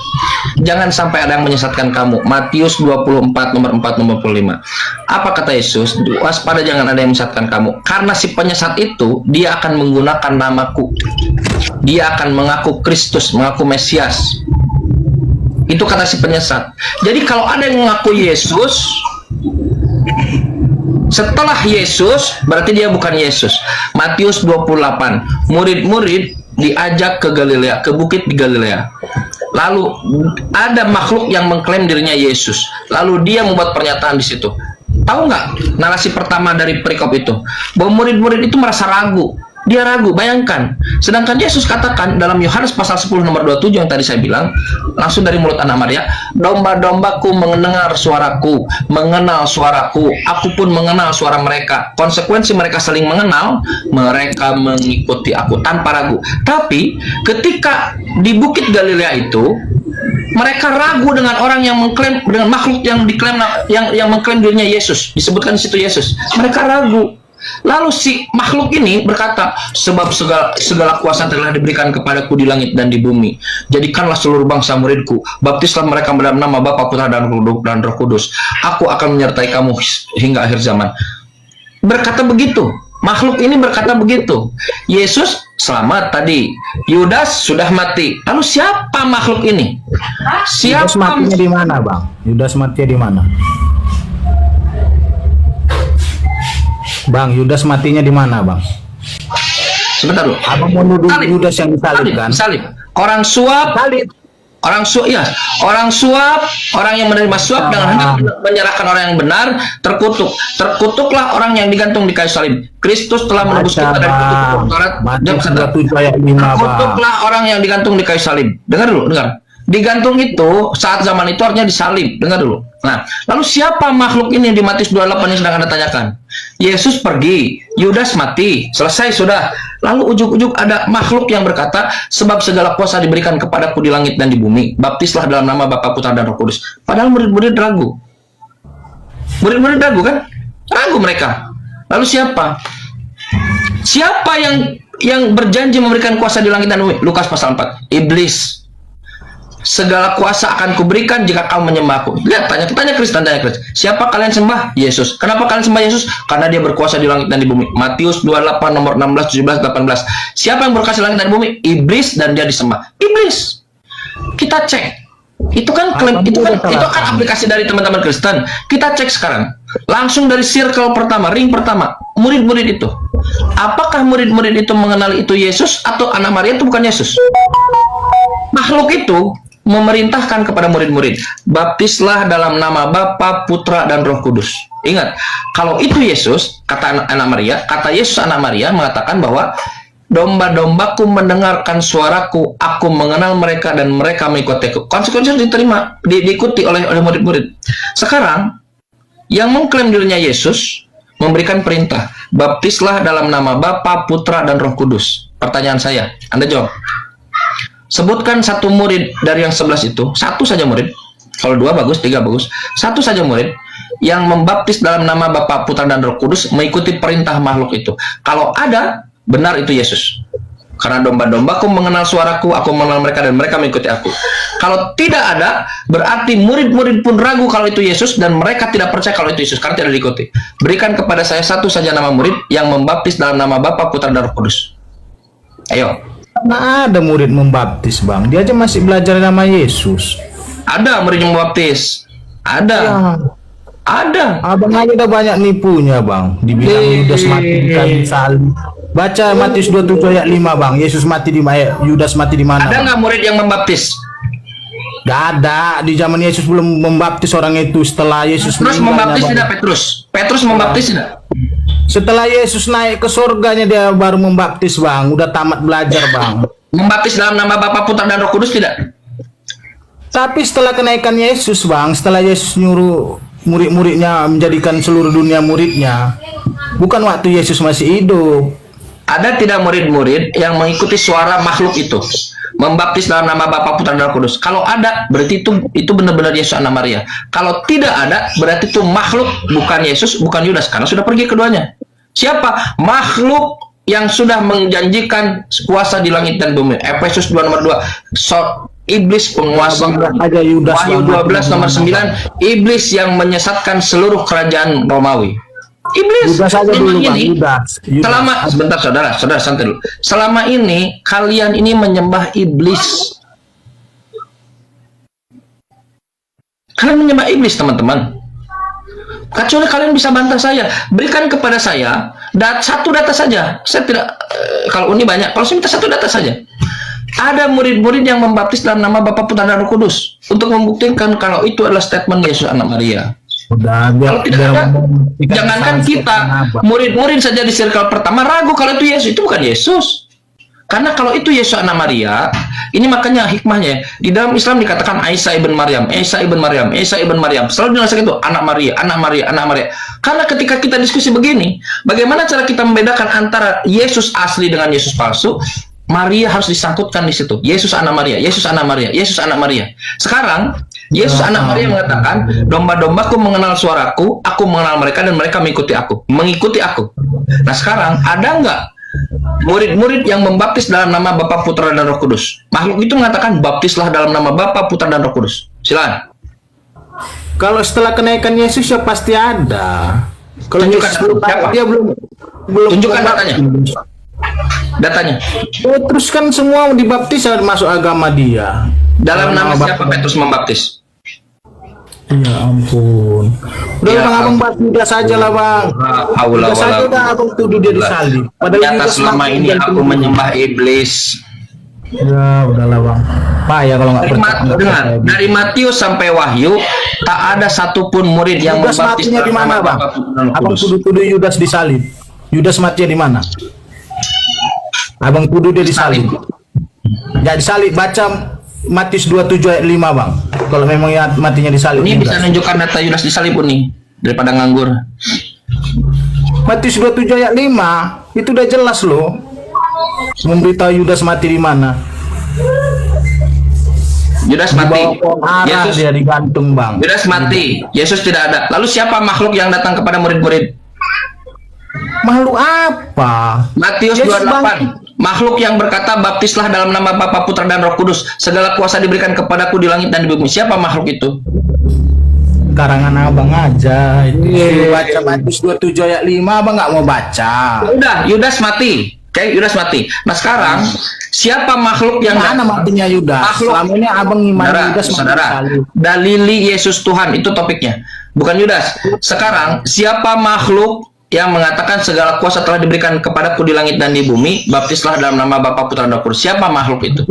jangan sampai ada yang menyesatkan kamu. Matius 24 nomor 4 nomor 25. Apa kata Yesus? Waspada, jangan ada yang menyesatkan kamu, karena si penyesat itu dia akan menggunakan namaku. Dia akan mengaku Kristus, mengaku Mesias. Itu kata si penyesat. Jadi kalau ada yang mengaku Yesus setelah Yesus, berarti dia bukan Yesus. Matius 28. Murid-murid diajak ke Galilea, ke bukit di Galilea. Lalu ada makhluk yang mengklaim dirinya Yesus. Lalu dia membuat pernyataan di situ. Tahu nggak narasi pertama dari perikop itu? Bahwa murid-murid itu merasa ragu. Dia ragu, bayangkan. Sedangkan Yesus katakan dalam Yohanes pasal 10 nomor 27 yang tadi saya bilang, langsung dari mulut anak Maria, domba-dombaku mendengar suaraku, mengenal suaraku, aku pun mengenal suara mereka. Konsekuensi mereka saling mengenal, mereka mengikuti aku tanpa ragu. Tapi ketika di bukit Galilea itu, mereka ragu dengan orang yang mengklaim, dengan makhluk yang diklaim, yang mengklaim dirinya Yesus, disebutkan di situ Yesus. Mereka ragu. Lalu si makhluk ini berkata, sebab segala kuasa telah diberikan kepadaku di langit dan di bumi. Jadikanlah seluruh bangsa muridku, baptislah mereka dalam nama Bapa, Putra, dan Roh Kudus. Aku akan menyertai kamu hingga akhir zaman. Berkata begitu. Makhluk ini berkata begitu. Yesus selamat tadi. Yudas sudah mati. Lalu siapa makhluk ini? Siapa? Yudas matinya di mana, Bang? Yudas matinya di mana? Bang, Yudas matinya di mana, Bang? Sebentar dulu. Abang mau nuduh Yudas yang disalib kan? Salib. Orang suap. Salib. Orang suap, ya. Orang suap, orang yang menerima suap dengan hendak menyerahkan orang yang benar, terkutuk. Terkutuklah orang yang digantung di kayu salib. Kristus telah menebus kita dari kutuk hukum Taurat. Terkutuklah orang yang digantung di kayu salib. Dengar dulu, dengar. Digantung itu saat zaman itu artinya disalib. Dengar dulu. Nah, lalu siapa makhluk ini di Matius 28 yang sedang Anda tanyakan? Yesus pergi, Yudas mati, selesai sudah. Lalu ujuk-ujuk ada makhluk yang berkata, sebab segala kuasa diberikan kepadaku di langit dan di bumi. Baptislah dalam nama Bapa, Putra, dan Roh Kudus. Padahal murid-murid ragu. Murid-murid ragu kan? Ragu mereka. Lalu siapa? Siapa yang berjanji memberikan kuasa di langit dan bumi? Lukas pasal 4. Iblis. Segala kuasa akan kuberikan jika kau menyembahku. Lihat, tanya Kristen, siapa kalian sembah? Yesus. Kenapa kalian sembah Yesus? Karena dia berkuasa di langit dan di bumi. Matius 28 nomor 16, 17, 18. Siapa yang berkuasa di langit dan di bumi? Iblis, dan dia disembah. Iblis. Kita cek. Itu kan klaim, itu kan aplikasi dari teman-teman Kristen. Kita cek sekarang. Langsung dari circle pertama, ring pertama, murid-murid itu. Apakah murid-murid itu mengenal itu Yesus atau anak Maria itu bukan Yesus? Makhluk itu memerintahkan kepada murid-murid, baptislah dalam nama Bapa, Putra, dan Roh Kudus. Ingat, kalau itu Yesus, kata anak Maria, kata Yesus anak Maria mengatakan bahwa domba-dombaku mendengarkan suaraku, aku mengenal mereka dan mereka mengikutiku. Konsekuensi diterima, diikuti oleh murid-murid. Sekarang, yang mengklaim dirinya Yesus memberikan perintah, baptislah dalam nama Bapa, Putra, dan Roh Kudus. Pertanyaan saya, Anda jawab. Sebutkan satu murid dari yang 11 itu, satu saja murid. Kalau 2 bagus, 3 bagus. Satu saja murid yang membaptis dalam nama Bapa, Putra, dan Roh Kudus mengikuti perintah makhluk itu. Kalau ada, benar itu Yesus. Karena domba-dombaku mengenal suaraku, aku mengenal mereka dan mereka mengikuti aku. Kalau tidak ada, berarti murid-murid pun ragu kalau itu Yesus dan mereka tidak percaya kalau itu Yesus karena tidak diikuti. Berikan kepada saya satu saja nama murid yang membaptis dalam nama Bapa, Putra, dan Roh Kudus. Ayo. Nah, ada murid membaptis, Bang. Dia aja masih belajar nama Yesus. Ada murid yang membaptis. Ada. Ya. Ada. Abang aja udah banyak nipunya, Bang. Dibilang Yudas mati di kayu salib. Baca Matius 27 ayat 5, Bang. Yesus mati di mana? Yudas mati di mana? Ada nggak murid yang membaptis? Gak ada. Di zaman Yesus belum membaptis orang itu. Setelah Yesus Petrus membaptis tidak, Petrus? Petrus membaptis tidak? Setelah Yesus naik ke surganya dia baru membaptis, Bang. Udah tamat belajar, Bang. Membaptis dalam nama Bapa, Putra, dan Roh Kudus tidak? Tapi setelah kenaikan Yesus, Bang, setelah Yesus nyuruh murid-muridnya menjadikan seluruh dunia muridnya, bukan waktu Yesus masih hidup. Ada tidak murid-murid yang mengikuti suara makhluk itu? Membaptis dalam nama Bapa, Putra, dan Roh Kudus. Kalau ada, berarti itu benar-benar Yesus anak Maria. Kalau tidak ada, berarti itu makhluk, bukan Yesus, bukan Yudas, karena sudah pergi keduanya. Siapa? Makhluk yang sudah menjanjikan kuasa di langit dan bumi. Efesus 2 nomor 2. Iblis penguasa. Wahyu 12 nomor 9. Iblis yang menyesatkan seluruh kerajaan Romawi. Iblis. Selama ini, sebentar saudara santai dulu. Selama ini kalian ini menyembah iblis. Kalian menyembah iblis, teman-teman. Kecuali kalian bisa bantah saya, berikan kepada saya satu data saja. Saya tidak, kalau ini banyak, kalau saya minta satu data saja. Ada murid-murid yang membaptis dalam nama Bapa, Putra, dan Roh Kudus untuk membuktikan kalau itu adalah statement Yesus anak Maria. Kalau tidak ada, jangankan kita, murid-murid saja di circle pertama ragu kalau itu Yesus, itu bukan Yesus. Karena kalau itu Yesus anak Maria, ini makanya hikmahnya di dalam Islam dikatakan Isa ibn Maryam, Isa ibn Maryam, Isa ibn Maryam. Selalu dinasihatkan itu anak Maria, anak Maria, anak Maria. Karena ketika kita diskusi begini, bagaimana cara kita membedakan antara Yesus asli dengan Yesus palsu? Maria harus disangkutkan di situ. Yesus anak Maria, Yesus anak Maria, Yesus anak Maria. Sekarang Yesus anak Maria mengatakan, domba-dombaku mengenal suaraku, aku mengenal mereka dan mereka mengikuti aku. Mengikuti aku. Nah sekarang ada nggak murid-murid yang membaptis dalam nama Bapa, Putra, dan Roh Kudus? Makhluk itu mengatakan baptislah dalam nama Bapa, Putra, dan Roh Kudus. Silakan. Kalau setelah kenaikan Yesus ya pasti ada. Kalau Yesus dia belum tunjukkan datanya. Terus kan semua dibaptis masuk agama dia. Dalam nama siapa Petrus membaptis? Ya ampun. Udah ya, Bang, abang bahas Yudas saja lah, Bang. Yudas saja udah abang tuduh dia disalib. Padahal selama ini aku menyembah iblis. Ya udahlah, Bang. Pak ya kalau nggak dengar dari Matius sampai Wahyu tak ada satupun murid yang membaptis di mana, Bang? Abang tuduh Yudas disalib. Yudas matinya di mana? Abang tuduh dia disalib. Nggak disalib, baca Matius 27 ayat 5 bang. Kalau memang ya matinya disalib. Ini Yudas. bisa menunjukkan data Yudas disalib pun nih daripada nganggur. Matius 27 ayat 5 itu udah jelas loh. Memberitahu Yudas mati di mana. Yudas Di mati. bawah pohon ara Yesus dia digantung bang. Yudas mati. Yesus tidak ada. Lalu siapa makhluk yang datang kepada murid-murid? Makhluk apa? Matius Yesus 28. Makhluk yang berkata, baptislah dalam nama Bapa, Putra, dan Roh Kudus. Segala kuasa diberikan kepadaku di langit dan di bumi. Siapa makhluk itu? Karangan abang aja. Itu baca Matius 27 ayat 5 abang nggak mau baca. Udah, Yudas mati. Oke, Yudas mati. Nah sekarang, siapa makhluk yang Mana matinya Yudas? Makhluk. Selama ini abang iman Saudara, Yudas mati saudara, disalib. dalili Yesus Tuhan itu topiknya, bukan Yudas. Sekarang siapa makhluk yang mengatakan segala kuasa telah diberikan kepadaku di langit dan di bumi, baptislah dalam nama Bapa, Putra, dan Roh Kudus. Siapa makhluk itu?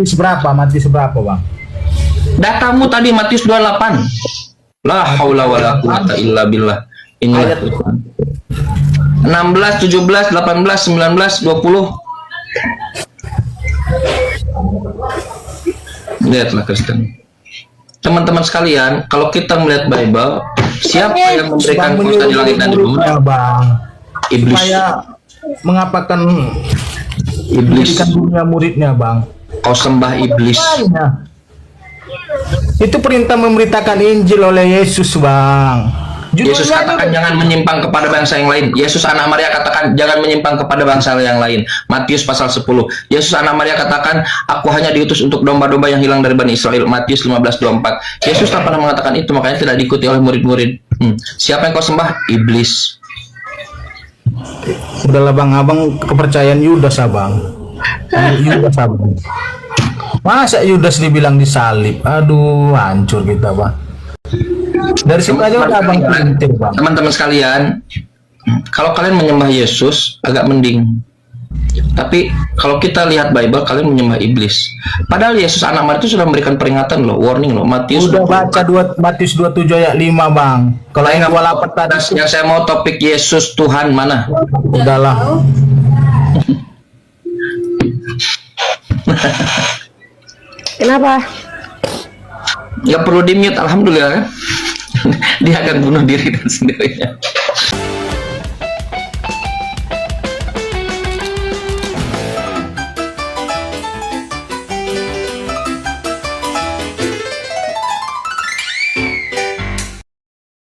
Mati seberapa bang? Datamu tadi Matius 28. La haula wala quwata illa billah. Inilah Tuhan. 16, 17, 18, 19, 20. Lihatlah Kristen. Teman-teman sekalian, kalau kita melihat Bible, siapa yang memberikan kuasa di langit dan di bumi? Bang. Iblis. Supaya mengapakan Iblis. pendidikan dunia muridnya bang. Kau sembah iblis. Makanya. Itu perintah memberitakan Injil oleh Yesus bang. Yesus Judulnya katakan juga- jangan menyimpang kepada bangsa yang lain. Yesus anak Maria katakan jangan menyimpang kepada bangsa yang lain. Matius pasal 10. Yesus anak Maria katakan aku hanya diutus untuk domba-domba yang hilang dari Bani Israel. Matius 15:24. Yesus tak pernah mengatakan itu, makanya tidak diikuti oleh murid-murid. Siapa yang kau sembah? Iblis. Udahlah bang, abang kepercayaan Yudas abang. Yudas abang. Masa Yudas dibilang disalib? Aduh, hancur kita bang. Dari situ aja udah abang pintir bang. Teman-teman sekalian, kalau kalian menyembah Yesus agak mending. Tapi kalau kita lihat Bible, kalian menyembah iblis. Padahal Yesus anak Maria itu sudah memberikan peringatan loh, warning loh. Matius Udah baca Matius 27 ayat 5 bang. Kalau yang 28 tadi yang saya mau topik Yesus Tuhan mana? udahlah. Kenapa? Nggak perlu di mute, alhamdulillah kan. Dia akan bunuh diri dan sendirinya.